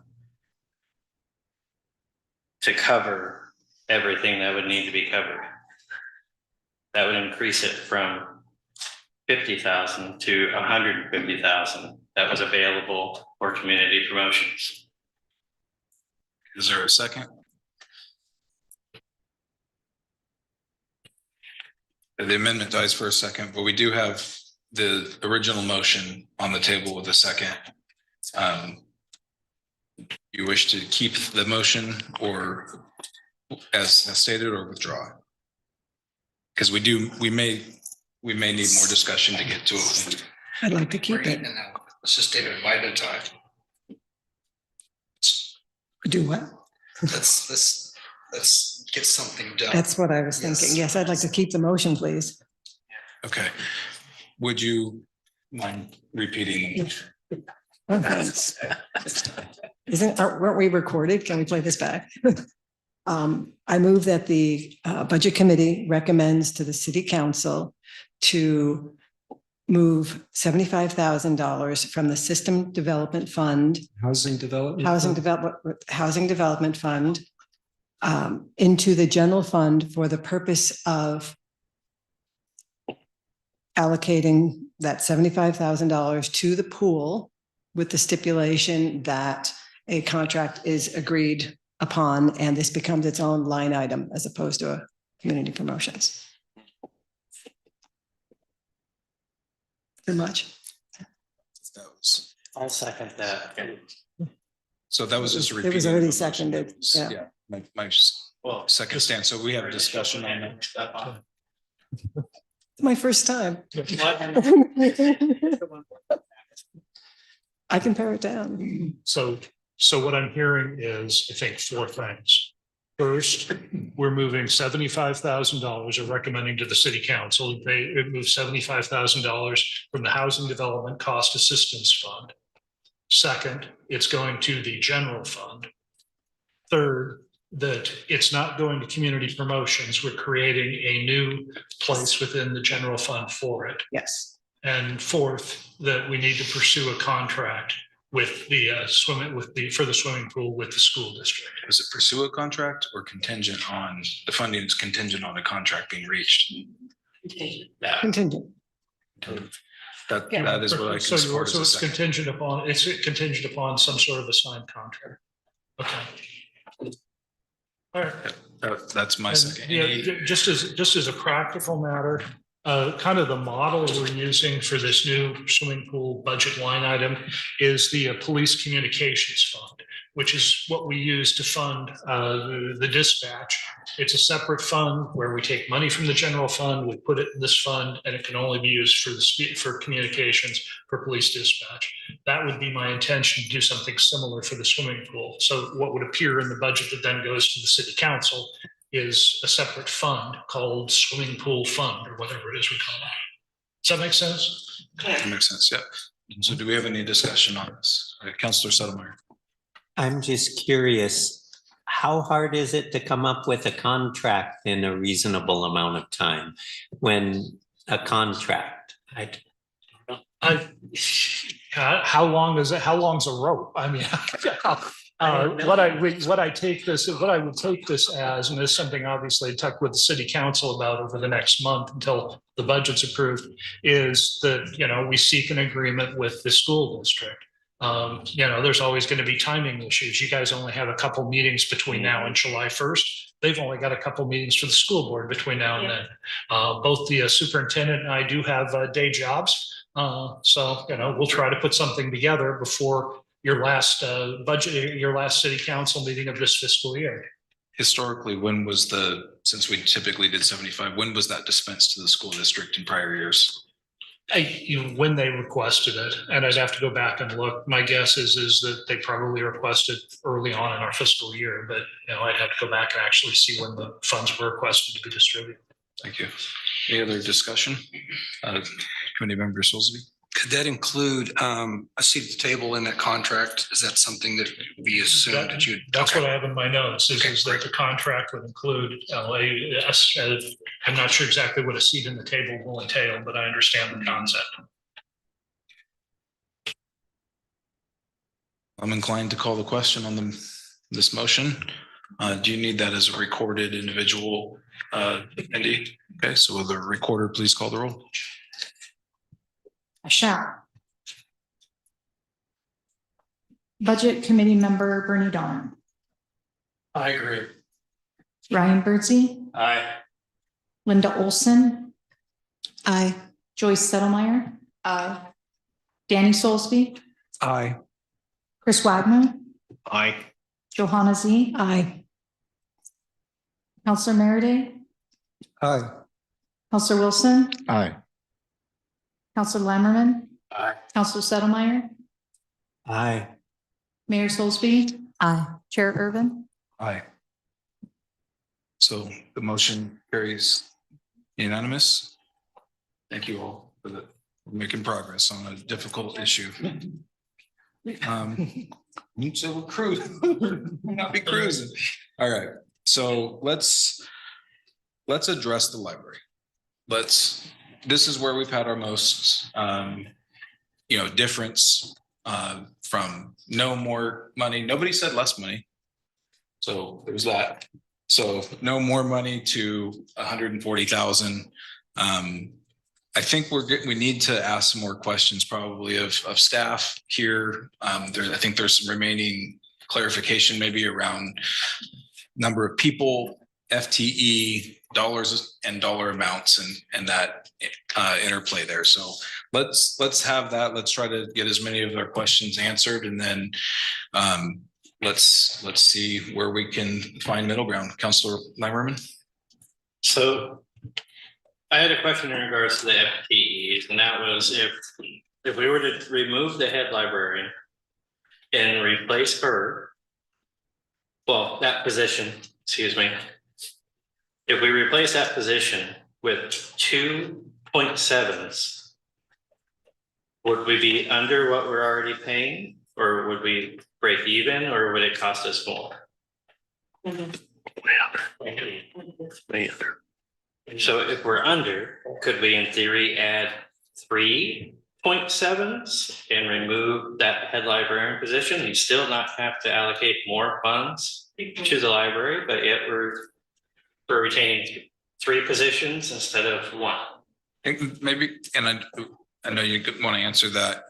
Speaker 5: to cover everything that would need to be covered. That would increase it from 50,000 to 150,000 that was available for community promotions.
Speaker 1: Is there a second? The amendment dies for a second, but we do have the original motion on the table with a second. You wish to keep the motion or as stated or withdraw? Because we may need more discussion to get to it.
Speaker 12: I'd like to keep it.
Speaker 14: Let's just take it one at a time.
Speaker 12: Do what?
Speaker 14: Let's get something done.
Speaker 12: That's what I was thinking. Yes, I'd like to keep the motion, please.
Speaker 1: Okay. Would you mind repeating the motion?
Speaker 12: Oh, thanks. Weren't we recorded? Can we play this back? I move that the Budget Committee recommends to the City Council to move $75,000 from the System Development Fund,
Speaker 17: Housing Development.
Speaker 12: Housing Development Fund into the general fund for the purpose of allocating that $75,000 to the pool with the stipulation that a contract is agreed upon and this becomes its own line item as opposed to a community promotions. Too much.
Speaker 5: I'll second that.
Speaker 1: So that was just a
Speaker 12: It
Speaker 1: repeat.
Speaker 12: was already seconded. Yeah.
Speaker 1: Yeah, my second stance. So we have discussion on that.
Speaker 12: My first time. I can pare it down.
Speaker 4: So what I'm hearing is, I think, four things. First, we're moving $75,000 or recommending to the city council, it moves $75,000 from the Housing Development Cost Assistance Fund. Second, it's going to the general fund. Third, that it's not going to community promotions. We're creating a new place within the general fund for it.
Speaker 12: Yes.
Speaker 4: And fourth, that we need to pursue a contract with the for the swimming pool with the school district.
Speaker 1: Is it pursue a contract or contingent on, the funding is contingent on a contract being reached? Yeah.
Speaker 12: Contingent.
Speaker 1: That is what I can
Speaker 4: So
Speaker 1: support as a
Speaker 4: it's
Speaker 1: second.
Speaker 4: contingent upon some sort of a signed contract. Okay. All right.
Speaker 1: That's my
Speaker 4: And,
Speaker 1: second.
Speaker 4: yeah,
Speaker 1: Any-
Speaker 4: just as a practical matter, kind of the model we're using for this new swimming pool budget line item is the police communications fund, which is what we use to fund the dispatch. It's a separate fund where we take money from the general fund, we put it in this fund, and it can only be used for communications for police dispatch. That would be my intention, to do something similar for the swimming pool. So what would appear in the budget that then goes to the city council is a separate fund called swimming pool fund, or whatever it is we call it. Does that make sense?
Speaker 1: That makes sense, yeah. So do we have any discussion on this? All right, Counselor Settlemyer.
Speaker 7: I'm just curious, how hard is it to come up with a contract in a reasonable amount of time? When a contract,
Speaker 4: How long is it? How long's a rope? I mean, what I would take this as, and this is something obviously I talked with the city council about over the next month until the budget's approved, is that, we seek an agreement with the school district. There's always going to be timing issues. You guys only have a couple meetings between now and July 1st. They've only got a couple meetings for the school board between now and then. Both the superintendent and I do have day jobs. So we'll try to put something together before your last your last city council meeting of this fiscal year.
Speaker 1: Historically, when was since we typically did 75, when was that dispensed to the school district in prior years?
Speaker 4: When they requested it, and I'd have to go back and look. My guess is that they probably requested early on in our fiscal year, but I'd have to go back and actually see when the funds were requested to be distributed.
Speaker 1: Thank you. Any other discussion? Committee member Soulsby?
Speaker 14: Could that include a seat at the table in that contract? Is that something that we assume that you?
Speaker 4: That's what I have in my notes, is that the contract would include, I'm not sure exactly what a seat in the table will entail, but I understand the concept.
Speaker 1: I'm inclined to call the question on this motion. Do you need that as a recorded individual, Andy? Okay, so will the recorder please call the roll?
Speaker 2: Ashar. Budget Committee Member Bernie Dorn.
Speaker 16: I agree.
Speaker 2: Ryan Birdsey.
Speaker 18: Aye.
Speaker 2: Linda Olson.
Speaker 11: Aye.
Speaker 2: Joyce Settlemyer. Danny Soulsby.
Speaker 3: Aye.
Speaker 2: Chris Wagner.
Speaker 18: Aye.
Speaker 2: Johanna Z.
Speaker 11: Aye.
Speaker 2: Counselor Meride.
Speaker 3: Aye.
Speaker 2: Counselor Wilson.
Speaker 9: Aye.
Speaker 2: Counselor Lammerman.
Speaker 18: Aye.
Speaker 2: Counselor Settlemyer.
Speaker 7: aye.
Speaker 2: Mayor Soulsby. Aye. Chair Irvin.
Speaker 1: Aye. So the motion carries unanimous. Thank you all for making progress on a difficult issue. So we're cruising, not be cruising. All right, so let's address the library. This is where we've had our most, difference from no more money. Nobody said less money. So there's that. So no more money to 140,000. I think we need to ask some more questions probably of staff here. I think there's some remaining clarification maybe around number of people, FTE, dollars and dollar amounts and that interplay there. So let's have that. Let's try to get as many of our questions answered, and then let's see where we can find middle ground. Councilor Lammerman.
Speaker 5: So I had a question in regards to the FTEs, and that was if we were to remove the head librarian and replace her, well, that position, excuse me. If we replace that position with 2.7s, would we be under what we're already paying, or would we break even, or would it cost us more? So if we're under, could we in theory add 3.7s and remove that head librarian position? You still not have to allocate more funds to the library, but yet we're retaining 3 positions instead of 1.
Speaker 1: Maybe, and I know you want to answer that.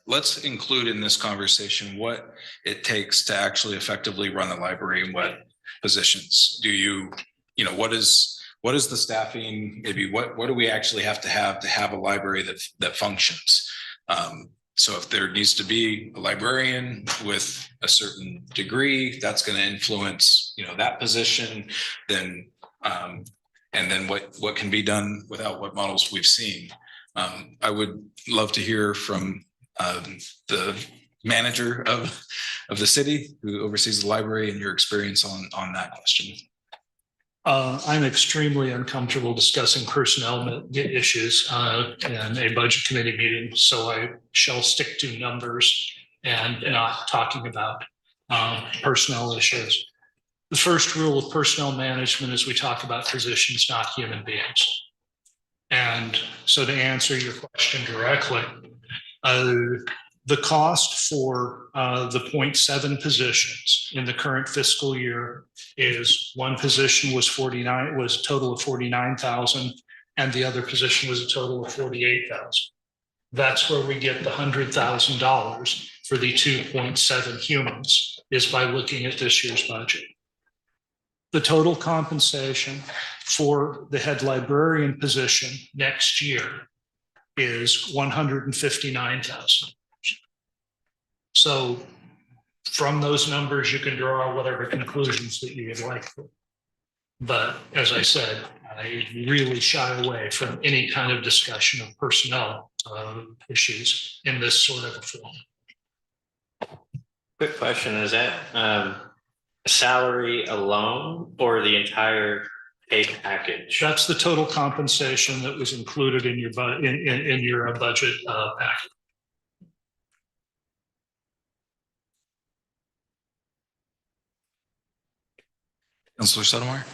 Speaker 1: Let's include in this conversation what it takes to actually effectively run the library and what positions do you know, what is the staffing, maybe what do we actually have to have a library that functions? So if there needs to be a librarian with a certain degree, that's going to influence, you know, that position, then and then what can be done without what models we've seen. I would love to hear from the manager of the city who oversees the library and your experience on that question.
Speaker 4: I'm extremely uncomfortable discussing personnel issues in a budget committee meeting, so I shall stick to numbers and not talking about personnel issues. The first rule of personnel management is we talk about positions, not human beings. And so to answer your question directly, the cost for the 0.7 positions in the current fiscal year is one position was a total of 49,000, and the other position was a total of 48,000. That's where we get the $100,000 for the 2.7 humans, is by looking at this year's budget. The total compensation for the head librarian position next year is $159,000. So from those numbers, you can draw whatever conclusions that you would like. But as I said, I really shy away from any kind of discussion of personnel issues in this sort of a form.
Speaker 5: Quick question, is that salary alone or the entire pay package?
Speaker 4: That's the total compensation that was included in your in your budget package.
Speaker 1: Councilor Sotomayor.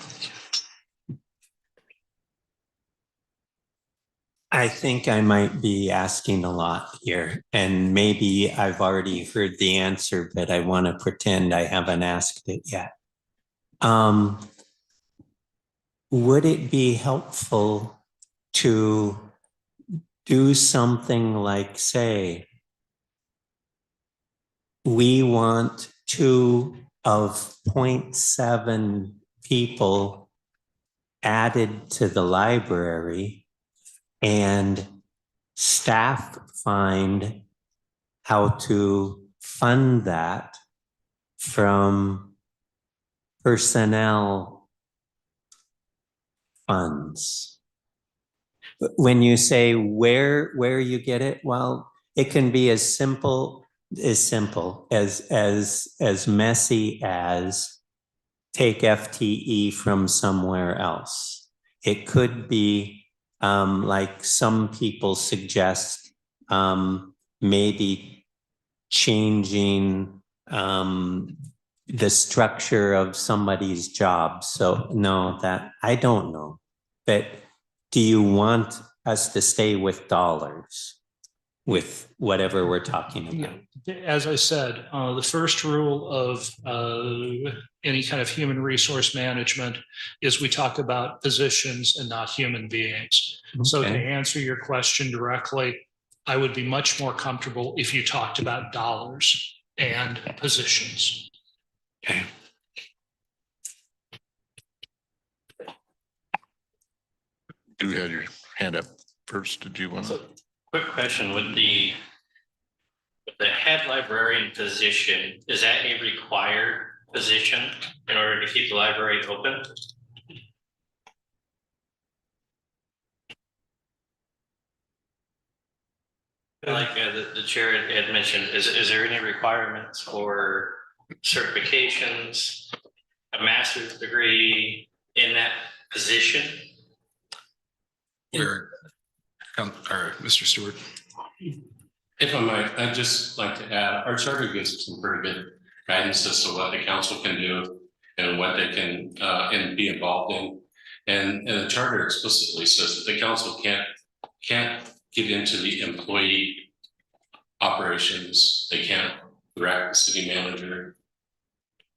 Speaker 7: I think I might be asking a lot here, and maybe I've already heard the answer, but I want to pretend I haven't asked it yet. Would it be helpful to do something like, say, we want 2 of 0.7 people added to the library, and staff find how to fund that from personnel funds? When you say where you get it, well, it can be as simple as messy as take FTE from somewhere else. It could be like some people suggest, maybe changing the structure of somebody's job. So no, that I don't know. But do you want us to stay with dollars with whatever we're talking about?
Speaker 4: As I said, the first rule of any kind of human resource management is we talk about positions and not human beings. Okay. So to answer your question directly, I would be much more comfortable if you talked about dollars and positions.
Speaker 7: Okay.
Speaker 9: You had your hand up first. Did you want to?
Speaker 5: Quick question, with the head librarian position, is that a required position in order to keep the library open? Like the chair had mentioned, is there any requirements for certifications, a master's degree in that position?
Speaker 1: Mr. Stewart.
Speaker 19: If I might, I'd just like to add, our charter gives some pretty good guidance as to what the council can do and what they can and be involved in. And the charter explicitly says that the council can't get into the employee operations. They can't direct the city manager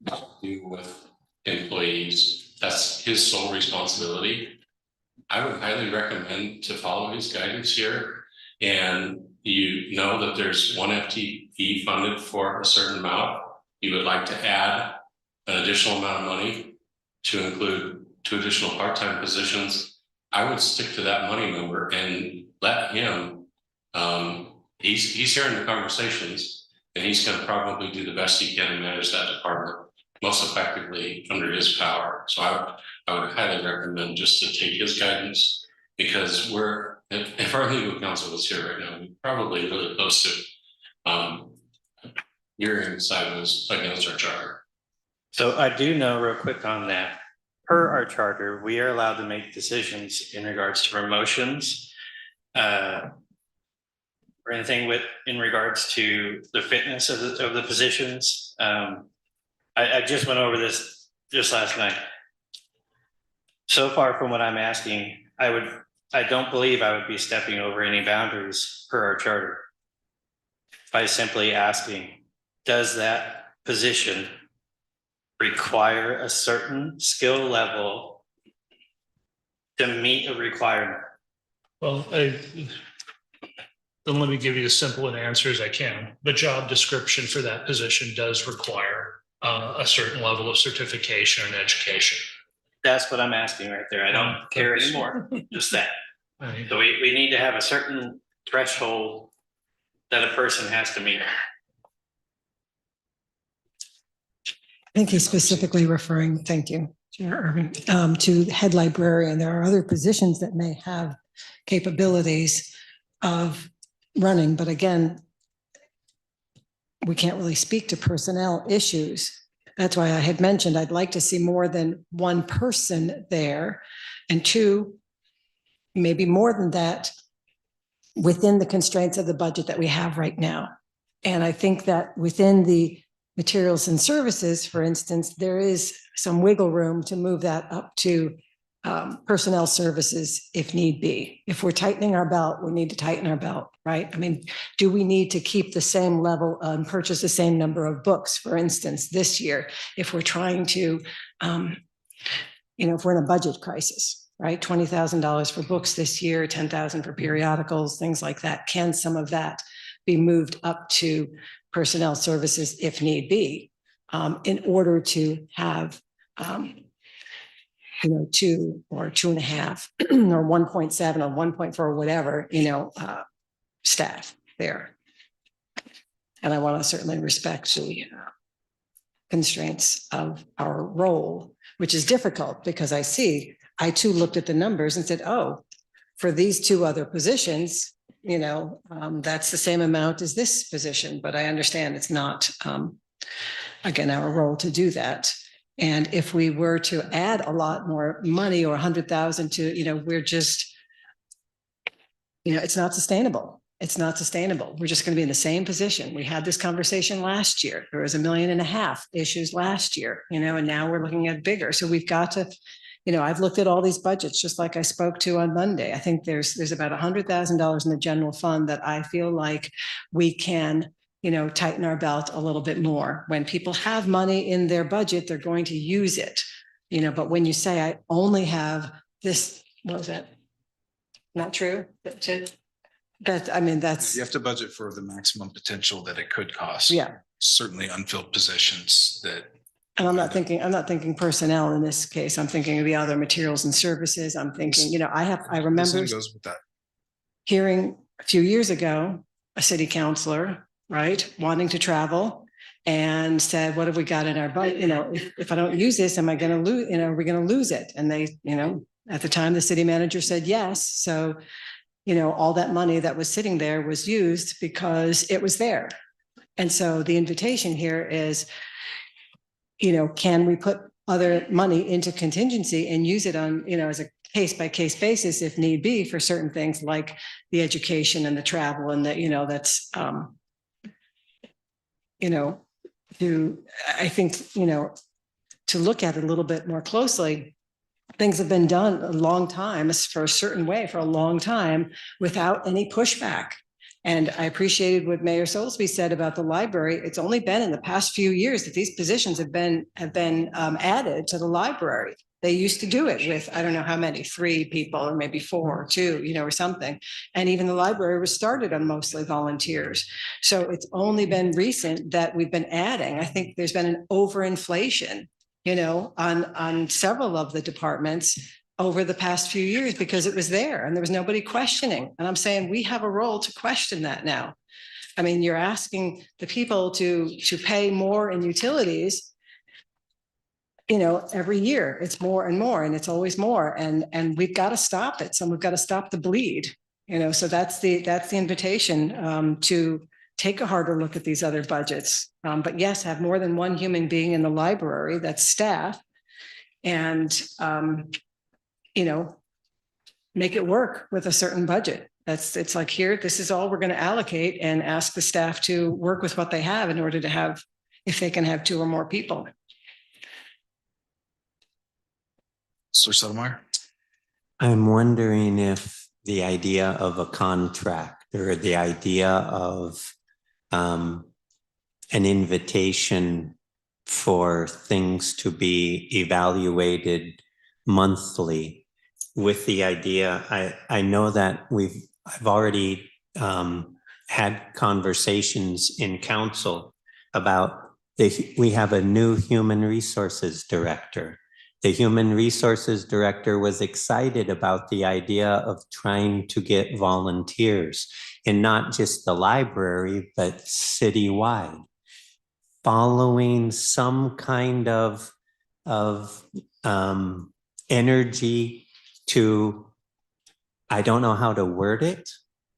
Speaker 19: to do with employees. That's his sole responsibility. I would highly recommend to follow his guidance here. And you know that there's one FTE funded for a certain amount. You would like to add an additional amount of money to include 2 additional part-time positions. I would stick to that money number and let him, he's hearing the conversations, and he's gonna probably do the best he can to manage that department most effectively under his power. So I would highly recommend just to take his guidance, because if our legal counsel was here right now, we're probably really close to hearing sideways against our charter.
Speaker 5: So I do know real quick on that, per our charter, we are allowed to make decisions in regards to promotions. Or anything in regards to the fitness of the positions. I just went over this just last night. So far from what I'm asking, I don't believe I would be stepping over any boundaries per our charter by simply asking, does that position require a certain skill level to meet a requirement?
Speaker 4: Well, then let me give you as simple an answer as I can. The job description for that position does require a certain level of certification and education.
Speaker 5: That's what I'm asking right there. I don't care anymore, just that. So we need to have a certain threshold that a person has to meet.
Speaker 12: I think he's specifically referring, thank you, Chair Irving, to head librarian. There are other positions that may have capabilities of running, but again, we can't really speak to personnel issues. That's why I had mentioned I'd like to see more than one person there, and 2, maybe more than that, within the constraints of the budget that we have right now. And I think that within the materials and services, for instance, there is some wiggle room to move that up to personnel services if need be. If we're tightening our belt, we need to tighten our belt, right? I mean, do we need to keep the same level and purchase the same number of books, for instance, this year, if we're trying to, if we're in a budget crisis, right? $20,000 for books this year, $10,000 for periodicals, things like that. Can some of that be moved up to personnel services if need be, in order to have 2 or 2.5 or 1.7 or 1.4 or whatever, staff there. And I want to certainly respect the constraints of our role, which is difficult because I too looked at the numbers and said, oh, for these 2 other positions, that's the same amount as this position, but I understand it's not, again, our role to do that. And if we were to add a lot more money or 100,000 to, we're just, it's not sustainable. It's not sustainable. We're just going to be in the same position. We had this conversation last year. There was $1.5 million issues last year, and now we're looking at bigger. So we've got to, I've looked at all these budgets, just like I spoke to on Monday. I think there's about $100,000 in the general fund that I feel like we can, tighten our belt a little bit more. When people have money in their budget, they're going to use it, but when you say I only have this, what was that? Not true? That's.
Speaker 1: You have to budget for the maximum potential that it could cost.
Speaker 12: Yeah.
Speaker 1: Certainly unfilled positions that.
Speaker 12: And I'm not thinking personnel in this case. I'm thinking of the other materials and services. I'm thinking, I remember
Speaker 1: Goes with that.
Speaker 12: hearing a few years ago, a city councilor, right, wanting to travel and said, what have we got in our budget? If I don't use this, am I going to lose, are we going to lose it? And they, at the time, the city manager said yes. So, all that money that was sitting there was used because it was there. And so the invitation here is, can we put other money into contingency and use it on, as a case by case basis, if need be, for certain things like the education and the travel and that, that's, I think, to look at it a little bit more closely. Things have been done a long time, for a certain way, for a long time, without any pushback. And I appreciated what Mayor Soulsby said about the library. It's only been in the past few years that these positions have been added to the library. They used to do it with, I don't know how many, 3 people or maybe 4 or 2, you know, or something. And even the library was started on mostly volunteers. So it's only been recent that we've been adding. I think there's been an overinflation, you know, on several of the departments over the past few years because it was there and there was nobody questioning. And I'm saying we have a role to question that now. I mean, you're asking the people to pay more in utilities, you know, every year. It's more and more, and it's always more. And we've got to stop it. So we've got to stop the bleed, you know, so that's the invitation to take a harder look at these other budgets. But yes, have more than one human being in the library, that's staff, and, you know, make it work with a certain budget. It's like, here, this is all we're going to allocate, and ask the staff to work with what they have in order to have, if they can have 2 or more people.
Speaker 1: Mr. Sotomayor?
Speaker 7: I'm wondering if the idea of a contract or the idea of an invitation for things to be evaluated monthly, with the idea, I know that I've already had conversations in council about we have a new human resources director. The human resources director was excited about the idea of trying to get volunteers in not just the library, but citywide, following some kind of energy to, I don't know how to word it,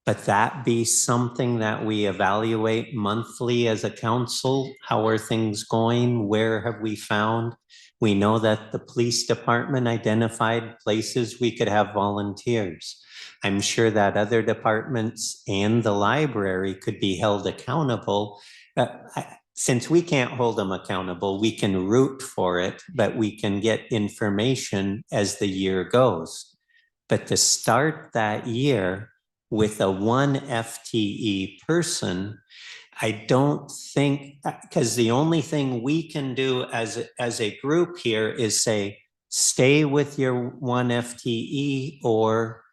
Speaker 7: but that be something that we evaluate monthly as a council. How are things going? Where have we found? We know that the police department identified places we could have volunteers. I'm sure that other departments and the library could be held accountable. Since we can't hold them accountable, we can root for it, but we can get information as the year goes. But to start that year with a 1 FTE person, I don't think, because the only thing we can do as a group here is say, stay with your 1 FTE or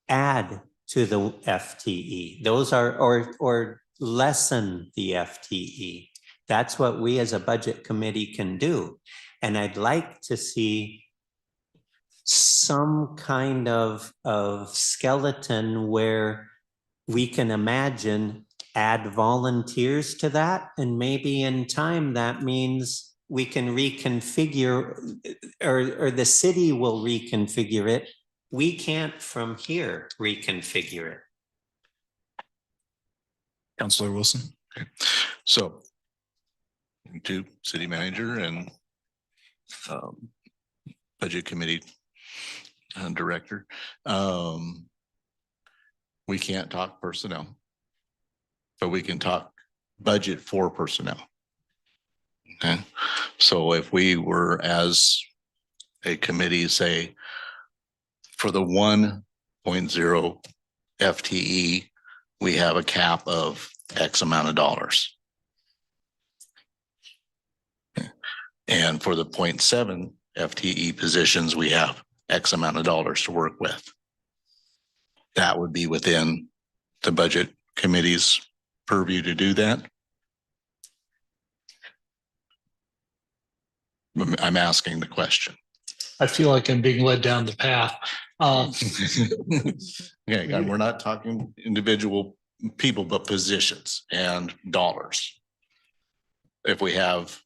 Speaker 7: add to the FTE. Those are, or lessen the FTE. That's what we as a budget committee can do. And I'd like to see some kind of skeleton where we can imagine add volunteers to that, and maybe in time that means we can reconfigure, or the city will reconfigure it. We can't from here reconfigure it.
Speaker 1: Councilor Wilson?
Speaker 9: Okay. So to city manager and budget committee director, we can't talk personnel, but we can talk budget for personnel. Okay, so if we were as a committee, say for the 1.0 FTE, we have a cap of X amount of dollars. Okay. And for the 0.7 FTE positions, we have X amount of dollars to work with. That would be within the budget committee's purview to do that. I'm asking the question.
Speaker 4: I feel like I'm being led down the path.
Speaker 9: Yeah, we're not talking individual people, but positions and dollars. If we have,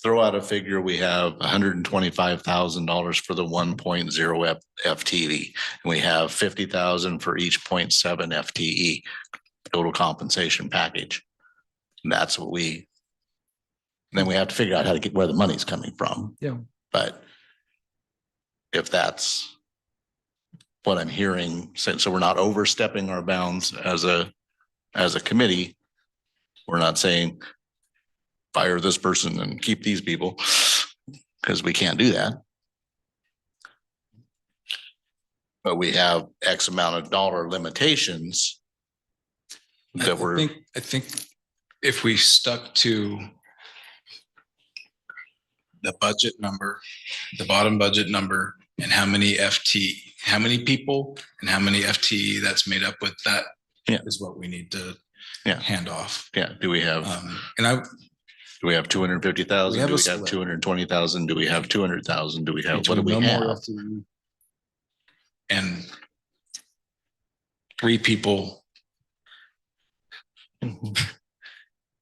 Speaker 9: throw out a figure, we have $125,000 for the 1.0 FTE, and we have 50,000 for each 0.7 FTE total compensation package. And that's what then we have to figure out how to get where the money's coming from.
Speaker 17: Yeah.
Speaker 9: But if that's what I'm hearing, so we're not overstepping our bounds as a committee, we're not saying fire this person and keep these people, because we can't do that. But we have X amount of dollar limitations that were.
Speaker 1: I think if we stuck to the budget number, the bottom budget number, and how many people and how many FTE that's made up with, that is what we need to hand off.
Speaker 9: Yeah. Do we have, do we have 250,000? Do we have 220,000? Do we have 200,000? Do we have, what do we have?
Speaker 1: And 3 people.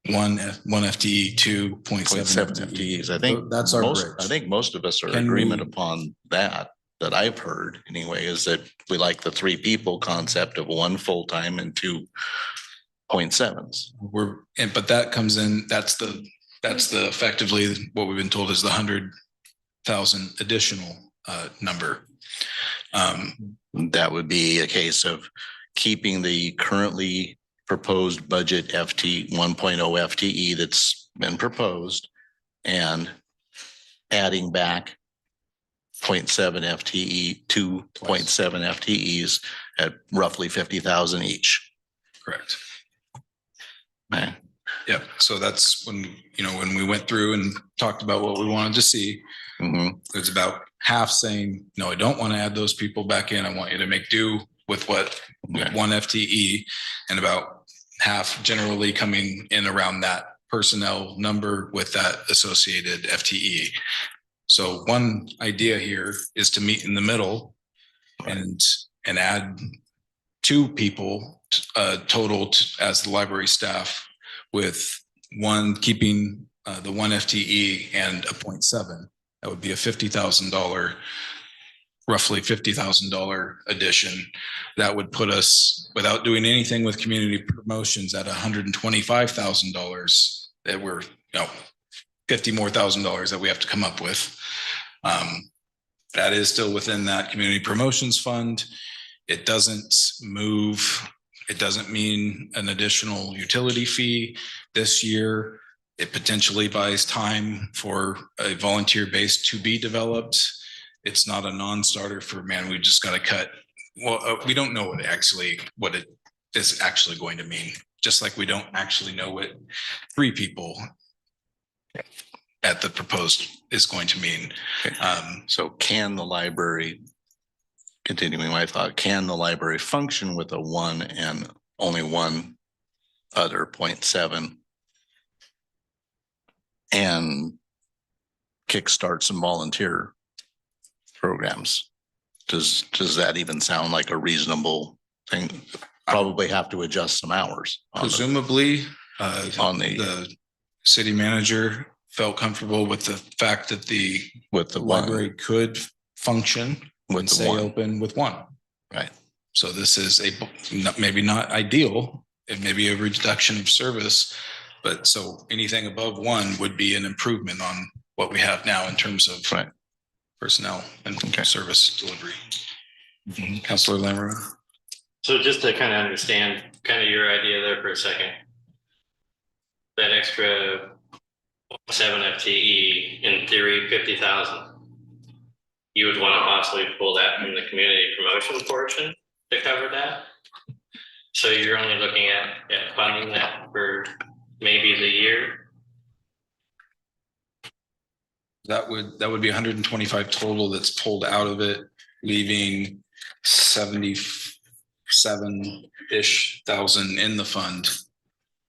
Speaker 1: One FTE, 2.7
Speaker 9: FTEs. I think
Speaker 1: that's our
Speaker 9: most,
Speaker 1: bridge.
Speaker 9: I think most of us are in agreement upon that I've heard anyway, is that we like the 3 people concept of 1 full-time and 2 0.7s.
Speaker 1: But that comes in, that's the effectively what we've been told is the 100,000 additional number.
Speaker 9: That would be a case of keeping the currently proposed budget 1.0 FTE that's been proposed and adding back 0.7 FTE, 2.7 FTEs at roughly 50,000 each.
Speaker 1: Correct.
Speaker 9: Man.
Speaker 1: Yep. So that's when we went through and talked about what we wanted to see. It's about half saying, no, I don't want to add those people back in. I want you to make do with what 1 FTE, and about half generally coming in around that personnel number with that associated FTE. So one idea here is to meet in the middle and add 2 people total as the library staff, with 1 keeping the 1 FTE and a 0.7. That would be a $50,000, roughly $50,000 addition. That would put us, without doing anything with community promotions, at $125,000 that we're, $50,000 more that we have to come up with. That is still within that community promotions fund. It doesn't move. It doesn't mean an additional utility fee this year. It potentially buys time for a volunteer base to be developed. It's not a non-starter for, man, we just got to cut. Well, we don't know what it is actually going to mean. Just like we don't actually know what 3 people at the proposed is going to mean.
Speaker 9: So can the library, continuing my thought, can the library function with a 1 and only 1 other 0.7 and kickstart some volunteer programs? Does that even sound like a reasonable thing? Probably have to adjust some hours.
Speaker 1: Presumably, the city manager felt comfortable with the fact that the library could function and stay open with 1.
Speaker 9: Right.
Speaker 1: So this is maybe not ideal. It may be a reduction of service, but so anything above 1 would be an improvement on what we have now in terms of personnel and service delivery. Councilor Lamoureux.
Speaker 19: So just to kind of understand kind of your idea there for a second, that extra 7 FTE, in theory, 50,000. You would want to possibly pull that from the community promotion portion to cover that. So you're only looking at funding that for maybe the year.
Speaker 1: That would be 125 total that's pulled out of it, leaving 77-ish thousand in the fund.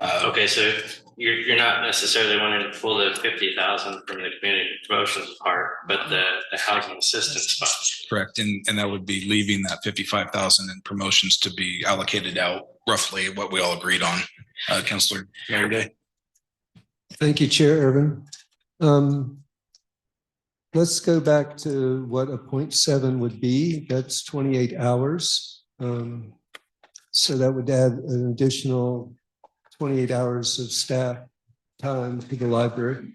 Speaker 19: Okay, so you're not necessarily wanting to pull the 50,000 from the community promotions part, but the housing assistance fund.
Speaker 1: Correct, and that would be leaving that 55,000 in promotions to be allocated out, roughly what we all agreed on. Councilor Day.
Speaker 17: Thank you, Chair Irvin. Let's go back to what a 0.7 would be. That's 28 hours. So that would add an additional 28 hours of staff time to the library.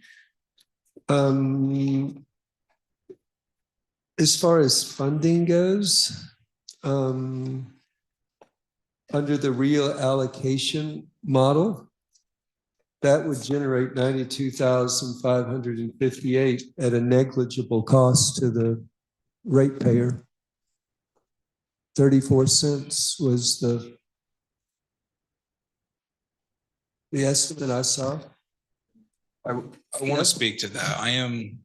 Speaker 17: As far as funding goes, under the real allocation model, that would generate 92,558 at a negligible cost to the ratepayer. 34 cents was the estimate I saw.
Speaker 1: I want to speak to that. I am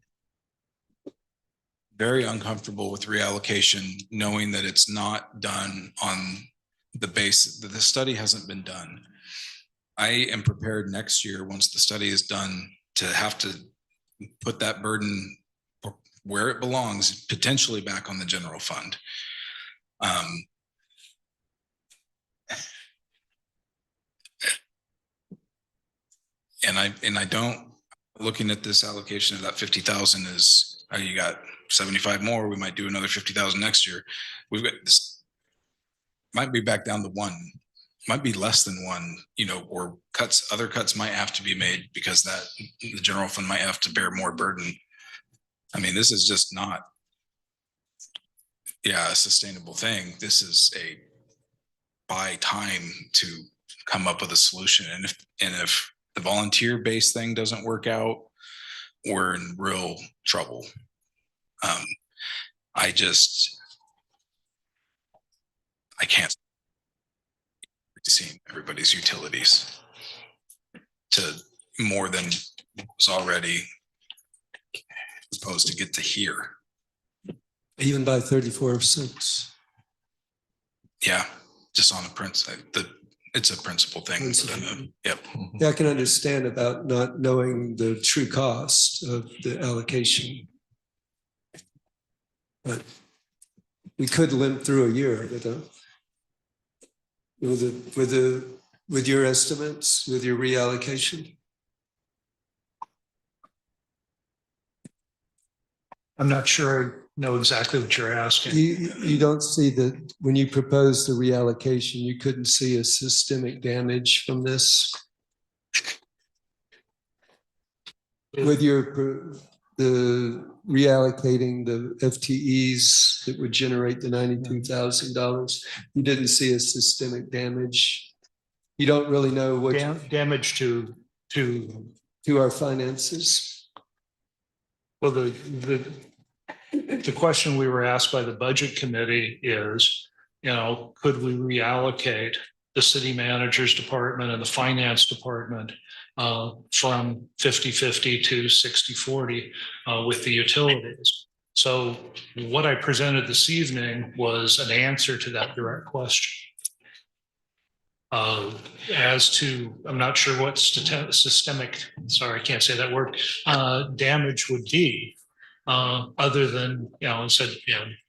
Speaker 1: very uncomfortable with reallocation, knowing that it's not done on the basis that the study hasn't been done. I am prepared next year, once the study is done, to have to put that burden where it belongs, potentially back on the general fund. And I don't, looking at this allocation of that 50,000 is, you got 75 more, we might do another 50,000 next year. We've got this, might be back down to one, might be less than one, or other cuts might have to be made because that the general fund might have to bear more burden. I mean, this is just not, a sustainable thing. This is a buy time to come up with a solution. And if the volunteer-based thing doesn't work out, we're in real trouble. I can't see everybody's utilities to more than was already supposed to get to here.
Speaker 17: Even by 34 cents.
Speaker 1: Yeah, just on a it's a principal thing. Yep.
Speaker 17: Yeah, I can understand about not knowing the true cost of the allocation. But we could limp through a year with your estimates, with your reallocation.
Speaker 4: I'm not sure I know exactly what you're asking.
Speaker 17: You don't see that when you propose the reallocation, you couldn't see a systemic damage from this? With the reallocating the FTEs that would generate the $92,000, you didn't see a systemic damage. You don't really know what
Speaker 4: damage to
Speaker 17: our finances.
Speaker 4: Well, the question we were asked by the budget committee is, could we reallocate the city manager's department and the finance department from 50-50 to 60-40 with the utilities? So what I presented this evening was an answer to that direct question. As to, I'm not sure what systemic, sorry, I can't say that word, damage would be, other than, said,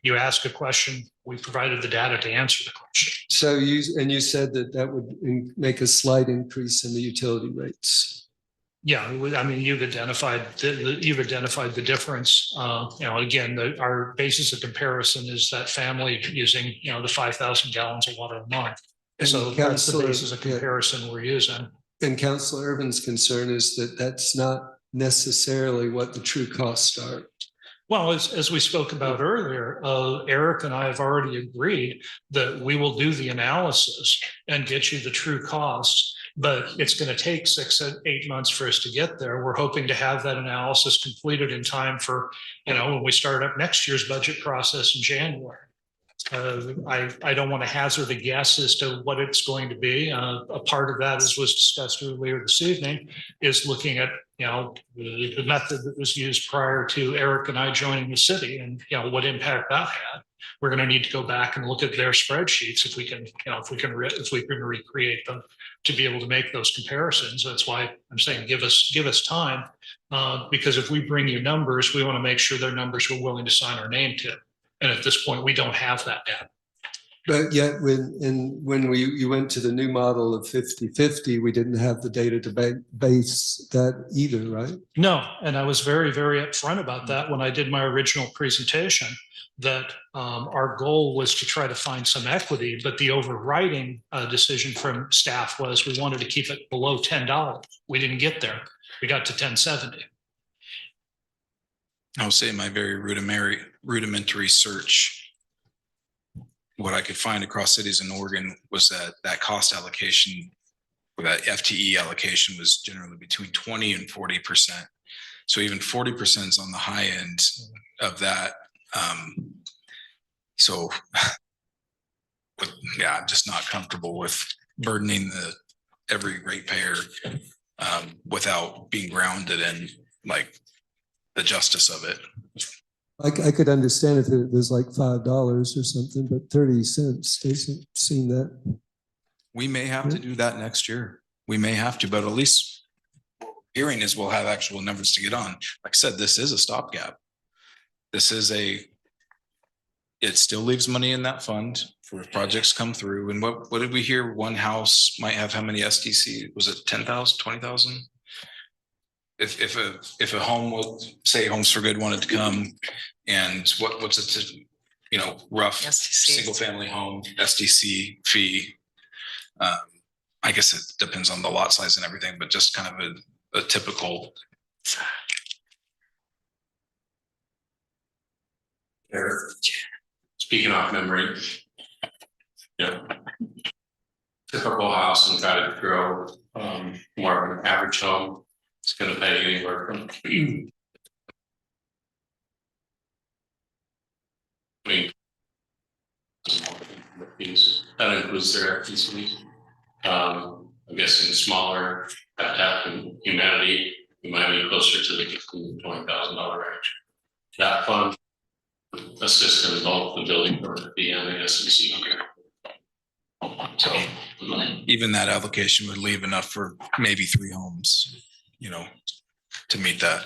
Speaker 4: you ask a question, we provided the data to answer the question.
Speaker 17: So you said that would make a slight increase in the utility rates.
Speaker 4: Yeah, I mean, you've identified the difference. Again, our basis of comparison is that family using, the 5,000 gallons of water a month. So that's the basis of comparison we're using.
Speaker 17: And Councilor Urban's concern is that that's not necessarily what the true costs are.
Speaker 4: Well, as we spoke about earlier, Eric and I have already agreed that we will do the analysis and get you the true costs, but it's going to take 6 to 8 months for us to get there. We're hoping to have that analysis completed in time for, when we start up next year's budget process in January. I don't want to hazard a guess as to what it's going to be. A part of that, as was discussed earlier this evening, is looking at the method that was used prior to Eric and I joining the city, and what impact that had. We're going to need to go back and look at their spreadsheets if we can recreate them to be able to make those comparisons. That's why I'm saying give us time, because if we bring you numbers, we want to make sure they're numbers we're willing to sign our name to. And at this point, we don't have that data.
Speaker 17: But yet when you went to the new model of 50-50, we didn't have the data to base that either, right?
Speaker 4: No, and I was very, very upfront about that when I did my original presentation, that our goal was to try to find some equity, but the overriding decision from staff was we wanted to keep it below $10. We didn't get there. We got to $10.70.
Speaker 1: I'll say my very rudimentary search, what I could find across cities in Oregon was that cost allocation where that FTE allocation was generally between 20 and 40%. So even 40% is on the high end of that. So yeah, I'm just not comfortable with burdening every ratepayer without being grounded in like the justice of it.
Speaker 17: I could understand if it was like $5 or something, but 30 cents doesn't seem that.
Speaker 1: We may have to do that next year. We may have to, but at least hearing is we'll have actual numbers to get on. Like I said, this is a stopgap. This is it still leaves money in that fund for if projects come through. And what did we hear? One house might have how many SDC? Was it 10,000, 20,000? If a home would say Homes for Good wanted to come and what's it, rough single family home SDC fee. I guess it depends on the lot size and everything, but just kind of a typical.
Speaker 19: Speaking off memory, typical house in Cottage Grove, more of an average home, it's going to pay anywhere from that includes their FTC. I'm guessing smaller habitat and humanity, we might be closer to the $20,000 range. That fund assists in both the building permit fee and the SDC. So
Speaker 1: even that allocation would leave enough for maybe 3 homes, to meet that.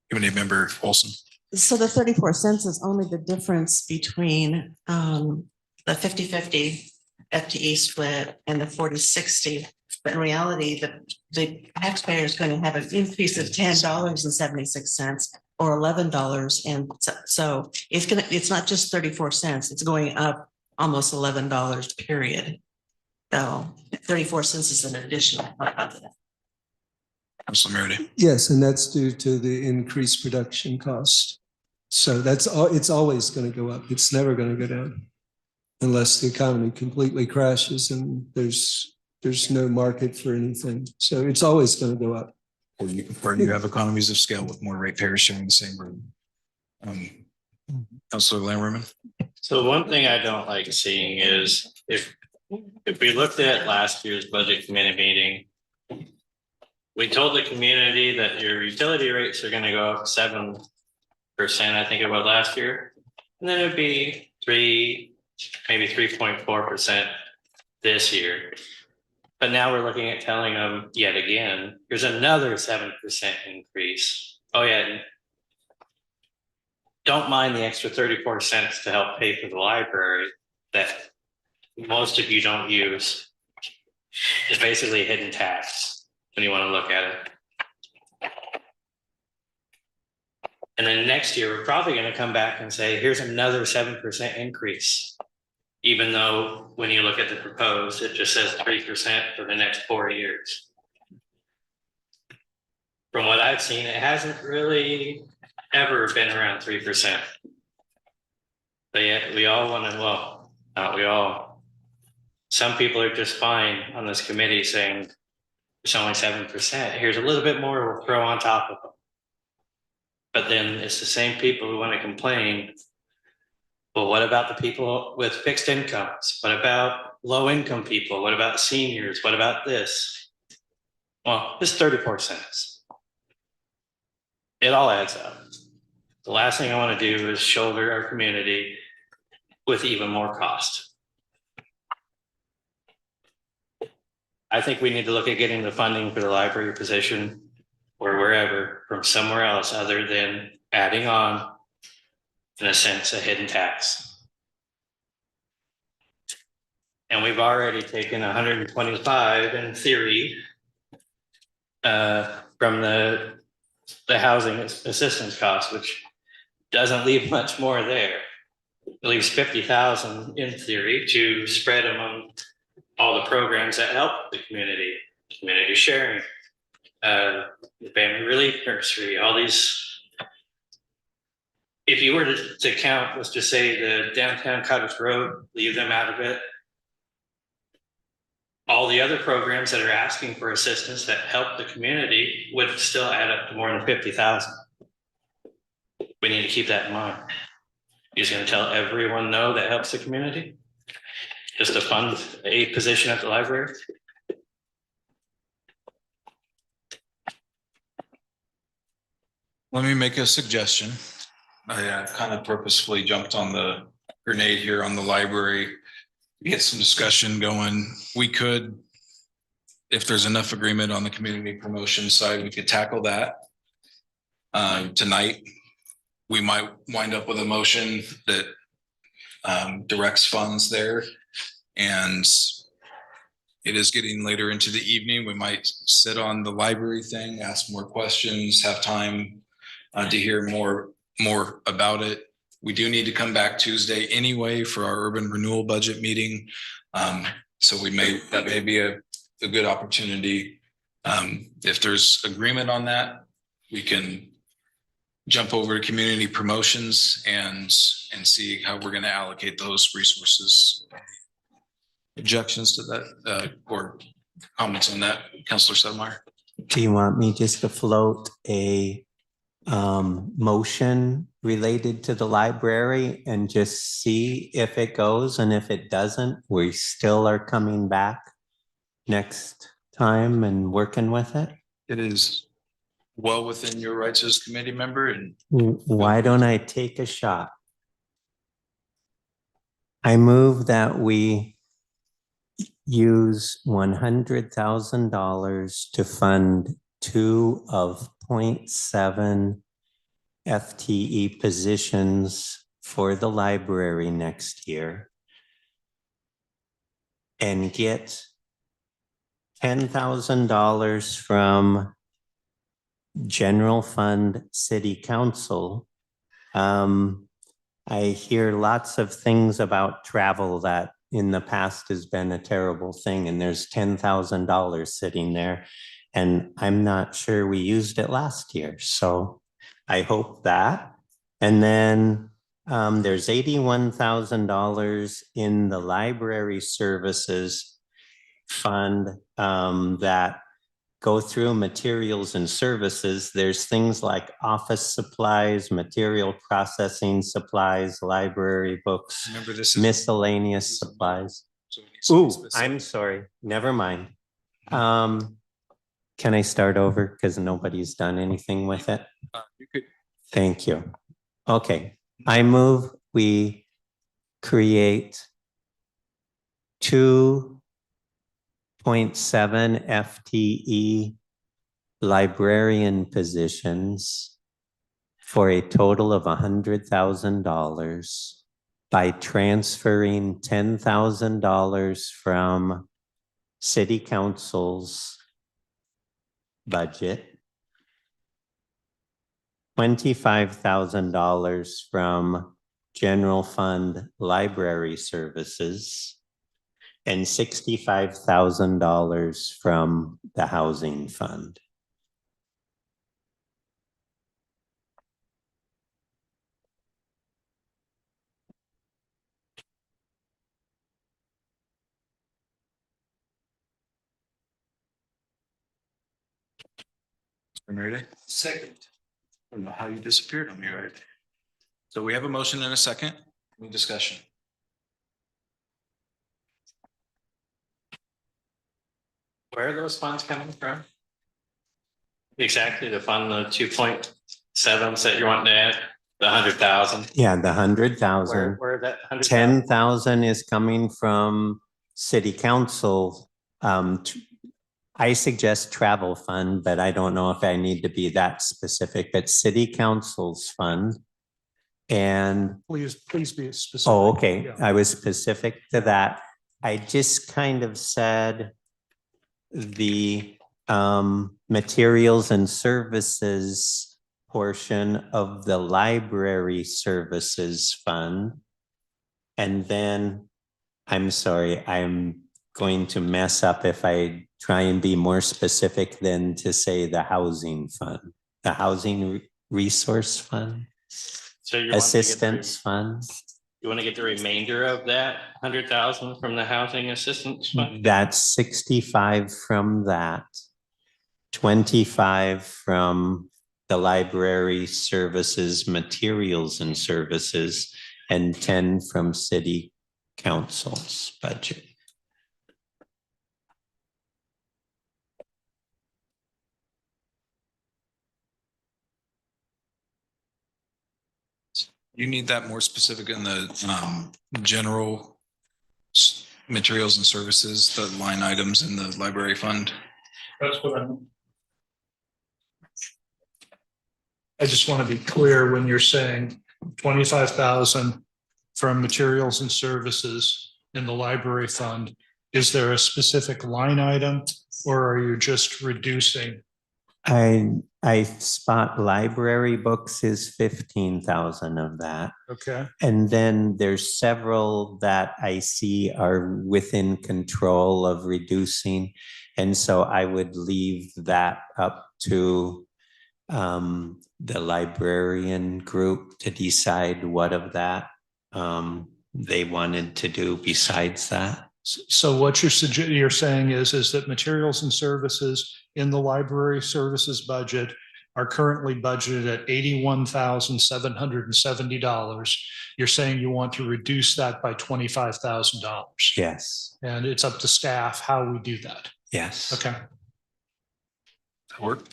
Speaker 1: Committee member Olson.
Speaker 11: So the 34 cents is only the difference between the 50-50 FTE split and the 40-60. But in reality, the taxpayer is going to have an increase of $10.76 or $11. And so it's not just 34 cents, it's going up almost $11, period. So 34 cents is an additional.
Speaker 1: Councilor Meredith.
Speaker 17: Yes, and that's due to the increased production cost. So it's always going to go up. It's never going to go down unless the economy completely crashes and there's no market for anything. So it's always going to go up.
Speaker 1: Or you have economies of scale with more ratepayers sharing the same room. Councilor Lamberman.
Speaker 5: So one thing I don't like seeing is if we looked at last year's budget committee meeting, we told the community that your utility rates are going to go up 7%, I think it was last year. And then it'd be maybe 3.4% this year. But now we're looking at telling them yet again, there's another 7% increase. Oh yeah. Don't mind the extra 34 cents to help pay for the library that most of you don't use. It's basically a hidden tax when you want to look at it. And then next year, we're probably going to come back and say, here's another 7% increase. Even though when you look at the proposed, it just says 3% for the next 4 years. From what I've seen, it hasn't really ever been around 3%. But yet we all want to, well, not we all. Some people are just fine on this committee saying it's only 7%. Here's a little bit more we'll throw on top of them. But then it's the same people who want to complain. Well, what about the people with fixed incomes? What about low income people? What about seniors? What about this? Well, it's 34 cents. It all adds up. The last thing I want to do is shoulder our community with even more cost. I think we need to look at getting the funding for the library position or wherever from somewhere else other than adding on, in a sense, a hidden tax. And we've already taken 125 in theory from the housing assistance cost, which doesn't leave much more there. It leaves 50,000 in theory to spread among all the programs that help the community sharing, the family relief nursery, all these. If you were to count, let's just say the downtown Cottage Road, leave them out of it. all the other programs that are asking for assistance that help the community would still add up to more than 50,000. We need to keep that in mind. He's gonna tell everyone no that helps the community? Just to fund a position at the library?
Speaker 1: Let me make a suggestion. I kind of purposefully jumped on the grenade here on the library. Get some discussion going. We could, if there's enough agreement on the community promotion side, we could tackle that. Tonight, we might wind up with a motion that directs funds there. And it is getting later into the evening. We might sit on the library thing, ask more questions, have time to hear more about it. We do need to come back Tuesday anyway for our urban renewal budget meeting. So that may be a good opportunity. If there's agreement on that, we can jump over to community promotions and see how we're going to allocate those resources. Objections to that or comments on that, Councilor Sedlmeyer?
Speaker 7: Do you want me just to float a motion related to the library and just see if it goes? And if it doesn't, we still are coming back next time and working with it?
Speaker 1: It is well within your rights as committee member. And
Speaker 7: why don't I take a shot? I move that we use $100,000 to fund 2 of 0.7 FTE positions for the library next year and get $10,000 from general fund city council. I hear lots of things about travel that in the past has been a terrible thing, and there's $10,000 sitting there, and I'm not sure we used it last year. So I hope that. And then there's $81,000 in the library services fund that go through materials and services. There's things like office supplies, material processing supplies, library books,
Speaker 1: remember, this is
Speaker 7: miscellaneous supplies.
Speaker 1: So
Speaker 7: Ooh, I'm sorry. Never mind. Can I start over? Because nobody's done anything with it.
Speaker 1: You could.
Speaker 7: Thank you. Okay, I move we create 2.7 FTE librarian positions for a total of $100,000 by transferring $10,000 from city council's budget, $25,000 from general fund library services, and $65,000 from the housing fund.
Speaker 1: Ready? Second. I don't know how you disappeared on me, right? So we have a motion and a second. Any discussion?
Speaker 5: Where are those funds coming from? Exactly, to fund the 2.7 that you want to add, the 100,000.
Speaker 7: Yeah, the 100,000.
Speaker 5: Where that 100,000?
Speaker 7: 10,000 is coming from city council. I suggest travel fund, but I don't know if I need to be that specific, but city council's fund. And
Speaker 4: Please be specific.
Speaker 7: oh, okay,
Speaker 4: Yeah.
Speaker 7: I was specific to that. I just kind of said the materials and services portion of the library services fund. And then, I'm sorry, I'm going to mess up if I try and be more specific than to say the housing fund, the housing resource fund,
Speaker 5: So you want to get
Speaker 7: assistance fund.
Speaker 5: You want to get the remainder of that 100,000 from the housing assistance fund?
Speaker 7: That's 65 from that. 25 from the library services, materials and services, and 10 from city council's budget.
Speaker 1: You need that more specific in the general materials and services, the line items in the library fund.
Speaker 4: That's what I just want to be clear when you're saying 25,000 from materials and services in the library fund. Is there a specific line item or are you just reducing?
Speaker 7: I spot library books is 15,000 of that.
Speaker 4: Okay.
Speaker 7: And then there's several that I see are within control of reducing. And so I would leave that up to the librarian group to decide what of that they wanted to do besides that.
Speaker 4: So what you're saying is that materials and services in the library services budget are currently budgeted at $81,770. You're saying you want to reduce that by $25,000.
Speaker 7: Yes.
Speaker 4: And it's up to staff how we do that.
Speaker 7: Yes.
Speaker 4: Okay.
Speaker 1: That work?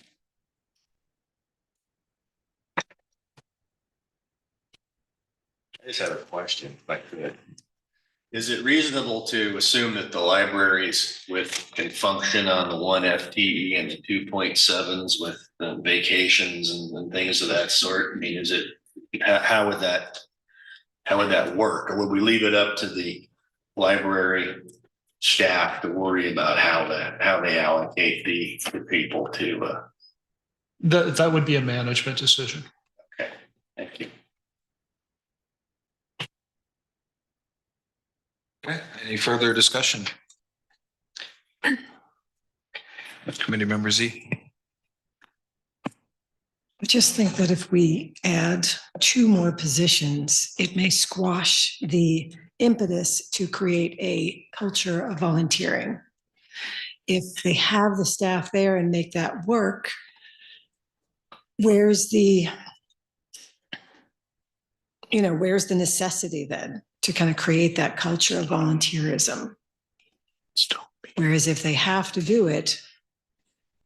Speaker 18: I just have a question, if I could. Is it reasonable to assume that the libraries can function on the 1 FTE and the 2.7s with vacations and things of that sort? I mean, how would that work? Or would we leave it up to the library staff to worry about how they allocate the people to?
Speaker 4: That would be a management decision.
Speaker 18: Okay, thank you.
Speaker 1: Okay, any further discussion? Committee member Z.
Speaker 12: I just think that if we add 2 more positions, it may squash the impetus to create a culture of volunteering. If they have the staff there and make that work, where's the necessity then to kind of create that culture of volunteerism? Whereas if they have to do it,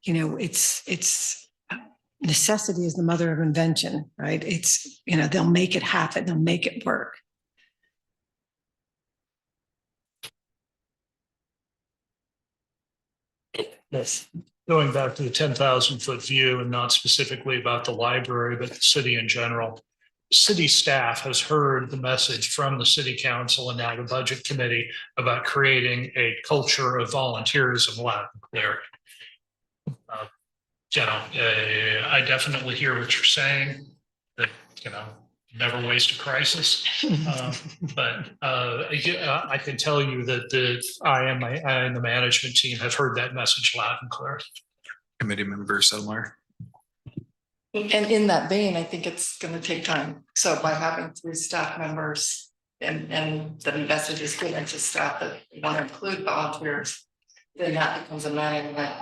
Speaker 12: it's necessity is the mother of invention, right? It's, they'll make it happen. They'll make it work.
Speaker 4: Yes. Going back to the 10,000-foot view and not specifically about the library, but the city in general. City staff has heard the message from the city council and now the budget committee about creating a culture of volunteerism loud and clear. I definitely hear what you're saying, that, never waste a crisis. But I can tell you that I and the management team have heard that message loud and clear.
Speaker 1: Committee member Sedlmeier.
Speaker 10: And in that vein, I think it's going to take time. So by having 3 staff members and the message is given to staff that we want to include volunteers, then that becomes a management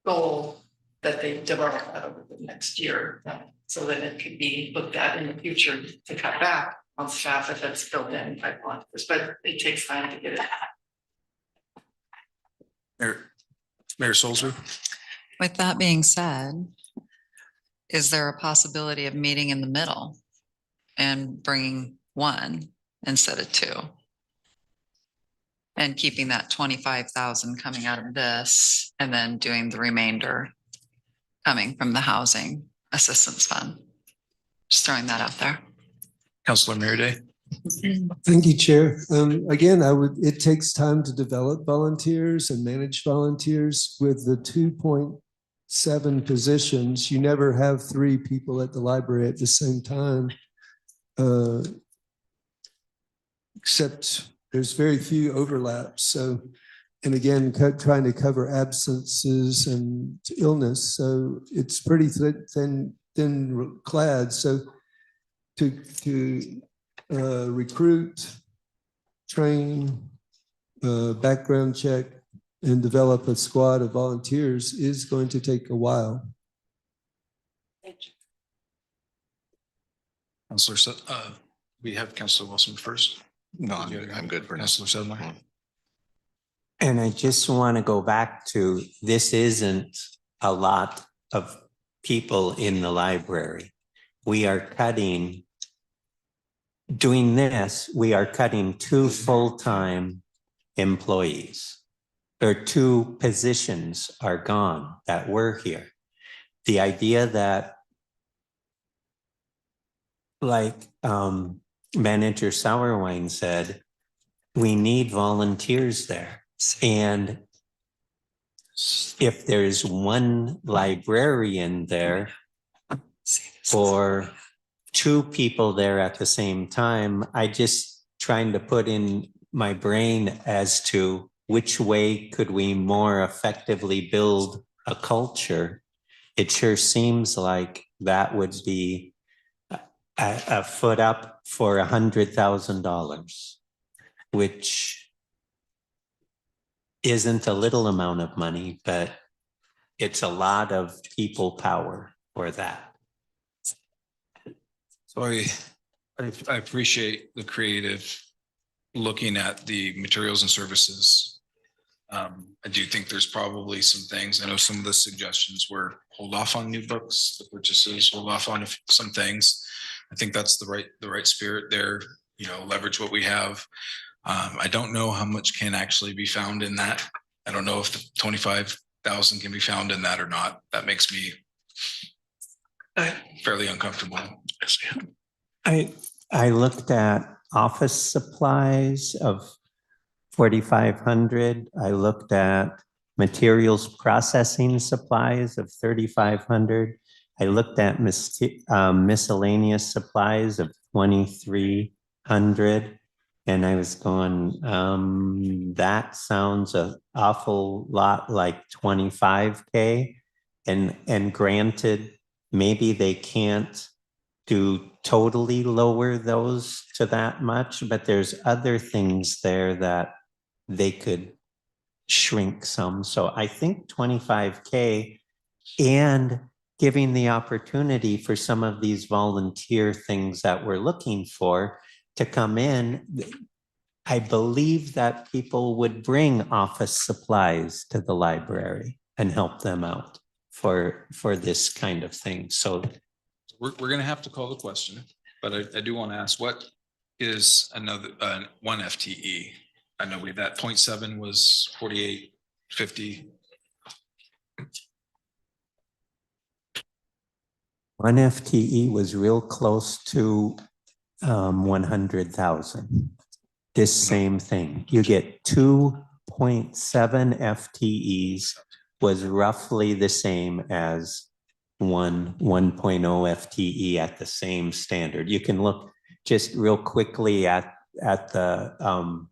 Speaker 10: goal that they develop over the next year, so that it could be looked at in the future to cut back on staff if it's built in by volunteers. But it takes time to get it.
Speaker 1: Mayor Solzer.
Speaker 15: With that being said, is there a possibility of meeting in the middle and bringing 1 instead of 2? And keeping that 25,000 coming out of this and then doing the remainder coming from the housing assistance fund? Just throwing that out there.
Speaker 1: Councilor Miriday.
Speaker 17: Thank you, Chair. Again, it takes time to develop volunteers and manage volunteers. With the 2.7 positions, you never have 3 people at the library at the same time. Except there's very few overlaps. So, and again, trying to cover absences and illness. So it's pretty thin clad. So to recruit, train, background check, and develop a squad of volunteers is going to take a while.
Speaker 1: Counselor, we have Counselor Wilson first.
Speaker 9: No, I'm good for now.
Speaker 1: Counselor Sedlmeier.
Speaker 7: And I just want to go back to, this isn't a lot of people in the library. We are cutting, doing this, we are cutting 2 full-time employees, or 2 positions are gone that were here. The idea that, like Manager Sauerwein said, we need volunteers there. And if there's one librarian there or 2 people there at the same time, I just trying to put in my brain as to which way could we more effectively build a culture. It sure seems like that would be a foot up for $100,000, which isn't a little amount of money, but it's a lot of people power for that.
Speaker 1: So I appreciate the creative looking at the materials and services. I do think there's probably some things, I know some of the suggestions were hold off on new books, the purchases, hold off on some things. I think that's the right spirit there, you know, leverage what we have. I don't know how much can actually be found in that. I don't know if the 25,000 can be found in that or not. That makes me fairly uncomfortable.
Speaker 7: I looked at office supplies of 4,500. I looked at materials processing supplies of 3,500. I looked at miscellaneous supplies of 2,300. And I was going, that sounds an awful lot like 25K. And granted, maybe they can't do totally lower those to that much, but there's other things there that they could shrink some. So I think 25K and giving the opportunity for some of these volunteer things that we're looking for to come in. I believe that people would bring office supplies to the library and help them out for this kind of thing. So
Speaker 1: we're going to have to call the question, but I do want to ask, what is another one FTE? I know that 0.7 was 4850.
Speaker 7: One FTE was real close to 100,000. This same thing, you get 2.7 FTEs was roughly the same as 1.0 FTE at the same standard. You can look just real quickly at the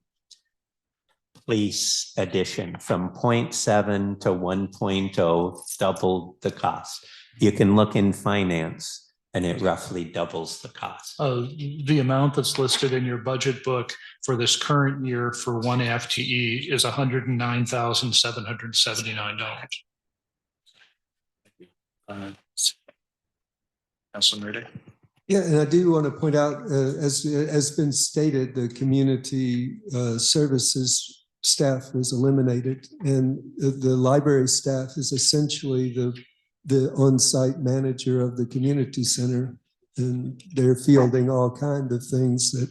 Speaker 7: police addition from 0.7 to 1.0, doubled the cost. You can look in finance and it roughly doubles the cost.
Speaker 4: The amount that's listed in your budget book for this current year for one FTE is $109,779.
Speaker 1: Councilor Murday.
Speaker 17: Yeah, and I do want to point out, as been stated, the community services staff was eliminated, and the library staff is essentially the on-site manager of the community center, and they're fielding all kinds of things that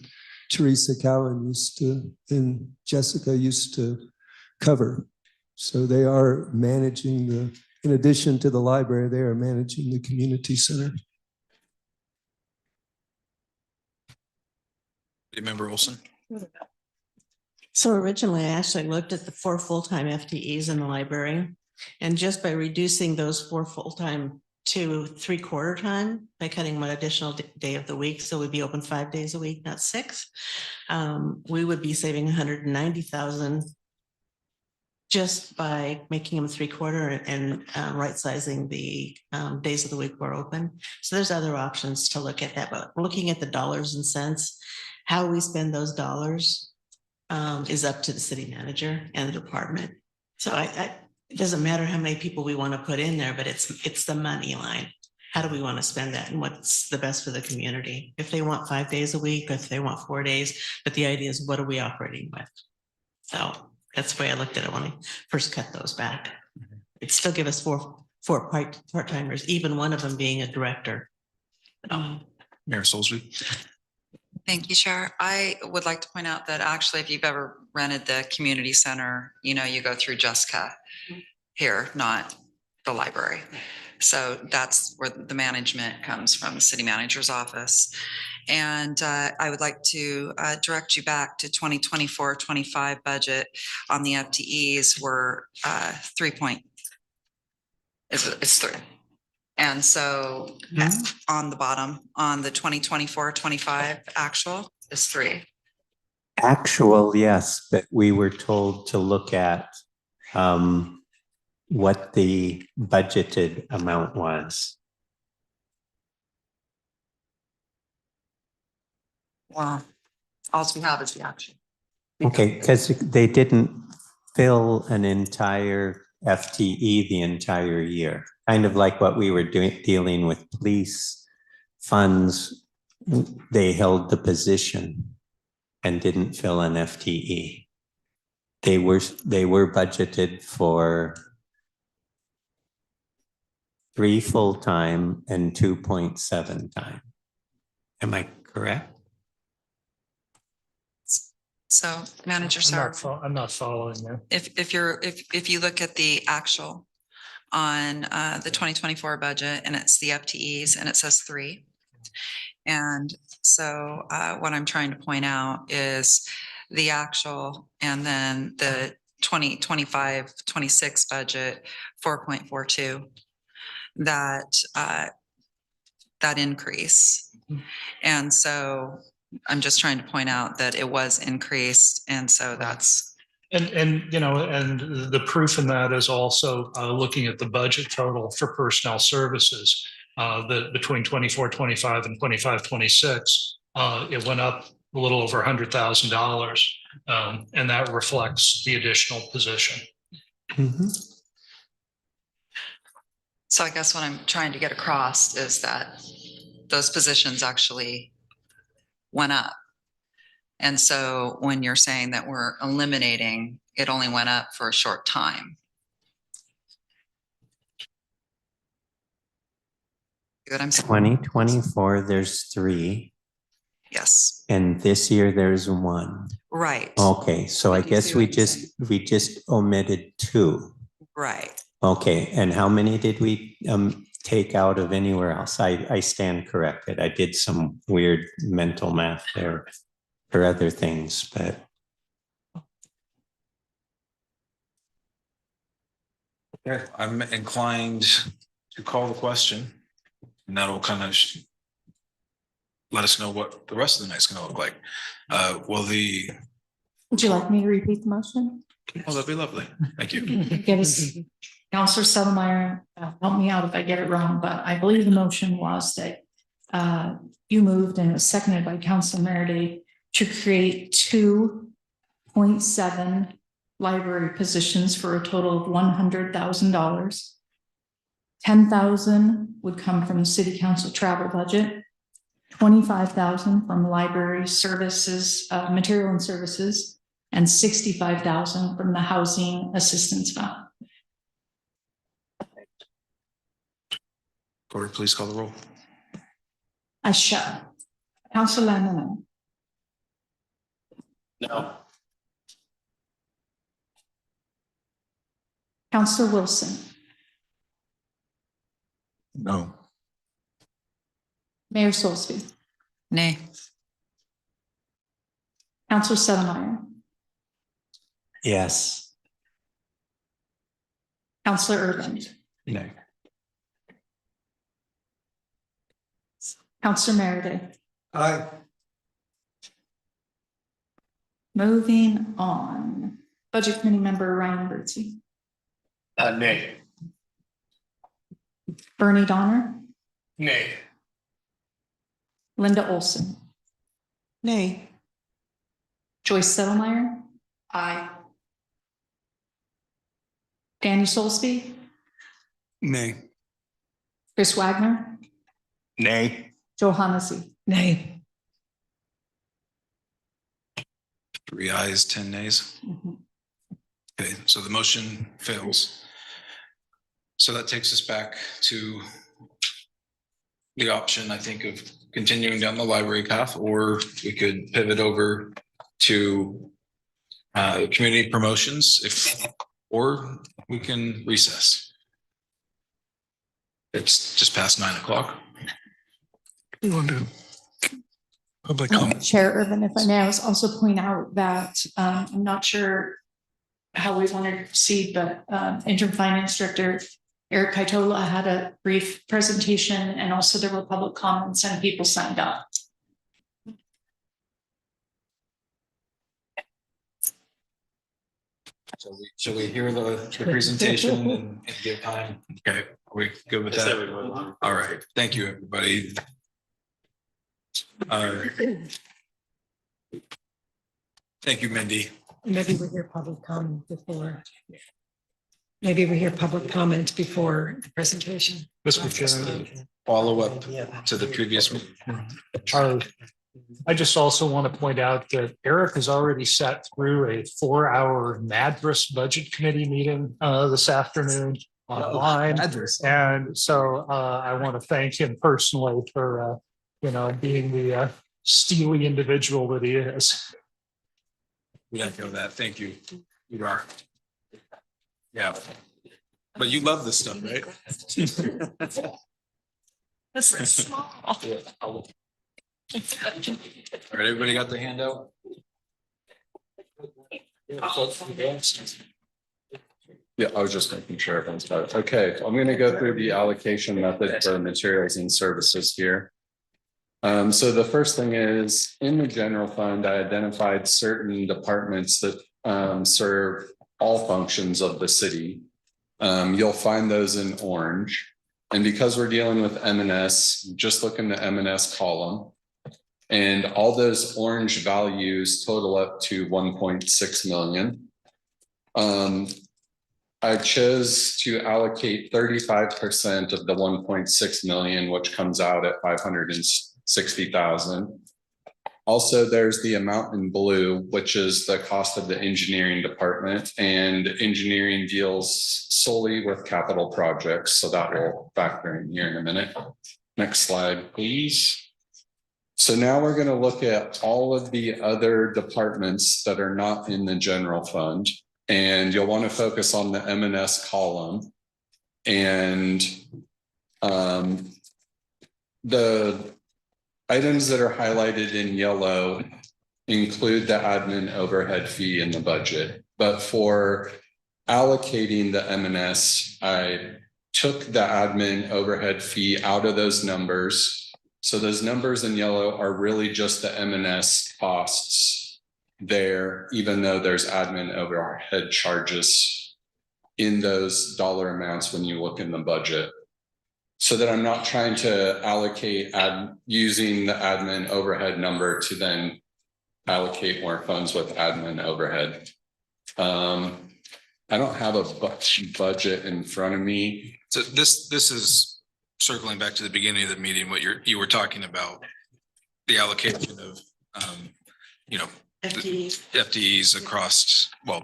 Speaker 17: Teresa Cowan used to and Jessica used to cover. So they are managing in addition to the library, they are managing the community center.
Speaker 1: Member Olson.
Speaker 11: So originally, I actually looked at the 4 full-time FTEs in the library. And just by reducing those 4 full-time to 3/4 time, by cutting one additional day of the week, so we'd be open 5 days a week, not 6, we would be saving 190,000 just by making them 3/4 and right-sizing the days of the week we're open. So there's other options to look at that, but looking at the dollars and cents, How we spend those dollars is up to the city manager and the department. So it doesn't matter how many people we want to put in there, but it's the money line. How do we want to spend that and what's the best for the community? If they want 5 days a week, or if they want 4 days, but the idea is what are we operating with? So that's the way I looked at it when I first cut those back. It'd still give us four part-timers, even one of them being a director.
Speaker 1: Mayor Solsby.
Speaker 15: Thank you, Chair. I would like to point out that actually, if you've ever rented the community center, you know, you go through Jessica here, not the library. So that's where the management comes from, the city manager's office. And I would like to direct you back to 2024-25 budget on the FTEs were 3 point. It's 3. And so on the bottom, on the 2024-25 actual is 3.
Speaker 7: Actual, yes, but we were told to look at what the budgeted amount was.
Speaker 15: Well, all we have is the action.
Speaker 7: Okay, because they didn't fill an entire FTE the entire year, kind of like what we were dealing with police funds. They held the position and didn't fill an FTE. They were budgeted for 3 full-time and 2.7 time. Am I correct?
Speaker 15: So Manager Sauer,
Speaker 4: I'm not following you.
Speaker 15: if you look at the actual on the 2024 budget and it's the FTEs and it says 3. And so what I'm trying to point out is the actual and then the 2025-26 budget 4.42, that increase. And so I'm just trying to point out that it was increased. And so that's.
Speaker 4: And you know, and the proof in that is also looking at the budget total for personnel services, that between 24-25 and 25-26, it went up a little over $100,000. And that reflects the additional position.
Speaker 15: So I guess what I'm trying to get across is that those positions actually went up. And so when you're saying that we're eliminating, it only went up for a short time. Good, I'm
Speaker 7: 2024, there's 3.
Speaker 15: Yes.
Speaker 7: And this year there's 1.
Speaker 15: Right.
Speaker 7: Okay, so I guess we just omitted 2.
Speaker 15: Right.
Speaker 7: Okay, and how many did we take out of anywhere else? I stand corrected. I did some weird mental math there for other things, but.
Speaker 1: Okay, I'm inclined to call the question, and that'll kind of let us know what the rest of the night's going to look like.
Speaker 2: Would you like me to repeat the motion?
Speaker 1: Oh, that'd be lovely. Thank you.
Speaker 2: Get us, Counselor Settlemyer, help me out if I get it wrong, but I believe the motion was that you moved and it was seconded by Counselor Meredith to create 2.7 library positions for a total of $100,000. 10,000 would come from the city council travel budget, 25,000 from library services, material and services, and 65,000 from the housing assistance fund.
Speaker 1: Corey, please call the roll.
Speaker 2: Asha, Counselor Lemon,
Speaker 18: No.
Speaker 2: Counselor Wilson,
Speaker 13: No.
Speaker 2: Mayor Solsby,
Speaker 15: Nay.
Speaker 2: Counselor Settlemyer,
Speaker 7: Yes.
Speaker 2: Counselor Urban,
Speaker 1: No.
Speaker 2: Counselor Meredith.
Speaker 3: Aye.
Speaker 2: Moving on, Budget Committee Member Ryan Birdsey,
Speaker 18: Nay.
Speaker 2: Bernie Donner,
Speaker 18: Nay.
Speaker 2: Linda Olson,
Speaker 11: Nay.
Speaker 2: Joyce Settlemyer,
Speaker 10: Aye.
Speaker 2: Danny Solsby,
Speaker 14: Nay.
Speaker 2: Chris Wagner,
Speaker 13: Nay.
Speaker 2: Joe Hennessy.
Speaker 12: Nay.
Speaker 1: 3 ayes, 10 nays. Okay, so the motion fails. So that takes us back to the option, I think, of continuing down the library path, or we could pivot over to community promotions or we can recess. It's just past 9 o'clock.
Speaker 9: We want to public comment.
Speaker 2: Chair Urban, if I may, I was also point out that I'm not sure how we want to proceed, but interim finance director Eric Kaitola had a brief presentation, and also there were public comments and people signed up.
Speaker 1: Shall we hear the presentation and give time? Okay, are we good with that? All right, thank you, everybody. Thank you, Mindy.
Speaker 12: Maybe we hear public comment before. Maybe we hear public comment before the presentation.
Speaker 4: Mr. Chair.
Speaker 1: Follow up to the previous one.
Speaker 4: I just also want to point out that Eric has already sat through a 4-hour Madras Budget Committee meeting this afternoon online. And so I want to thank him personally for, being the steely individual that he is.
Speaker 1: We echo that. Thank you. You are. Yeah. But you love this stuff, right?
Speaker 15: This is small.
Speaker 1: All right, everybody got the handout?
Speaker 8: Yeah, I was just making sure everyone's got it. Okay, I'm gonna go through the allocation method for materials and services here. So the first thing is, in the general fund, I identified certain departments that serve all functions of the city. You'll find those in orange. And because we're dealing with M&S, just look in the M&S column. And all those orange values total up to 1.6 million. I chose to allocate 35% of the 1.6 million, which comes out at 560,000. Also, there's the amount in blue, which is the cost of the engineering department, and engineering deals solely with capital projects. So that will factor in here in a minute. Next slide, please. So now we're going to look at all of the other departments that are not in the general fund, and you'll want to focus on the M&S column. And the items that are highlighted in yellow include the admin overhead fee in the budget. But for allocating the M&S, I took the admin overhead fee out of those numbers. So those numbers in yellow are really just the M&S costs there, even though there's admin overhead charges in those dollar amounts when you look in the budget. So that I'm not trying to allocate using the admin overhead number to then allocate more funds with admin overhead. I don't have a budget in front of me.
Speaker 1: So this is circling back to the beginning of the meeting, what you were talking about, the allocation of FTEs across, or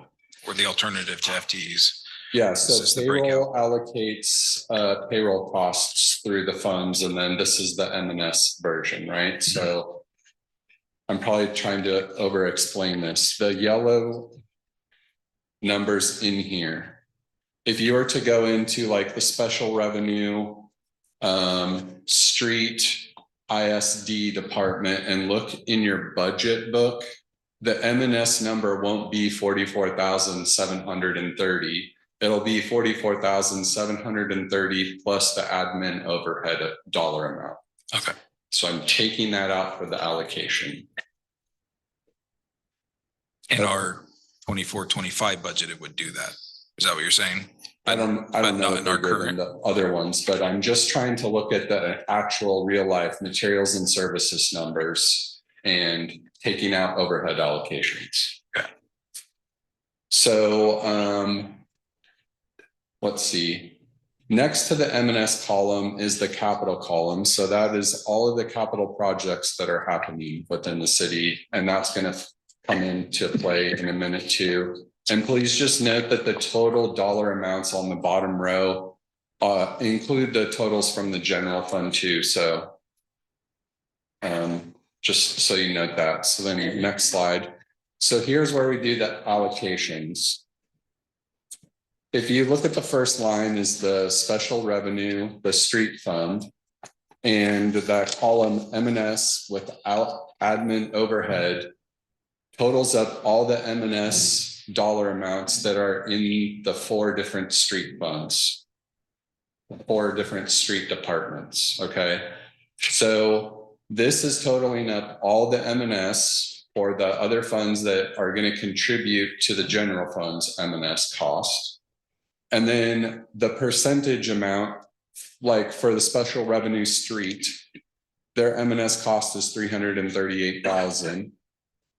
Speaker 1: the alternative to FTEs.
Speaker 8: Yeah, so payroll allocates payroll costs through the funds, and then this is the M&S version, right? So I'm probably trying to over explain this. The yellow numbers in here, if you were to go into like the special revenue, street ISD department and look in your budget book, the M&S number won't be 44,730. It'll be 44,730 plus the admin overhead dollar amount.
Speaker 1: Okay.
Speaker 8: So I'm taking that out for the allocation.
Speaker 1: In our 24-25 budget, it would do that. Is that what you're saying?
Speaker 8: I don't know
Speaker 1: in our current
Speaker 8: the other ones, but I'm just trying to look at the actual real life materials and services numbers and taking out overhead allocations. So, let's see. Next to the M&S column is the capital column. So that is all of the capital projects that are happening within the city. And that's going to come into play in a minute too. And please just note that the total dollar amounts on the bottom row include the totals from the general fund too. So just so you note that. So then next slide. So here's where we do the allocations. If you look at the first line is the special revenue, the street fund, and that column M&S without admin overhead totals up all the M&S dollar amounts that are in the 4 different street funds, 4 different street departments. Okay, so this is totaling up all the M&S or the other funds that are going to contribute to the general fund's M&S cost. And then the percentage amount, like for the special revenue street, their M&S cost is 338,000.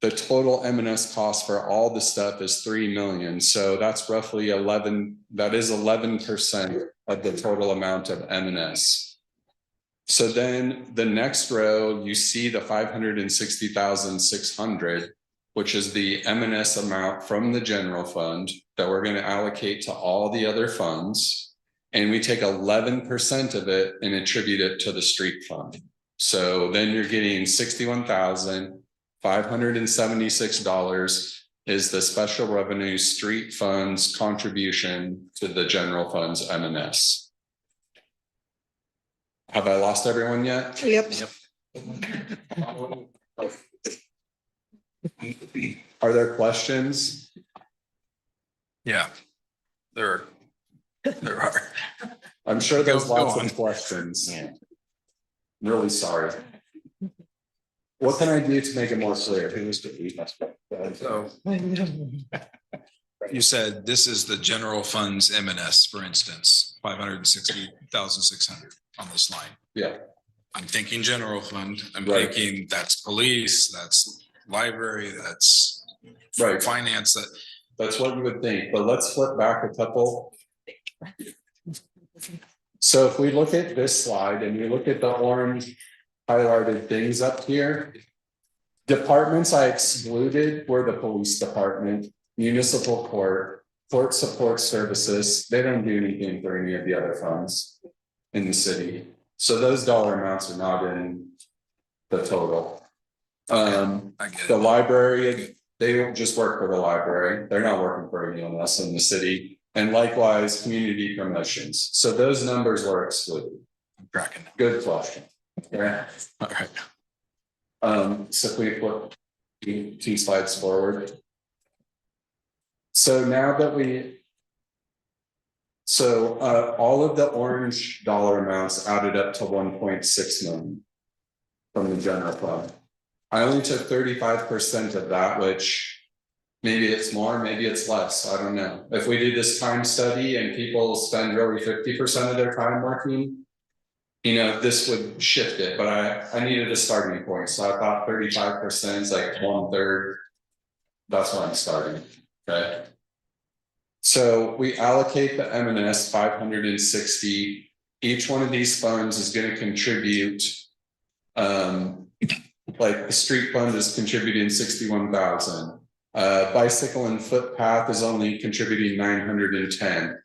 Speaker 8: The total M&S cost for all the stuff is 3 million. So that's roughly 11, that is 11% of the total amount of M&S. So then the next row, you see the 560,600, which is the M&S amount from the general fund that we're going to allocate to all the other funds. And we take 11% of it and attribute it to the street fund. So then you're getting $61,576 is the special revenue street funds contribution to the general fund's M&S. Have I lost everyone yet?
Speaker 12: Yep.
Speaker 8: Are there questions?
Speaker 1: Yeah, there are.
Speaker 8: I'm sure there's
Speaker 1: Go
Speaker 8: lots
Speaker 1: on.
Speaker 8: of questions. Really sorry. What can I do to make it more clear?
Speaker 1: So you said this is the general fund's M&S, for instance, 560,600 on this line.
Speaker 8: Yeah.
Speaker 1: I'm thinking general fund. I'm
Speaker 8: Right.
Speaker 1: thinking that's police, that's library, that's
Speaker 8: Right.
Speaker 1: finance.
Speaker 8: That's what you would think, but let's flip back a couple. So if we look at this slide and you look at the orange highlighted things up here, departments I excluded were the police department, municipal court, court support services. They don't do anything for any of the other funds in the city. So those dollar amounts are not in the total.
Speaker 1: I get
Speaker 8: The
Speaker 1: it.
Speaker 8: library, they don't just work for the library. They're not working for anyone else in the city. And likewise, community promotions. So those numbers were excluded.
Speaker 1: I'm tracking.
Speaker 8: Good question. Yeah.
Speaker 1: All right.
Speaker 8: So if we flip 2 slides forward. So now that all of the orange dollar amounts added up to 1.6 million from the general fund. I only took 35% of that, which maybe it's more, maybe it's less. I don't know. If we do this time study and people spend really 50% of their time working, you know, this would shift it, but I needed a starting point. So I thought 35% is like 1/3. That's where I'm starting. Okay. So we allocate the M&S 560. Each one of these funds is going to contribute, like the street fund is contributing 61,000. Bicycle and footpath is only contributing 910.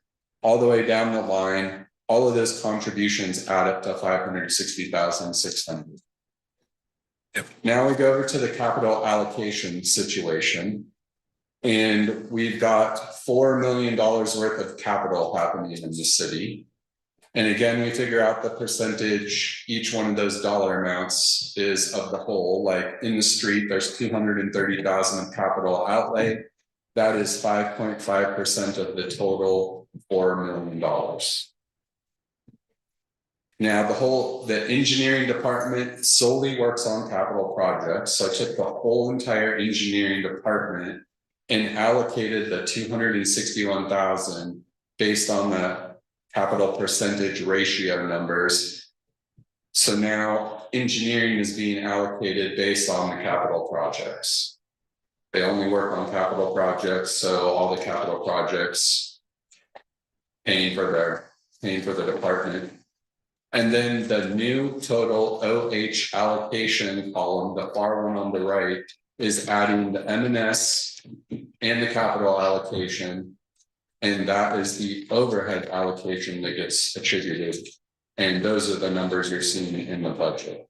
Speaker 8: All the way down the line, all of those contributions add up to 560,600.
Speaker 1: Yep.
Speaker 8: Now we go over to the capital allocation situation. And we've got $4 million worth of capital happening in the city. And again, we figure out the percentage, each one of those dollar amounts is of the whole. Like in the street, there's 230,000 of capital outlay. That is 5.5% of the total $4 million. Now, the engineering department solely works on capital projects. So I took the whole entire engineering department and allocated the 261,000 based on the capital percentage ratio numbers. So now engineering is being allocated based on the capital projects. They only work on capital projects, so all the capital projects paying for the department. And then the new total OH allocation column, the far one on the right, is adding the M&S and the capital allocation. And that is the overhead allocation that gets attributed. And those are the numbers you're seeing in the budget.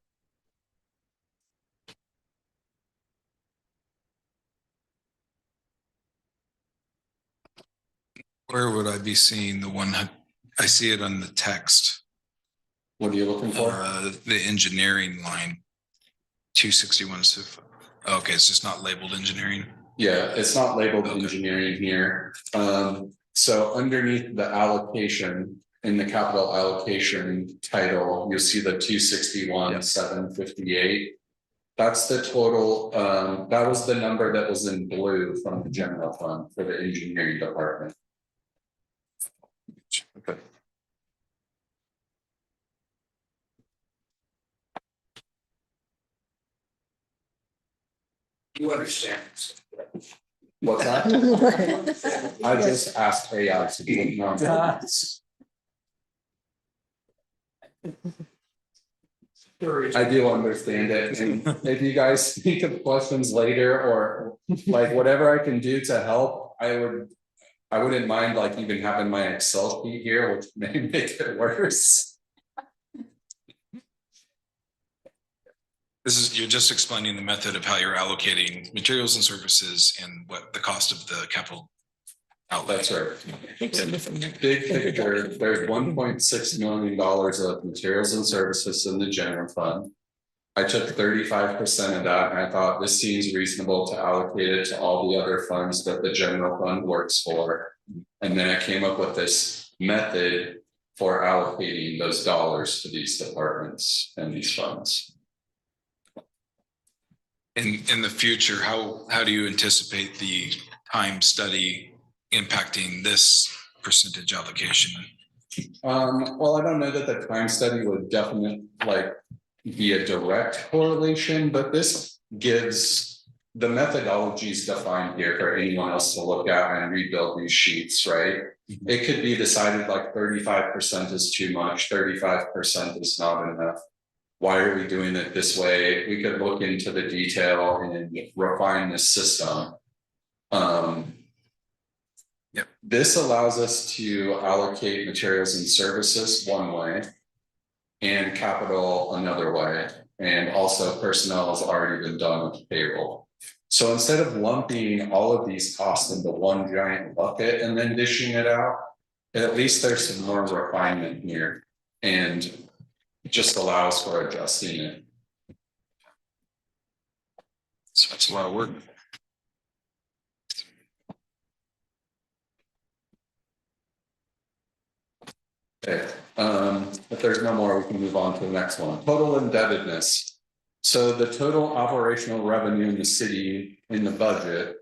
Speaker 1: Where would I be seeing the one? I see it on the text.
Speaker 8: What are you looking for?
Speaker 1: The engineering line. 261. Okay, it's just not labeled engineering.
Speaker 8: Yeah, it's not labeled engineering here. So underneath the allocation, in the capital allocation title, you'll see the 261,758. That's the total, that was the number that was in blue from the general fund for the engineering department. Okay.
Speaker 18: You understand.
Speaker 8: What's that? I just asked AI to do it. I do understand it, and if you guys think of questions later or like whatever I can do to help, I wouldn't mind like even having my Excel sheet here, which may make it worse.
Speaker 1: This is, you're just explaining the method of how you're allocating materials and services and what the cost of the capital outlay.
Speaker 8: That's right. Big picture, there's $1.6 million of materials and services in the general fund. I took 35% of that and I thought this seems reasonable to allocate it to all the other funds that the general fund works for. And then I came up with this method for allocating those dollars to these departments and these funds.
Speaker 1: In the future, how do you anticipate the time study impacting this percentage allocation?
Speaker 8: Well, I don't know that the time study would definitely be a direct correlation, but this gives the methodologies defined here for anyone else to look at and rebuild these sheets, right? It could be decided like 35% is too much, 35% is not enough. Why are we doing it this way? We could look into the detail and refine this system. This allows us to allocate materials and services one way and capital another way. And also personnel has already been done with payroll. So instead of lumping all of these costs into one giant bucket and then dishing it out, at least there's some more refinement here. And it just allows for adjusting it.
Speaker 1: So that's a lot of work.
Speaker 8: Okay, if there's no more, we can move on to the next one. Total indebtedness. So the total operational revenue in the city in the budget.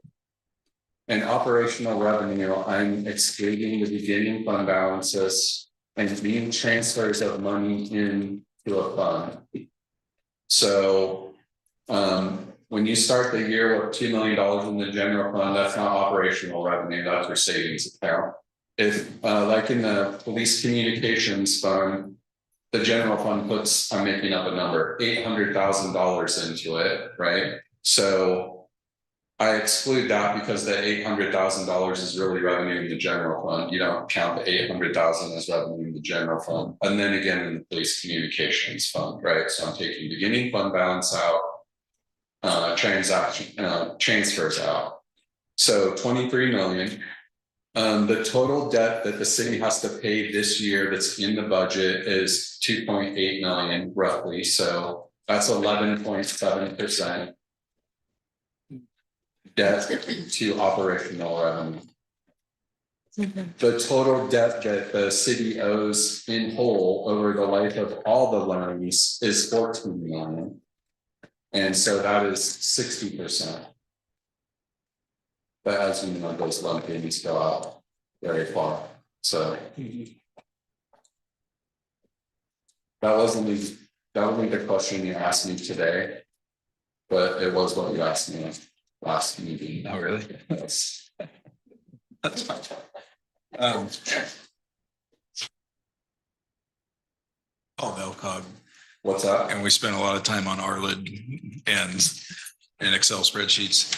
Speaker 8: And operational revenue, I'm excluding the beginning fund balances and being transfers of money into a fund. So when you start the year with $2 million in the general fund, that's not operational revenue, that's your savings account. If like in the police communications fund, the general fund puts, I'm making up a number, $800,000 into it, right? So I exclude that because the $800,000 is really revenue in the general fund. You don't count the $800,000 as revenue in the general fund. And then again in the police communications fund, right? So I'm taking beginning fund balance out, transfers out. So 23 million. The total debt that the city has to pay this year that's in the budget is 2.8 million roughly. So that's 11.7% debt to operational revenue. The total debt that the city owes in whole over the life of all the loans is 14 million. And so that is 60%. But as you know, those loan payments go out very far. So that wasn't that wasn't the question you asked me today. But it was what you asked me last meeting.
Speaker 1: Oh, really?
Speaker 8: That's fine.
Speaker 1: Oh, Velcog.
Speaker 8: What's that?
Speaker 1: And we spent a lot of time on Arlid and Excel spreadsheets.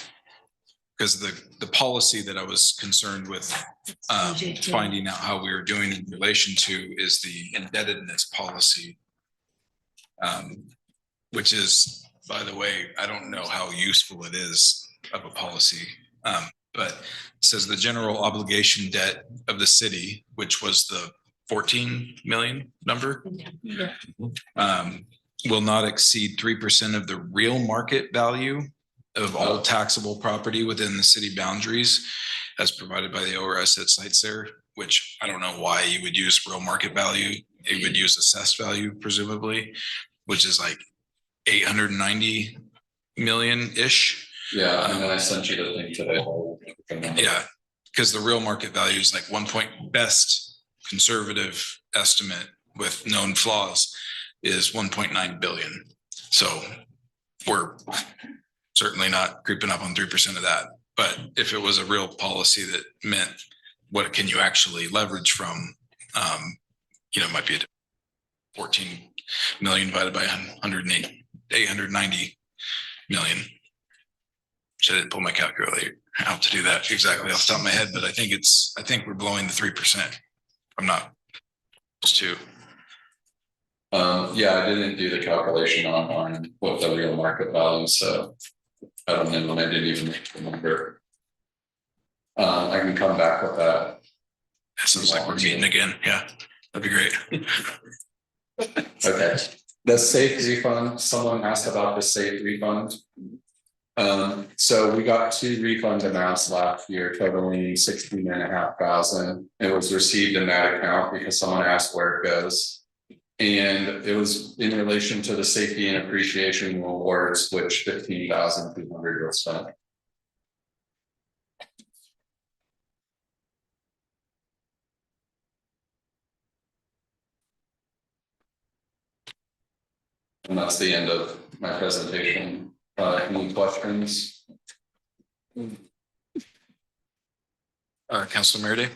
Speaker 1: Because the policy that I was concerned with finding out how we were doing in relation to is the indebtedness policy. Which is, by the way, I don't know how useful it is of a policy. But it says the general obligation debt of the city, which was the 14 million number. Will not exceed 3% of the real market value of all taxable property within the city boundaries as provided by the ORS that cites there, which I don't know why you would use real market value. You would use assessed value presumably, which is like 890 million-ish.
Speaker 8: Yeah, and then I sent you the thing today.
Speaker 1: Yeah, because the real market value is like best conservative estimate with known flaws is 1.9 billion. So we're certainly not creeping up on 3% of that. But if it was a real policy that meant what can you actually leverage from, it might be 14 million divided by 890 million. So I didn't pull my calculator out to do that exactly off the top of my head, but I think we're blowing the 3%. I'm not supposed to.
Speaker 8: Yeah, I didn't do the calculation on what the real market value, so I don't know, and I didn't even remember. I can come back with that.
Speaker 1: That sounds like we're meeting again. Yeah, that'd be great.
Speaker 8: Okay, the safe refund, someone asked about the safe refund. So we got 2 refund amounts last year totaling 16,500. It was received in that account because someone asked where it goes. And it was in relation to the safety and appreciation awards, which 15,200 was spent. And that's the end of my presentation. Any questions?
Speaker 1: Councilor Meredith?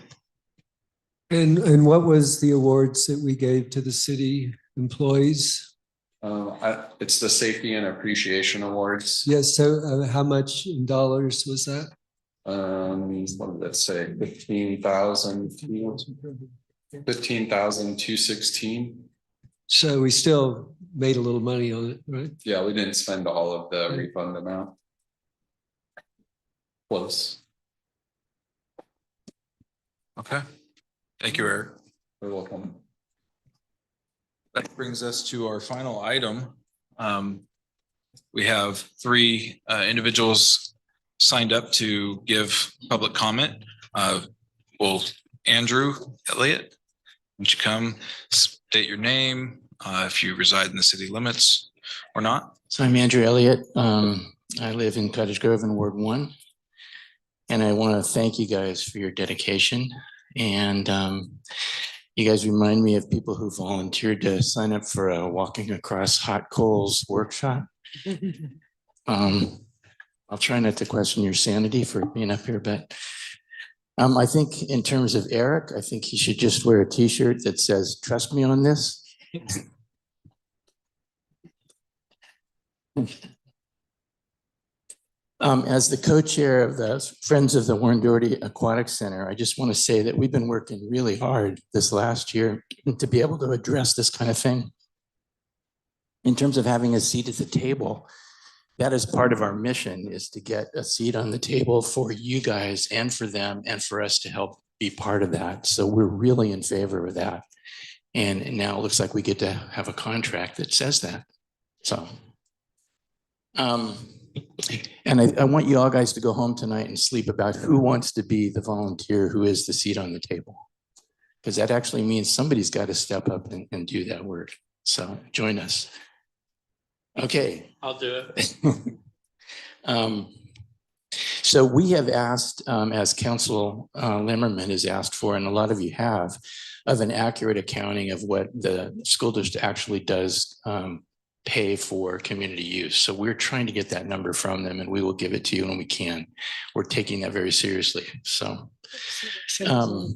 Speaker 17: And what was the awards that we gave to the city employees?
Speaker 8: It's the Safety and Appreciation Awards.
Speaker 17: Yes, so how much in dollars was that?
Speaker 8: What did it say? 15,216.
Speaker 17: So we still made a little money on it, right?
Speaker 8: Yeah, we didn't spend all of the refund amount. Close.
Speaker 1: Okay. Thank you, Eric.
Speaker 8: You're welcome.
Speaker 1: That brings us to our final item. We have 3 individuals signed up to give public comment. Andrew Elliott, would you come state your name, if you reside in the city limits or not?
Speaker 20: So I'm Andrew Elliott. I live in Cottage Grove in Ward 1. And I want to thank you guys for your dedication. And you guys remind me of people who volunteered to sign up for a Walking Across Hot Coals workshop. I'll try not to question your sanity for being up here, but I think in terms of Eric, I think he should just wear a t-shirt that says, "Trust me on this." As the co-chair of the Friends of the Warren Doherty Aquatic Center, I just want to say that we've been working really hard this last year to be able to address this kind of thing. In terms of having a seat at the table, that is part of our mission, is to get a seat on the table for you guys and for them and for us to help be part of that. So we're really in favor of that. And now it looks like we get to have a contract that says that. So. And I want you all guys to go home tonight and sleep about who wants to be the volunteer who is the seat on the table. Because that actually means somebody's got to step up and do that work. So join us. Okay.
Speaker 16: I'll do it.
Speaker 20: So we have asked, as Council Limmerman has asked for, and a lot of you have, of an accurate accounting of what the school district actually does pay for community use. So we're trying to get that number from them, and we will give it to you when we can. We're taking that very seriously. So
Speaker 19: About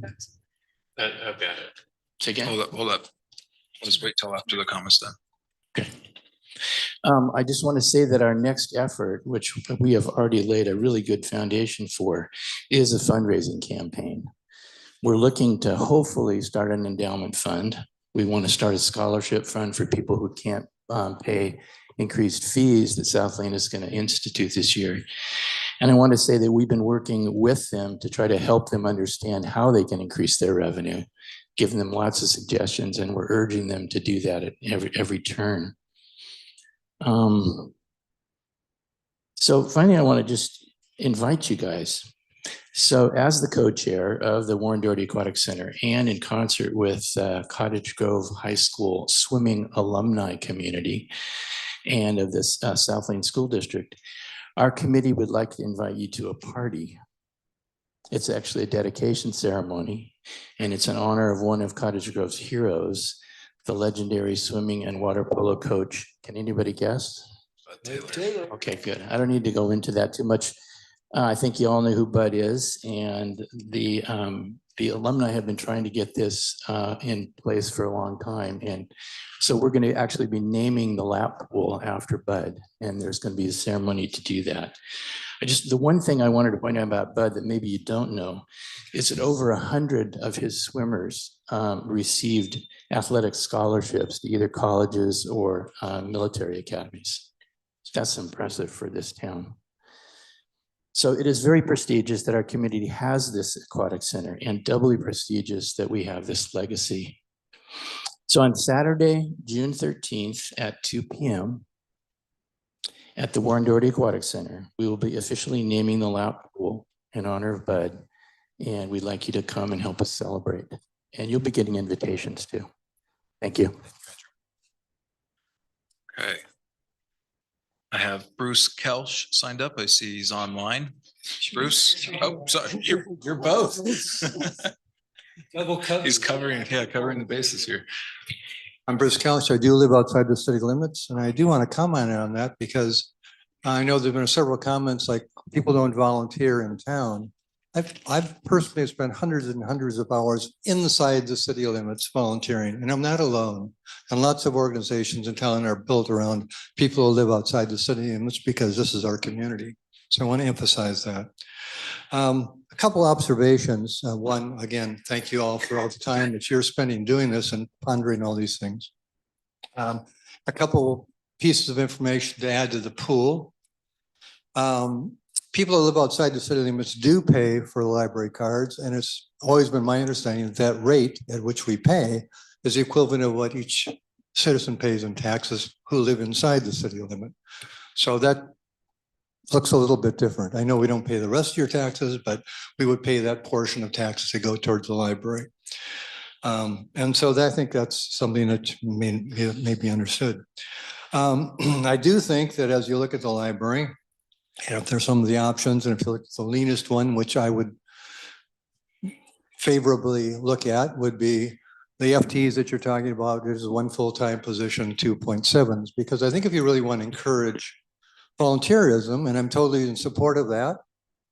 Speaker 19: it.
Speaker 20: say again.
Speaker 1: Hold up. Let's wait till after the comments then.
Speaker 20: Okay. I just want to say that our next effort, which we have already laid a really good foundation for, is a fundraising campaign. We're looking to hopefully start an endowment fund. We want to start a scholarship fund for people who can't pay increased fees that South Lane is going to institute this year. And I want to say that we've been working with them to try to help them understand how they can increase their revenue, giving them lots of suggestions, and we're urging them to do that at every turn. So finally, I want to just invite you guys. So as the co-chair of the Warren Doherty Aquatic Center and in concert with Cottage Grove High School swimming alumni community and of this South Lane School District, our committee would like to invite you to a party. It's actually a dedication ceremony, and it's in honor of one of Cottage Grove's heroes, the legendary swimming and water polo coach. Can anybody guess?
Speaker 1: Taylor.
Speaker 20: Okay, good. I don't need to go into that too much. I think you all know who Bud is, and the alumni have been trying to get this in place for a long time. And so we're going to actually be naming the lap pool after Bud, and there's going to be a ceremony to do that. The one thing I wanted to point out about Bud that maybe you don't know is that over 100 of his swimmers received athletic scholarships to either colleges or military academies. That's impressive for this town. So it is very prestigious that our community has this aquatic center, and doubly prestigious that we have this legacy. So on Saturday, June 13th at 2 p.m. at the Warren Doherty Aquatic Center, we will be officially naming the lap pool in honor of Bud, and we'd like you to come and help us celebrate. And you'll be getting invitations too. Thank you.
Speaker 1: Okay. I have Bruce Kelch signed up. I see he's online. Bruce, oh, sorry, you're both.
Speaker 3: Double cover.
Speaker 1: He's covering the bases here.
Speaker 21: I'm Bruce Kelch. I do live outside the city limits, and I do want to comment on that because I know there've been several comments like people don't volunteer in town. I've personally spent hundreds and hundreds of hours inside the city limits volunteering, and I'm not alone. And lots of organizations in town are built around people who live outside the city limits because this is our community. So I want to emphasize that. A couple observations. One, again, thank you all for all the time that you're spending doing this and pondering all these things. A couple pieces of information to add to the pool. People who live outside the city limits do pay for library cards, and it's always been my understanding that that rate at which we pay is the equivalent of what each citizen pays in taxes who live inside the city limit. So that looks a little bit different. I know we don't pay the rest of your taxes, but we would pay that portion of taxes to go towards the library. And so I think that's something that may be understood. I do think that as you look at the library, and if there's some of the options, and if you look at the leanest one, which I would favorably look at, would be the FTEs that you're talking about. There's one full-time position, 2.7s, because I think if you really want to encourage volunteerism, and I'm totally in support of that,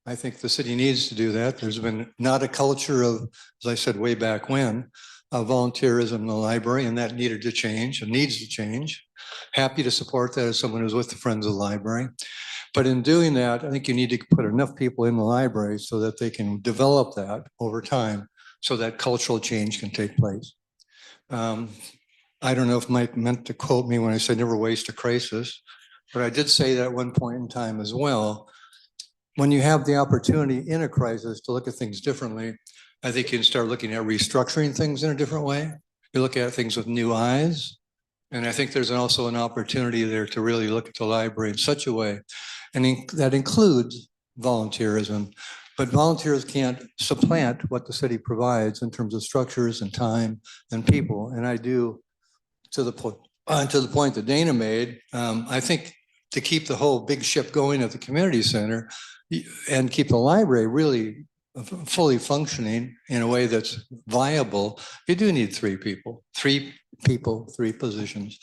Speaker 21: I think the city needs to do that. There's been not a culture of, as I said way back when, volunteerism in the library, and that needed to change and needs to change. Happy to support that as someone who's with the Friends of the Library. But in doing that, I think you need to put enough people in the library so that they can develop that over time so that cultural change can take place. I don't know if Mike meant to quote me when I said never waste a crisis, but I did say that at one point in time as well. When you have the opportunity in a crisis to look at things differently, I think you can start looking at restructuring things in a different way. You look at things with new eyes. And I think there's also an opportunity there to really look at the library in such a way. And that includes volunteerism, but volunteers can't supplant what the city provides in terms of structures and time and people. And I do, to the point that Dana made, I think to keep the whole big ship going at the community center and keep the library really fully functioning in a way that's viable, you do need 3 people, 3 people, 3 positions.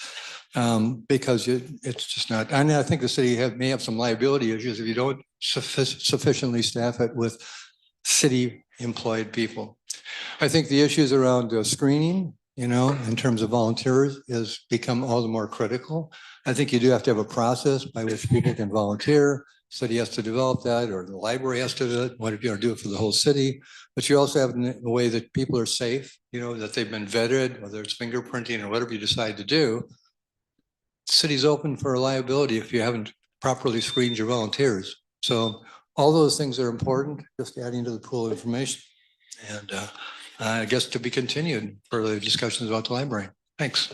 Speaker 21: Because it's just not, and I think the city may have some liability issues if you don't sufficiently staff it with city employed people. I think the issues around screening, in terms of volunteers has become all the more critical. I think you do have to have a process by which people can volunteer. City has to develop that, or the library has to do it, what if you do it for the whole city? But you also have a way that people are safe, that they've been vetted, whether it's fingerprinting or whatever you decide to do. City's open for liability if you haven't properly screened your volunteers. So all those things are important, just adding to the pool of information. And I guess to be continued for the discussions about the library. Thanks.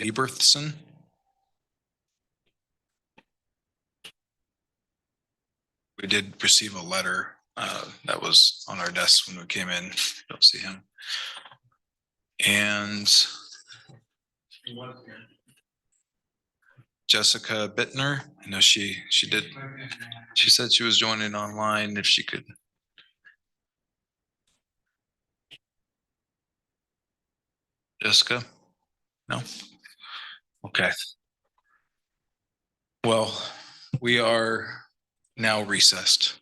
Speaker 1: Lieberthson. We did receive a letter that was on our desk when we came in. Don't see him. And Jessica Bittner. I know she did. She said she was joining online if she could. Jessica? No? Okay. Well, we are now recessed.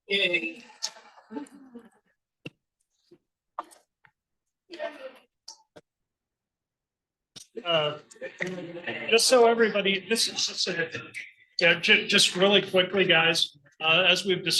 Speaker 4: Yay. Just so everybody, this is just really quickly, guys, as we've discussed.